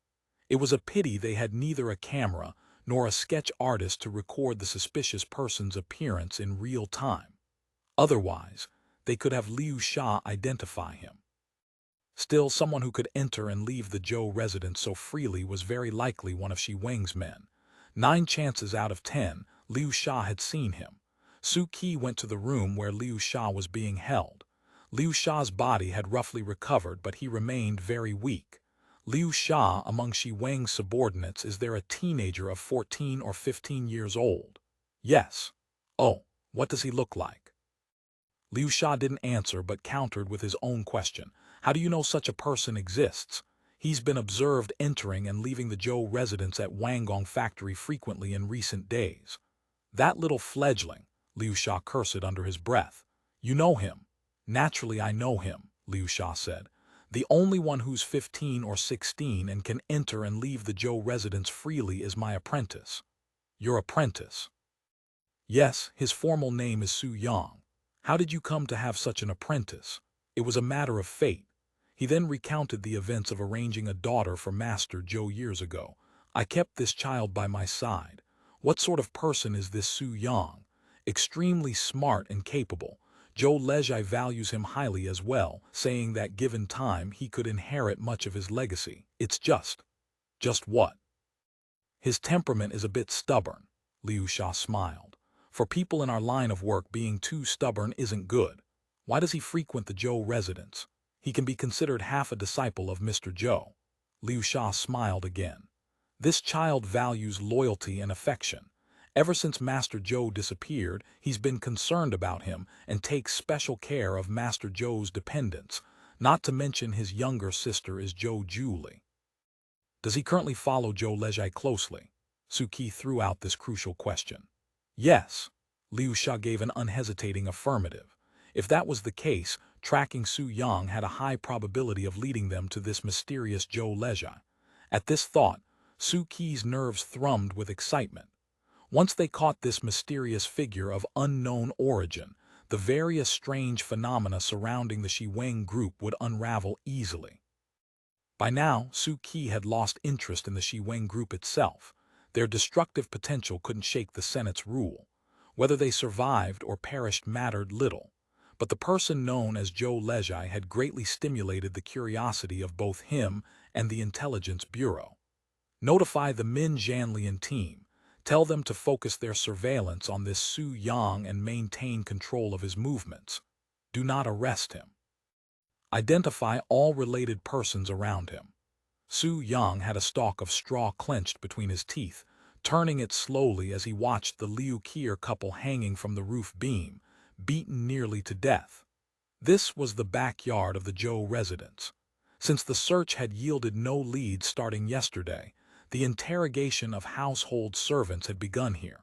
It was a pity they had neither a camera nor a sketch artist to record the suspicious person's appearance in real time. Otherwise, they could have Liu Sha identify him. Still, someone who could enter and leave the Zhou residence so freely was very likely one of Shi Weng's men. 9 chances out of 10, Liu Sha had seen him. Su Qi went to the room where Liu Sha was being held. Liu Sha's body had roughly recovered, but he remained very weak. Liu Sha, among Shi Weng's subordinates, is there a teenager of 14 or 15 years old? Yes. Oh, what does he look like? Liu Sha didn't answer but countered with his own question. How do you know such a person exists? He's been observed entering and leaving the Zhou residence at Wanggong factory frequently in recent days. That little fledgling, Liu Sha cursed under his breath. You know him. Naturally I know him, Liu Sha said. The only one who's 15 or 16 and can enter and leave the Zhou residence freely is my apprentice. Your apprentice? Yes, his formal name is Su Yang. How did you come to have such an apprentice? It was a matter of fate. He then recounted the events of arranging a daughter for Master Zhou years ago. I kept this child by my side. What sort of person is this Su Yang? Extremely smart and capable. Zhou Lezhai values him highly as well, saying that given time he could inherit much of his legacy. It's just what? His temperament is a bit stubborn, Liu Sha smiled. For people in our line of work, being too stubborn isn't good. Why does he frequent the Zhou residence? He can be considered half a disciple of Mr. Zhou. Liu Sha smiled again. This child values loyalty and affection. Ever since Master Zhou disappeared, he's been concerned about him and takes special care of Master Zhou's dependents, not to mention his younger sister is Zhou Juli. Does he currently follow Zhou Lezhai closely? Su Qi threw out this crucial question. Yes. Liu Sha gave an unhesitating affirmative. If that was the case, tracking Su Yang had a high probability of leading them to this mysterious Zhou Lezhai. At this thought, Su Qi's nerves thrummed with excitement. Once they caught this mysterious figure of unknown origin, the various strange phenomena surrounding the Shi Weng group would unravel easily. By now, Su Qi had lost interest in the Shi Weng group itself. Their destructive potential couldn't shake the Senate's rule. Whether they survived or perished mattered little. But the person known as Zhou Lezhai had greatly stimulated the curiosity of both him and the Intelligence Bureau. Notify the Min Zhanlian team. Tell them to focus their surveillance on this Su Yang and maintain control of his movements. Do not arrest him. Identify all related persons around him. Su Yang had a stalk of straw clenched between his teeth, turning it slowly as he watched the Liu Qier couple hanging from the roof beam, beaten nearly to death. This was the backyard of the Zhou residence. Since the search had yielded no leads starting yesterday, the interrogation of household servants had begun here.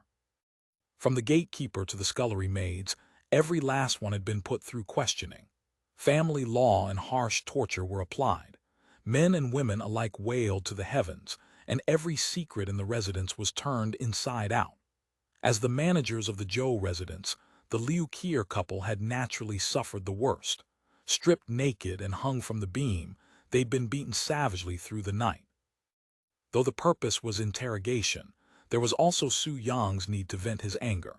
From the gatekeeper to the scullery maids, every last one had been put through questioning. Family law and harsh torture were applied. Men and women alike wailed to the heavens, and every secret in the residence was turned inside out. As the managers of the Zhou residence, the Liu Qier couple had naturally suffered the worst. Stripped naked and hung from the beam, they'd been beaten savagely through the night. Though the purpose was interrogation, there was also Su Yang's need to vent his anger.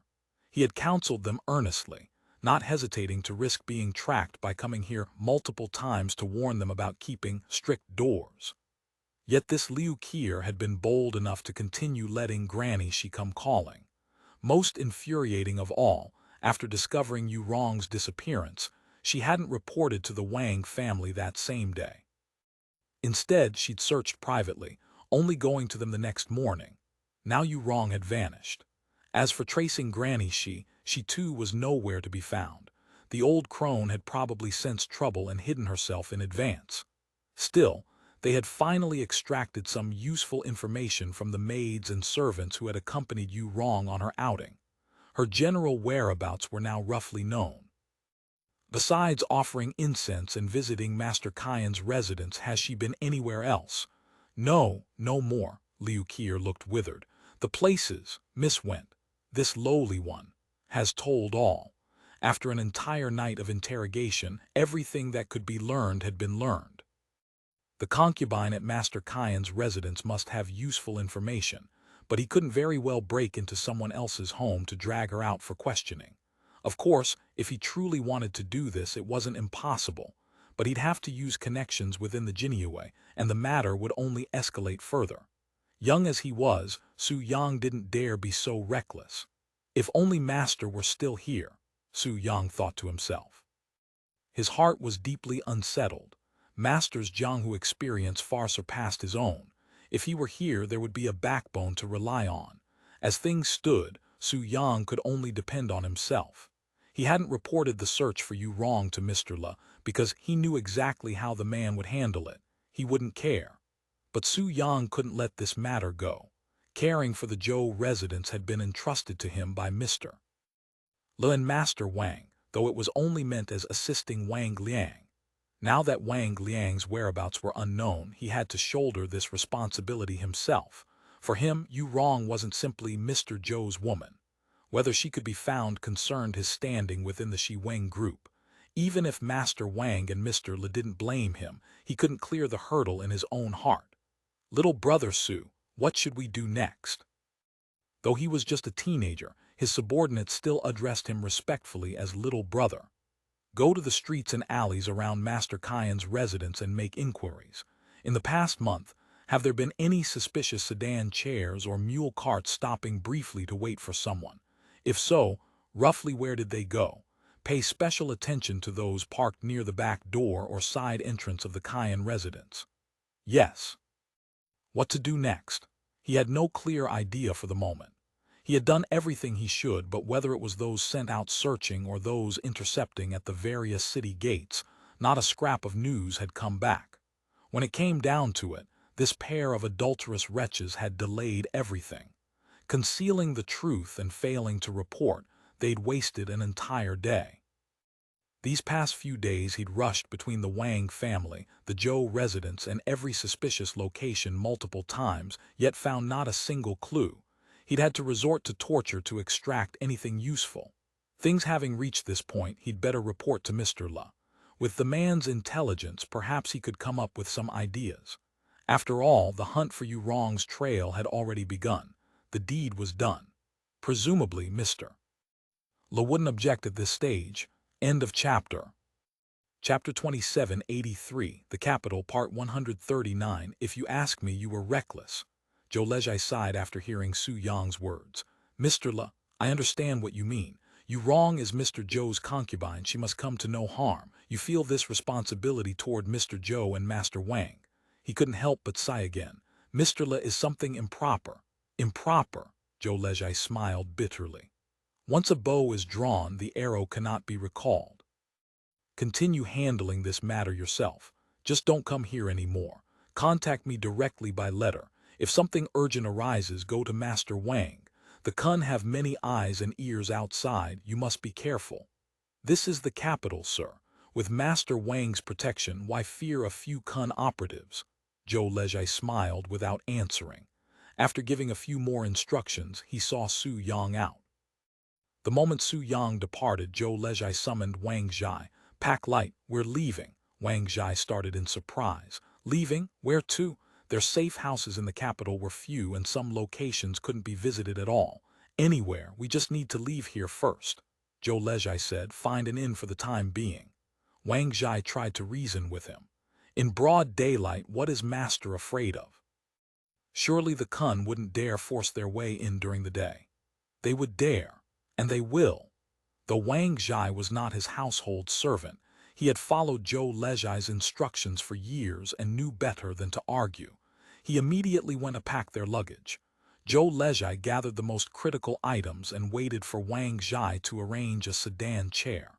He had counseled them earnestly, not hesitating to risk being tracked by coming here multiple times to warn them about keeping strict doors. Yet this Liu Qier had been bold enough to continue letting Granny she come calling. Most infuriating of all, after discovering Yu Rong's disappearance, she hadn't reported to the Wang family that same day. Instead, she'd searched privately, only going to them the next morning. Now Yu Rong had vanished. As for tracing Granny she too was nowhere to be found. The old crone had probably sensed trouble and hidden herself in advance. Still, they had finally extracted some useful information from the maids and servants who had accompanied Yu Rong on her outing. Her general whereabouts were now roughly known. Besides offering incense and visiting Master Qian's residence, has she been anywhere else? No, no more. Liu Qier looked withered. The places Miss went, this lowly one, has told all. After an entire night of interrogation, everything that could be learned had been learned. The concubine at Master Qian's residence must have useful information, but he couldn't very well break into someone else's home to drag her out for questioning. Of course, if he truly wanted to do this, it wasn't impossible, but he'd have to use connections within the Jinyue, and the matter would only escalate further. Young as he was, Su Yang didn't dare be so reckless. If only Master were still here, Su Yang thought to himself. His heart was deeply unsettled. Master's Jianghu experience far surpassed his own. If he were here, there would be a backbone to rely on. As things stood, Su Yang could only depend on himself. He hadn't reported the search for Yu Rong to Mr. Le because he knew exactly how the man would handle it. He wouldn't care. But Su Yang couldn't let this matter go. Caring for the Zhou residence had been entrusted to him by Mr. Le and Master Wang, though it was only meant as assisting Wang Liang. Now that Wang Liang's whereabouts were unknown, he had to shoulder this responsibility himself. For him, Yu Rong wasn't simply Mr. Zhou's woman. Whether she could be found concerned his standing within the Shi Wang group. Even if Master Wang and Mr. Le didn't blame him, he couldn't clear the hurdle in his own heart. Little brother Su, what should we do next? Though he was just a teenager, his subordinates still addressed him respectfully as little brother. Go to the streets and alleys around Master Qian's residence and make inquiries. In the past month, have there been any suspicious sedan chairs or mule carts stopping briefly to wait for someone? If so, roughly where did they go? Pay special attention to those parked near the back door or side entrance of the Qian residence. Yes. What to do next? He had no clear idea for the moment. He had done everything he should, but whether it was those sent out searching or those intercepting at the various city gates, not a scrap of news had come back. When it came down to it, this pair of adulterous wretches had delayed everything. Concealing the truth and failing to report, they'd wasted an entire day. These past few days he'd rushed between the Wang family, the Zhou residence, and every suspicious location multiple times, yet found not a single clue. He'd had to resort to torture to extract anything useful. Things having reached this point, he'd better report to Mr. Le. With the man's intelligence, perhaps he could come up with some ideas. After all, the hunt for Yu Rong's trail had already begun. The deed was done. Presumably, Mr. Le wouldn't object at this stage. End of chapter. Chapter 2783, The Capital, Part 139. If you ask me, you were reckless. Zhou Lejai sighed after hearing Su Yang's words. Mr. Le, I understand what you mean. You wrong as Mr. Zhou's concubine, she must come to no harm. You feel this responsibility toward Mr. Zhou and Master Wang." He couldn't help but sigh again. "Mr. Le is something improper." "Improper?" Zhou Lezhai smiled bitterly. "Once a bow is drawn, the arrow cannot be recalled. Continue handling this matter yourself. Just don't come here anymore. Contact me directly by letter. If something urgent arises, go to Master Wang. The Kun have many eyes and ears outside. You must be careful." "This is the capital, sir. With Master Wang's protection, why fear a few Kun operatives?" Zhou Lezhai smiled without answering. After giving a few more instructions, he saw Su Yang out. The moment Su Yang departed, Zhou Lezhai summoned Wang Zhai. "Pack light, we're leaving." Wang Zhai started in surprise. "Leaving? Where to?" Their safe houses in the capital were few and some locations couldn't be visited at all. "Anywhere, we just need to leave here first," Zhou Lezhai said. "Find an inn for the time being." Wang Zhai tried to reason with him. "In broad daylight, what is Master afraid of? Surely the Kun wouldn't dare force their way in during the day." "They would dare, and they will." Though Wang Zhai was not his household servant, he had followed Zhou Lezhai's instructions for years and knew better than to argue. He immediately went to pack their luggage. Zhou Lezhai gathered the most critical items and waited for Wang Zhai to arrange a sedan chair.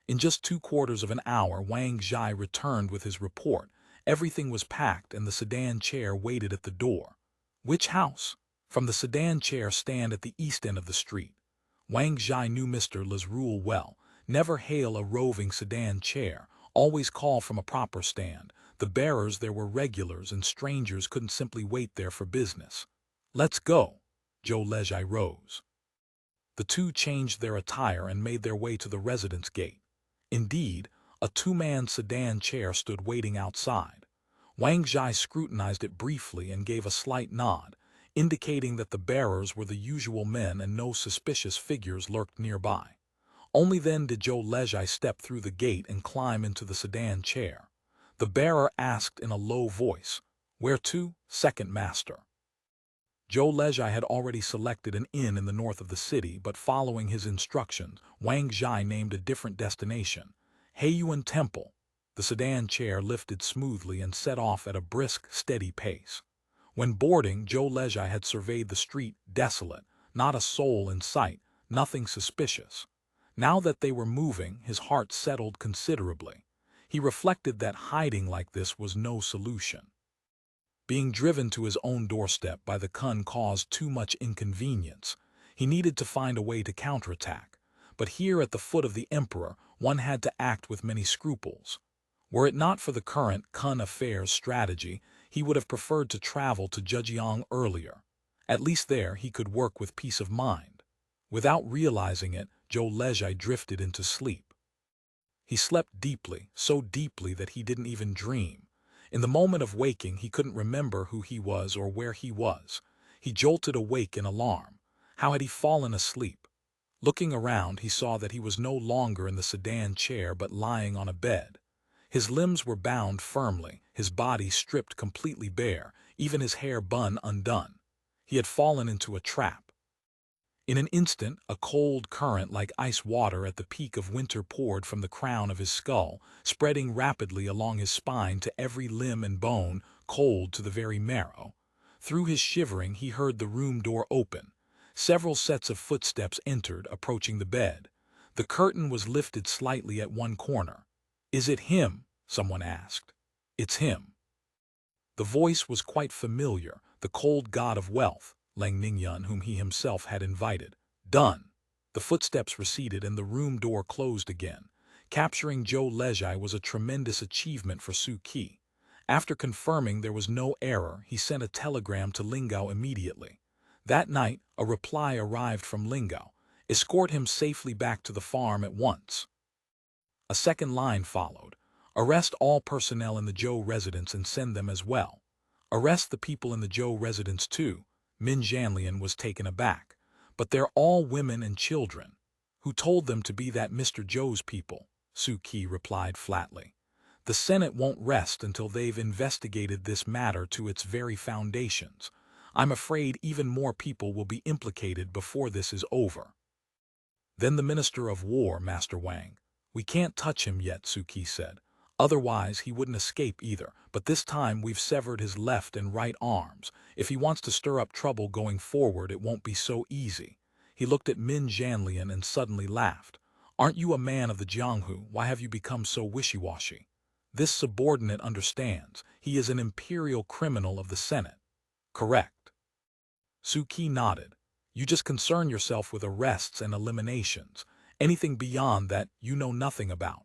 In just 3/4 of an hour, Wang Zhai returned with his report. Everything was packed and the sedan chair waited at the door. "Which house?" "From the sedan chair stand at the east end of the street." Wang Zhai knew Mr. Le's rule well. Never hail a roving sedan chair. Always call from a proper stand. The bearers there were regulars and strangers couldn't simply wait there for business. "Let's go." Zhou Lezhai rose. The two changed their attire and made their way to the residence gate. Indeed, a two-man sedan chair stood waiting outside. Wang Zhai scrutinized it briefly and gave a slight nod, indicating that the bearers were the usual men and no suspicious figures lurked nearby. Only then did Zhou Lezhai step through the gate and climb into the sedan chair. The bearer asked in a low voice, "Where to, second master?" Zhou Lezhai had already selected an inn in the north of the city, but following his instructions, Wang Zhai named a different destination, Heiyuan Temple. The sedan chair lifted smoothly and set off at a brisk, steady pace. When boarding, Zhou Lezhai had surveyed the street, desolate, not a soul in sight, nothing suspicious. Now that they were moving, his heart settled considerably. He reflected that hiding like this was no solution. Being driven to his own doorstep by the Kun caused too much inconvenience. He needed to find a way to counterattack. But here at the foot of the emperor, one had to act with many scruples. Were it not for the current Kun affairs strategy, he would have preferred to travel to Zhejiang earlier. At least there he could work with peace of mind. Without realizing it, Zhou Lezhai drifted into sleep. He slept deeply, so deeply that he didn't even dream. In the moment of waking, he couldn't remember who he was or where he was. He jolted awake in alarm. How had he fallen asleep? Looking around, he saw that he was no longer in the sedan chair but lying on a bed. His limbs were bound firmly, his body stripped completely bare, even his hair bun undone. He had fallen into a trap. In an instant, a cold current like ice water at the peak of winter poured from the crown of his skull, spreading rapidly along his spine to every limb and bone, cold to the very marrow. Through his shivering, he heard the room door open. Several sets of footsteps entered, approaching the bed. The curtain was lifted slightly at one corner. "Is it him?" someone asked. "It's him." The voice was quite familiar, the cold god of wealth, Lang Ningyun, whom he himself had invited. "Done." The footsteps receded and the room door closed again. Capturing Zhou Lezhai was a tremendous achievement for Su Qi. After confirming there was no error, he sent a telegram to Lingao immediately. That night, a reply arrived from Lingao. "Escort him safely back to the farm at once." A second line followed. "Arrest all personnel in the Zhou residence and send them as well." "Arrest the people in the Zhou residence too." Min Zhanlian was taken aback. "But they're all women and children." "Who told them to be that Mr. Zhou's people?" Su Qi replied flatly. "The Senate won't rest until they've investigated this matter to its very foundations. I'm afraid even more people will be implicated before this is over." Then the Minister of War, Master Wang. We can't touch him yet, Suki said. Otherwise, he wouldn't escape either, but this time we've severed his left and right arms. If he wants to stir up trouble going forward, it won't be so easy. He looked at Min Jianlian and suddenly laughed. Aren't you a man of the Jianghu? Why have you become so wishy-washy? This subordinate understands. He is an imperial criminal of the Senate. Correct. Suki nodded. You just concern yourself with arrests and eliminations. Anything beyond that you know nothing about.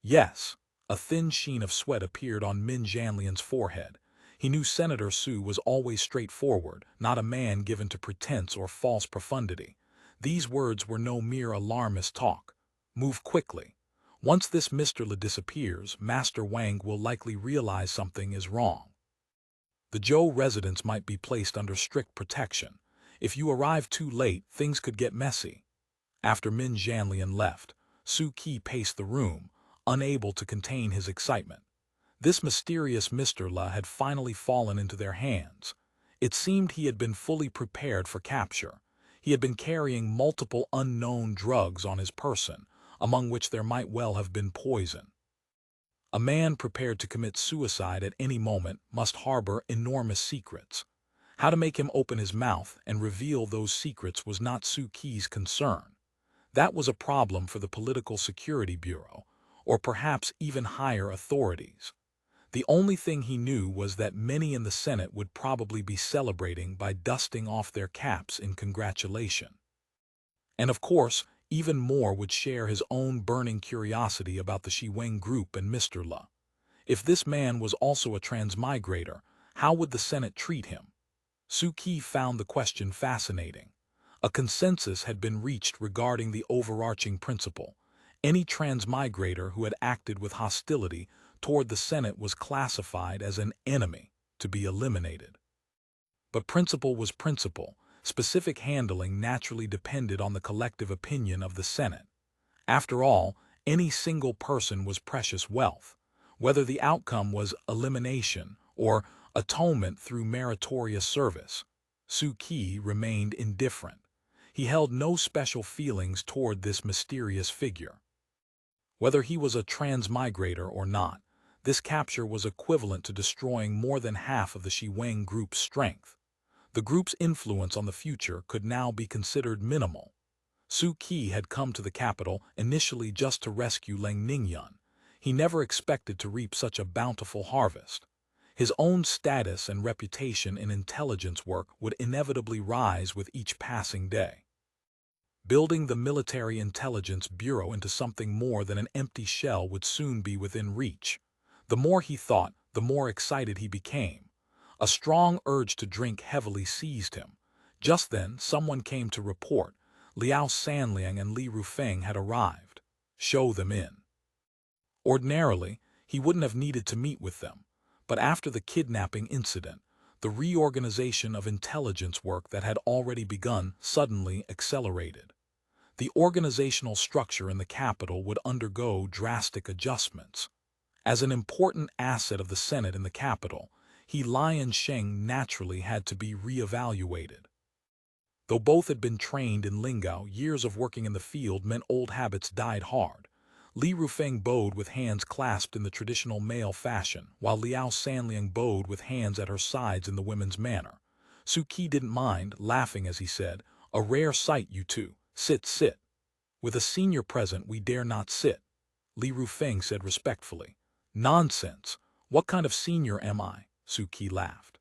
Yes. A thin sheen of sweat appeared on Min Jianlian's forehead. He knew Senator Su was always straightforward, not a man given to pretense or false profundity. These words were no mere alarmist talk. Move quickly. Once this Mr. Le disappears, Master Wang will likely realize something is wrong. The Zhou residents might be placed under strict protection. If you arrive too late, things could get messy. After Min Jianlian left, Su Qi paced the room, unable to contain his excitement. This mysterious Mr. Le had finally fallen into their hands. It seemed he had been fully prepared for capture. He had been carrying multiple unknown drugs on his person, among which there might well have been poison. A man prepared to commit suicide at any moment must harbor enormous secrets. How to make him open his mouth and reveal those secrets was not Su Qi's concern. That was a problem for the Political Security Bureau, or perhaps even higher authorities. The only thing he knew was that many in the Senate would probably be celebrating by dusting off their caps in congratulation. And of course, even more would share his own burning curiosity about the Shiweng group and Mr. Le. If this man was also a transmigrator, how would the Senate treat him? Su Qi found the question fascinating. A consensus had been reached regarding the overarching principle. Any transmigrator who had acted with hostility toward the Senate was classified as an enemy, to be eliminated. But principle was principle. Specific handling naturally depended on the collective opinion of the Senate. After all, any single person was precious wealth. Whether the outcome was elimination or atonement through meritorious service, Su Qi remained indifferent. He held no special feelings toward this mysterious figure. Whether he was a transmigrator or not, this capture was equivalent to destroying more than half of the Shiweng group's strength. The group's influence on the future could now be considered minimal. Su Qi had come to the capital initially just to rescue Leng Ningyun. He never expected to reap such a bountiful harvest. His own status and reputation in intelligence work would inevitably rise with each passing day. Building the Military Intelligence Bureau into something more than an empty shell would soon be within reach. The more he thought, the more excited he became. A strong urge to drink heavily seized him. Just then, someone came to report. Liao Sanliang and Li Rufeng had arrived. Show them in. Ordinarily, he wouldn't have needed to meet with them, but after the kidnapping incident, the reorganization of intelligence work that had already begun suddenly accelerated. The organizational structure in the capital would undergo drastic adjustments. As an important asset of the Senate in the capital, Li and Sheng naturally had to be reevaluated. Though both had been trained in Lingao, years of working in the field meant old habits died hard. Li Rufeng bowed with hands clasped in the traditional male fashion, while Liao Sanliang bowed with hands at her sides in the women's manner. Su Qi didn't mind, laughing as he said, "A rare sight, you two. Sit, sit. With a senior present, we dare not sit." Li Rufeng said respectfully. "Nonsense. What kind of senior am I?" Su Qi laughed.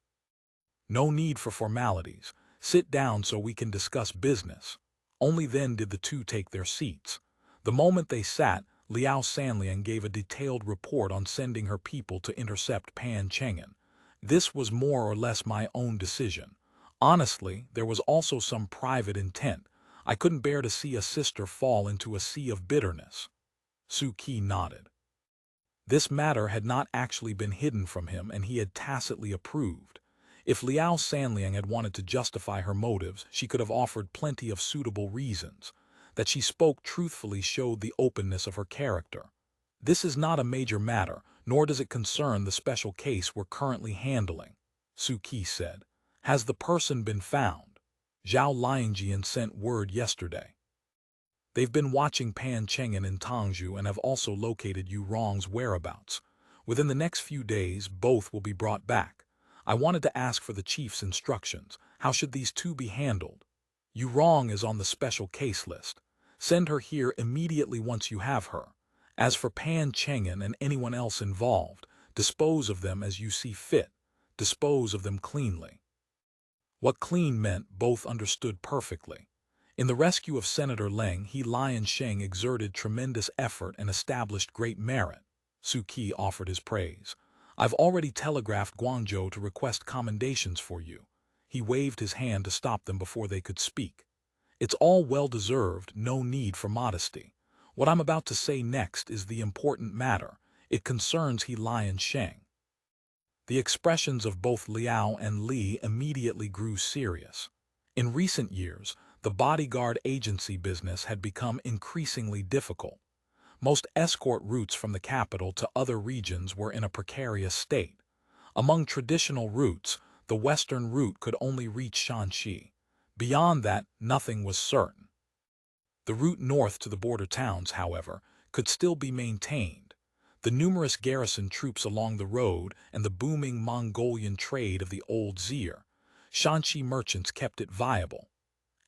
"No need for formalities. Sit down so we can discuss business." Only then did the two take their seats. The moment they sat, Liao Sanliang gave a detailed report on sending her people to intercept Pan Cheng'an. This was more or less my own decision. Honestly, there was also some private intent. I couldn't bear to see a sister fall into a sea of bitterness. Su Qi nodded. This matter had not actually been hidden from him, and he had tacitly approved. If Liao Sanliang had wanted to justify her motives, she could have offered plenty of suitable reasons. That she spoke truthfully showed the openness of her character. "This is not a major matter, nor does it concern the special case we're currently handling," Su Qi said. "Has the person been found? Zhao Lianjian sent word yesterday." They've been watching Pan Cheng'an in Tangzhou and have also located Yu Rong's whereabouts. Within the next few days, both will be brought back. I wanted to ask for the chief's instructions. How should these two be handled? Yu Rong is on the special case list. Send her here immediately once you have her. As for Pan Cheng'an and anyone else involved, dispose of them as you see fit. Dispose of them cleanly. What clean meant both understood perfectly. In the rescue of Senator Leng, He Liansheng exerted tremendous effort and established great merit. Su Qi offered his praise. I've already telegraphed Guangzhou to request commendations for you. He waved his hand to stop them before they could speak. It's all well-deserved, no need for modesty. What I'm about to say next is the important matter. It concerns He Liansheng. The expressions of both Liao and Li immediately grew serious. In recent years, the bodyguard agency business had become increasingly difficult. Most escort routes from the capital to other regions were in a precarious state. Among traditional routes, the western route could only reach Shanxi. Beyond that, nothing was certain. The route north to the border towns, however, could still be maintained. The numerous garrison troops along the road and the booming Mongolian trade of the old Zir, Shanxi merchants kept it viable.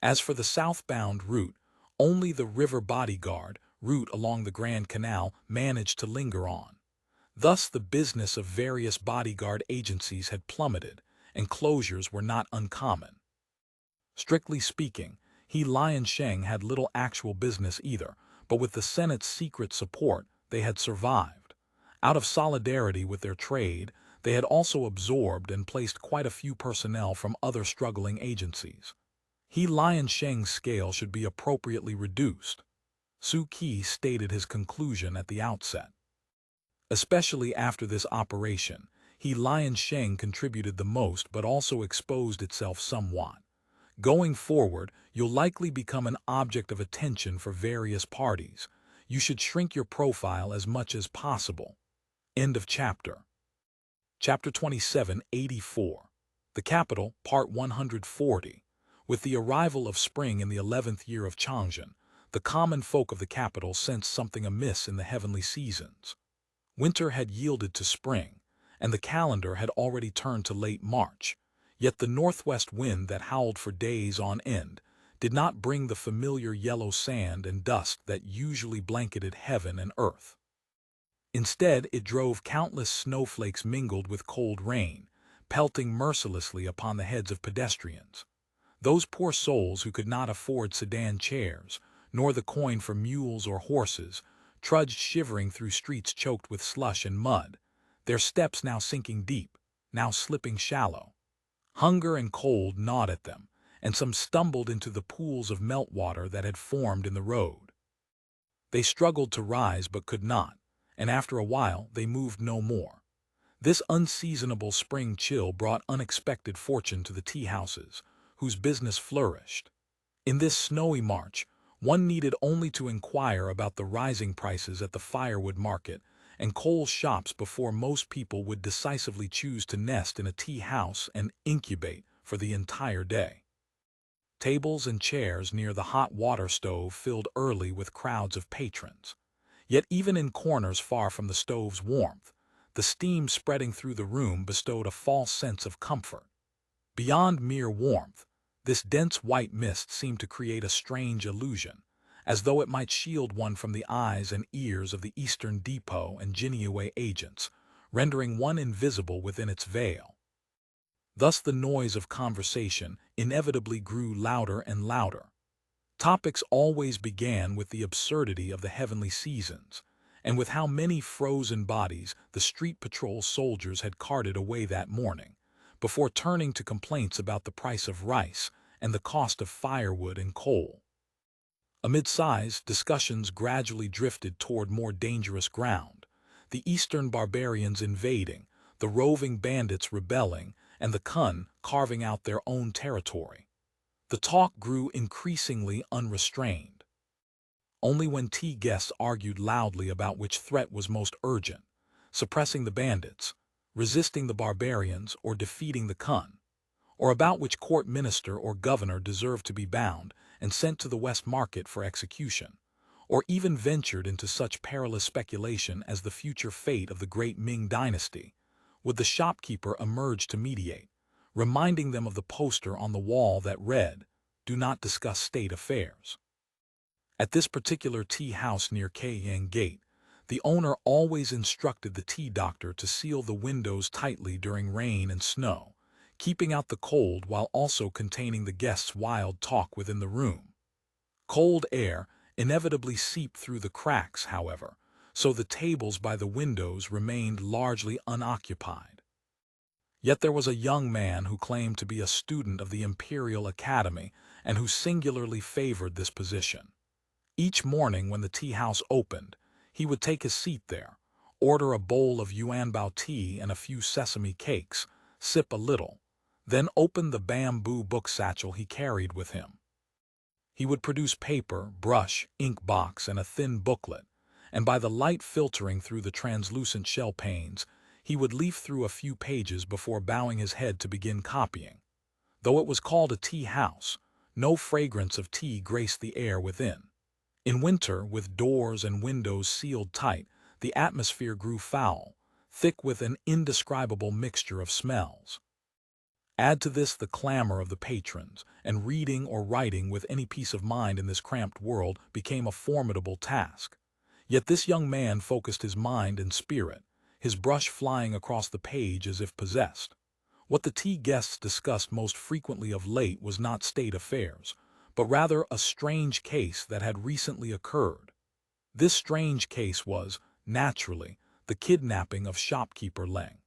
As for the southbound route, only the river bodyguard route along the Grand Canal managed to linger on. Thus the business of various bodyguard agencies had plummeted, and closures were not uncommon. Strictly speaking, He Liansheng had little actual business either, but with the Senate's secret support, they had survived. Out of solidarity with their trade, they had also absorbed and placed quite a few personnel from other struggling agencies. He Liansheng's scale should be appropriately reduced. Su Qi stated his conclusion at the outset. Especially after this operation, He Liansheng contributed the most but also exposed itself somewhat. Going forward, you'll likely become an object of attention for various parties. You should shrink your profile as much as possible. End of chapter. Chapter 2784. The Capital, Part 140. With the arrival of spring in the 11th year of Changzhen, the common folk of the capital sensed something amiss in the heavenly seasons. Winter had yielded to spring, and the calendar had already turned to late March, yet the northwest wind that howled for days on end did not bring the familiar yellow sand and dust that usually blanketed heaven and earth. Instead, it drove countless snowflakes mingled with cold rain, pelting mercilessly upon the heads of pedestrians. Those poor souls who could not afford sedan chairs, nor the coin for mules or horses, trudged shivering through streets choked with slush and mud, their steps now sinking deep, now slipping shallow. Hunger and cold gnawed at them, and some stumbled into the pools of meltwater that had formed in the road. They struggled to rise but could not, and after a while they moved no more. This unseasonable spring chill brought unexpected fortune to the tea-houses, whose business flourished. In this snowy March, one needed only to inquire about the rising prices at the firewood market and coal shops before most people would decisively choose to nest in a tea house and incubate for the entire day. Tables and chairs near the hot water stove filled early with crowds of patrons. Yet even in corners far from the stove's warmth, the steam spreading through the room bestowed a false sense of comfort. Beyond mere warmth, this dense white mist seemed to create a strange illusion, as though it might shield one from the eyes and ears of the Eastern Depot and Jinyue agents, rendering one invisible within its veil. Thus the noise of conversation inevitably grew louder and louder. Topics always began with the absurdity of the heavenly seasons, and with how many frozen bodies the street patrol soldiers had carted away that morning, before turning to complaints about the price of rice and the cost of firewood and coal. Amid sighs, discussions gradually drifted toward more dangerous ground, the eastern barbarians invading, the roving bandits rebelling, and the Kun carving out their own territory. The talk grew increasingly unrestrained. Only when tea guests argued loudly about which threat was most urgent, suppressing the bandits, resisting the barbarians, or defeating the Kun, or about which court minister or governor deserved to be bound and sent to the West Market for execution, or even ventured into such perilous speculation as the future fate of the great Ming Dynasty, would the shopkeeper emerge to mediate, reminding them of the poster on the wall that read, "Do not discuss state affairs." At this particular tea house near Kaiyang Gate, the owner always instructed the tea doctor to seal the windows tightly during rain and snow, keeping out the cold while also containing the guests' wild talk within the room. Cold air inevitably seeped through the cracks, however, so the tables by the windows remained largely unoccupied. Yet there was a young man who claimed to be a student of the Imperial Academy and who singularly favored this position. Each morning when the tea house opened, he would take his seat there, order a bowl of yuanbao tea and a few sesame cakes, sip a little, then open the bamboo book satchel he carried with him. He would produce paper, brush, ink box, and a thin booklet, and by the light filtering through the translucent shell panes, he would leaf through a few pages before bowing his head to begin copying. Though it was called a tea house, no fragrance of tea graced the air within. In winter, with doors and windows sealed tight, the atmosphere grew foul, thick with an indescribable mixture of smells. Add to this the clamor of the patrons, and reading or writing with any peace of mind in this cramped world became a formidable task. Yet this young man focused his mind and spirit, his brush flying across the page as if possessed. What the tea guests discussed most frequently of late was not state affairs, but rather a strange case that had recently occurred. This strange case was, naturally, the kidnapping of shopkeeper Leng.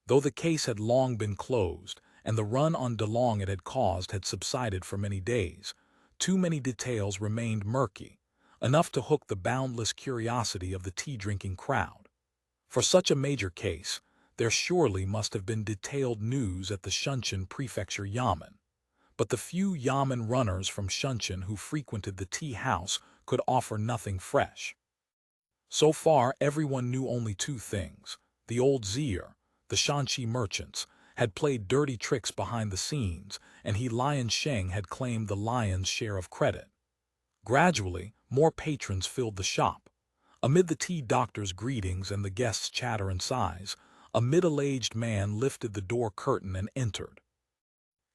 Though the case had long been closed, and the run on DeLong it had caused had subsided for many days, too many details remained murky, enough to hook the boundless curiosity of the tea-drinking crowd. For such a major case, there surely must have been detailed news at the Shunshan Prefecture Yamen. But the few Yamen runners from Shunshan who frequented the tea house could offer nothing fresh. So far, everyone knew only two things. The old Zier, the Shanxi merchants, had played dirty tricks behind the scenes, and Lion Sheng had claimed the lion's share of credit. Gradually, more patrons filled the shop. Amid the tea doctor's greetings and the guests' chatter and sighs, a middle-aged man lifted the door curtain and entered.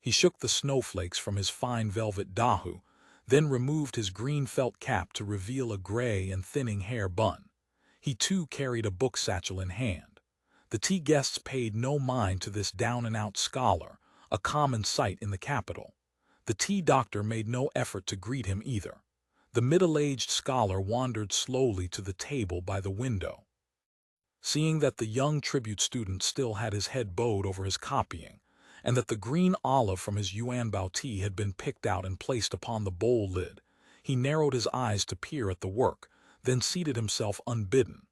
He shook the snowflakes from his fine velvet dahu, then removed his green felt cap to reveal a gray and thinning hair bun. He too carried a book satchel in hand. The tea guests paid no mind to this down-and-out scholar, a common sight in the capital. The tea doctor made no effort to greet him either. The middle-aged scholar wandered slowly to the table by the window. Seeing that the young tribute student still had his head bowed over his copying, and that the green olive from his yuanbao tea had been picked out and placed upon the bowl lid, he narrowed his eyes to peer at the work, then seated himself unbidden.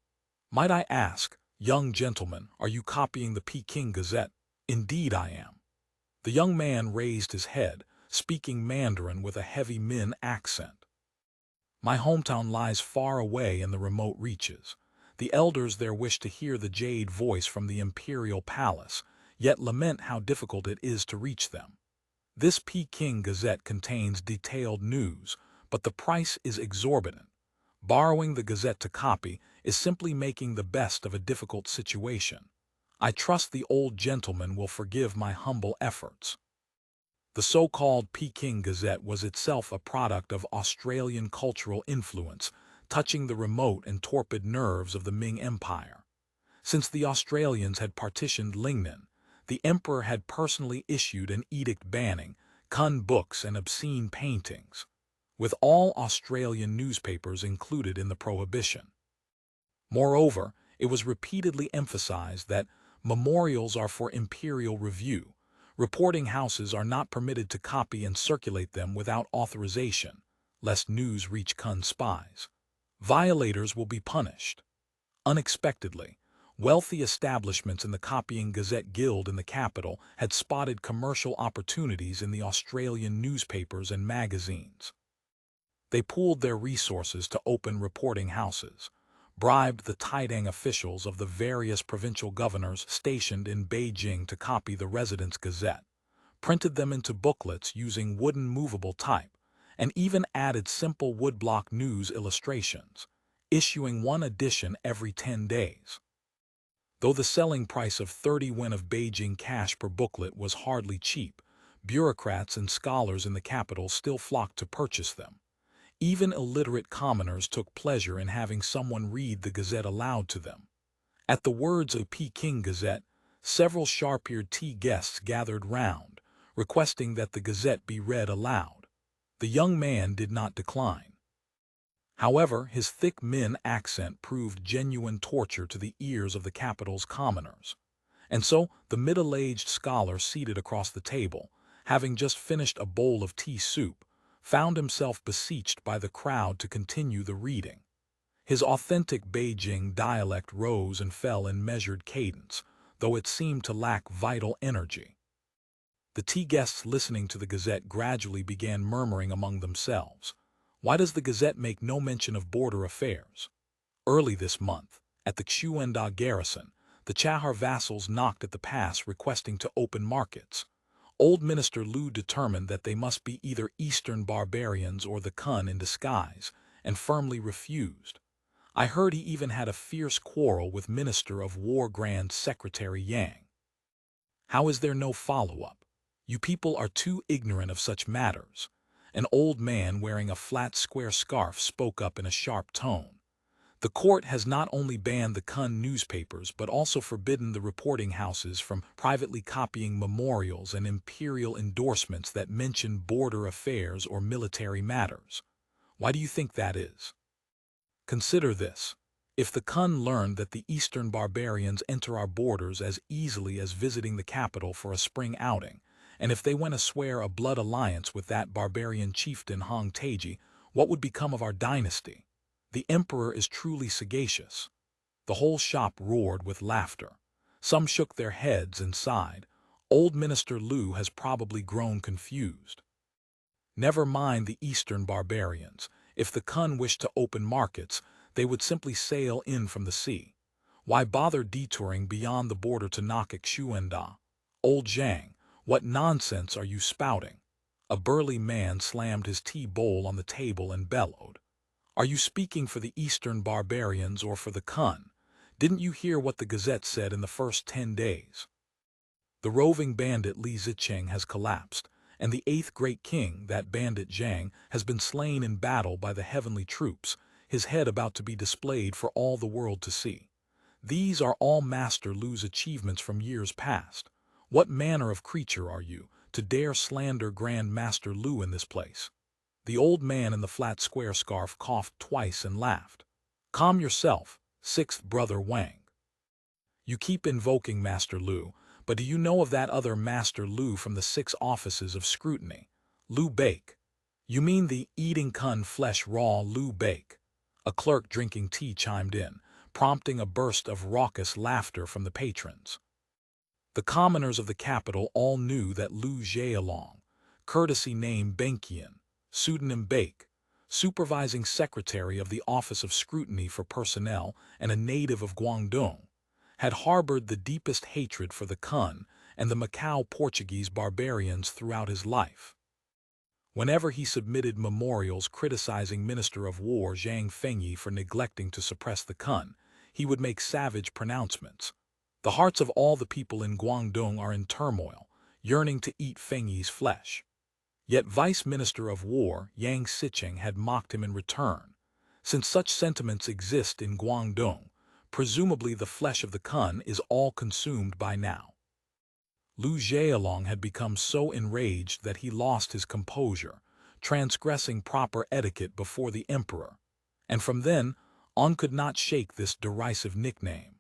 "Might I ask, young gentleman, are you copying the Peking Gazette?" "Indeed I am." The young man raised his head, speaking Mandarin with a heavy Min accent. "My hometown lies far away in the remote reaches. The elders there wish to hear the jade voice from the imperial palace, yet lament how difficult it is to reach them. This Peking Gazette contains detailed news, but the price is exorbitant. Borrowing the Gazette to copy is simply making the best of a difficult situation. I trust the old gentleman will forgive my humble efforts." The so-called Peking Gazette was itself a product of Australian cultural influence, touching the remote and torpid nerves of the Ming Empire. Since the Australians had partitioned Lingnan, the emperor had personally issued an edict banning Kun books and obscene paintings, with all Australian newspapers included in the prohibition. Moreover, it was repeatedly emphasized that memorials are for imperial review. Reporting houses are not permitted to copy and circulate them without authorization, lest news reach Kun spies. Violators will be punished. Unexpectedly, wealthy establishments in the Copying Gazette Guild in the capital had spotted commercial opportunities in the Australian newspapers and magazines. They pooled their resources to open reporting houses, bribed the Taidang officials of the various provincial governors stationed in Beijing to copy the Residence Gazette, printed them into booklets using wooden movable type, and even added simple woodblock news illustrations, issuing one edition every 10 days. Though the selling price of 30 yuan of Beijing cash per booklet was hardly cheap, bureaucrats and scholars in the capital still flocked to purchase them. Even illiterate commoners took pleasure in having someone read the Gazette aloud to them. At the words of Peking Gazette, several sharp-eared tea guests gathered round, requesting that the Gazette be read aloud. The young man did not decline. However, his thick Min accent proved genuine torture to the ears of the capital's commoners. And so the middle-aged scholar seated across the table, having just finished a bowl of tea soup, found himself beseeched by the crowd to continue the reading. His authentic Beijing dialect rose and fell in measured cadence, though it seemed to lack vital energy. The tea guests listening to the Gazette gradually began murmuring among themselves, "Why does the Gazette make no mention of border affairs?" Early this month, at the Xuanda garrison, the Chahar vassals knocked at the pass requesting to open markets. Old Minister Lu determined that they must be either Eastern barbarians or the Kun in disguise, and firmly refused. I heard he even had a fierce quarrel with Minister of War Grand Secretary Yang. How is there no follow-up? You people are too ignorant of such matters. An old man wearing a flat square scarf spoke up in a sharp tone. The court has not only banned the Kun newspapers but also forbidden the reporting houses from privately copying memorials and imperial endorsements that mention border affairs or military matters. Why do you think that is? Consider this. If the Kun learned that the Eastern barbarians enter our borders as easily as visiting the capital for a spring outing, and if they went to swear a blood alliance with that barbarian chieftain Hong Taiji, what would become of our dynasty? The emperor is truly sagacious. The whole shop roared with laughter. Some shook their heads and sighed. Old Minister Lu has probably grown confused. Never mind the Eastern barbarians. If the Kun wished to open markets, they would simply sail in from the sea. Why bother detouring beyond the border to knock at Xuanda? Old Zhang, what nonsense are you spouting? A burly man slammed his tea bowl on the table and bellowed. Are you speaking for the Eastern barbarians or for the Kun? Didn't you hear what the Gazette said in the first 10 days? The roving bandit Li Zicheng has collapsed, and the 8th great king, that bandit Zhang, has been slain in battle by the heavenly troops, his head about to be displayed for all the world to see. These are all Master Lu's achievements from years past. What manner of creature are you, to dare slander Grand Master Lu in this place? The old man in the flat square scarf coughed twice and laughed. Calm yourself, 6th brother Wang. You keep invoking Master Lu, but do you know of that other Master Lu from the 6 offices of scrutiny? Lu Bake. You mean the eating Kun flesh raw Lu Bake? A clerk drinking tea chimed in, prompting a burst of raucous laughter from the patrons. The commoners of the capital all knew that Lu Zhealong, courtesy name Benkian, pseudonym Bake, supervising secretary of the Office of Scrutiny for Personnel and a native of Guangdong, had harbored the deepest hatred for the Kun and the Macau Portuguese barbarians throughout his life. Whenever he submitted memorials criticizing Minister of War Zhang Fengyi for neglecting to suppress the Kun, he would make savage pronouncements. The hearts of all the people in Guangdong are in turmoil, yearning to eat Fengyi's flesh. Yet Vice Minister of War Yang Sicheng had mocked him in return. Since such sentiments exist in Guangdong, presumably the flesh of the Kun is all consumed by now. Lu Zhealong had become so enraged that he lost his composure, transgressing proper etiquette before the emperor, and from then on could not shake this derisive nickname.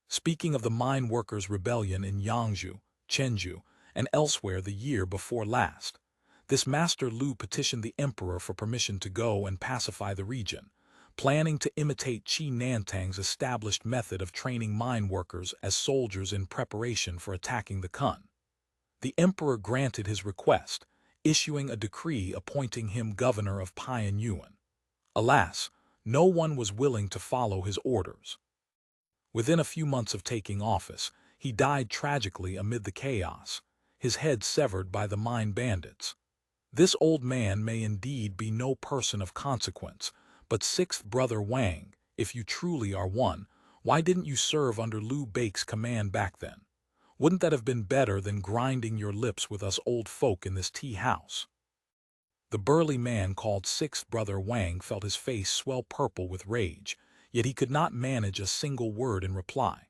Speaking of the mine workers' rebellion in Yangzhou, Chenju, and elsewhere the year before last, this Master Lu petitioned the emperor for permission to go and pacify the region, planning to imitate Qi Nantang's established method of training mine workers as soldiers in preparation for attacking the Kun. The emperor granted his request, issuing a decree appointing him governor of Pyanyuan. Alas, no one was willing to follow his orders. Within a few months of taking office, he died tragically amid the chaos, his head severed by the mine bandits. This old man may indeed be no person of consequence, but sixth brother Wang, if you truly are one, why didn't you serve under Liu Bei's command back then? Wouldn't that have been better than grinding your lips with us old folk in this tea house? The burly man called sixth brother Wang felt his face swell purple with rage, yet he could not manage a single word in reply.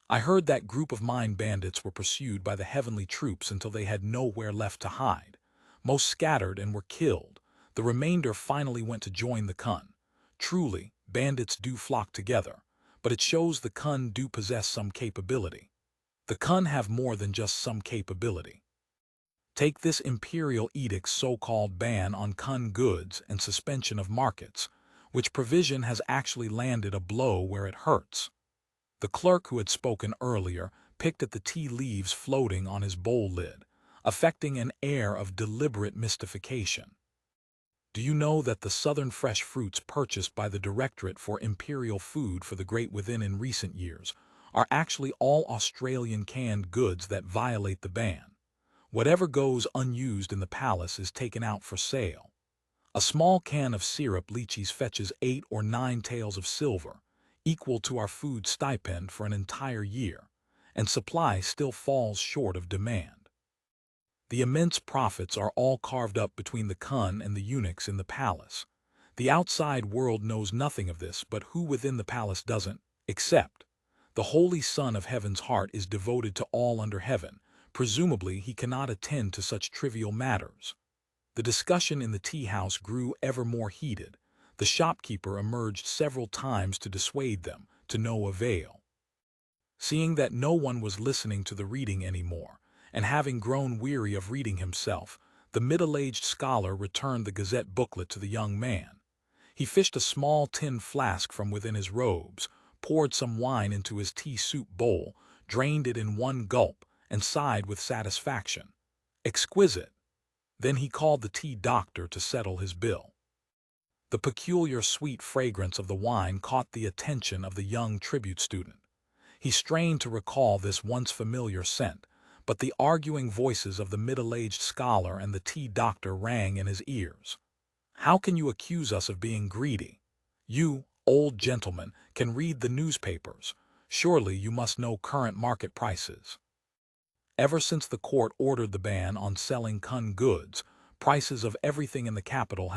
I heard that group of mine bandits were pursued by the heavenly troops until they had nowhere left to hide. Most scattered and were killed. The remainder finally went to join the Kun. Truly, bandits do flock together, but it shows the Kun do possess some capability. The Kun have more than just some capability. Take this imperial edict's so-called ban on Kun goods and suspension of markets, which provision has actually landed a blow where it hurts. The clerk who had spoken earlier picked at the tea leaves floating on his bowl lid, affecting an air of deliberate mystification. Do you know that the southern fresh fruits purchased by the Directorate for Imperial Food for the Great Within in recent years are actually all Australian canned goods that violate the ban? Whatever goes unused in the palace is taken out for sale. A small can of syrup lychees fetches 8 or 9 taels of silver, equal to our food stipend for an entire year, and supply still falls short of demand. The immense profits are all carved up between the Kun and the eunuchs in the palace. The outside world knows nothing of this, but who within the palace doesn't? Except the Holy Son of Heaven's heart is devoted to all under heaven. Presumably he cannot attend to such trivial matters. The discussion in the tea-house grew ever more heated. The shopkeeper emerged several times to dissuade them, to no avail. Seeing that no one was listening to the reading anymore, and having grown weary of reading himself, the middle-aged scholar returned the Gazette booklet to the young man. He fished a small tin flask from within his robes, poured some wine into his tea soup bowl, drained it in one gulp, and sighed with satisfaction. Exquisite! Then he called the tea doctor to settle his bill. The peculiar sweet fragrance of the wine caught the attention of the young tribute student. He strained to recall this once familiar scent, but the arguing voices of the middle-aged scholar and the tea doctor rang in his ears. How can you accuse us of being greedy? You, old gentleman, can read the newspapers. Surely you must know current market prices. Ever since the court ordered the ban on selling Kun goods, prices of everything in the capital have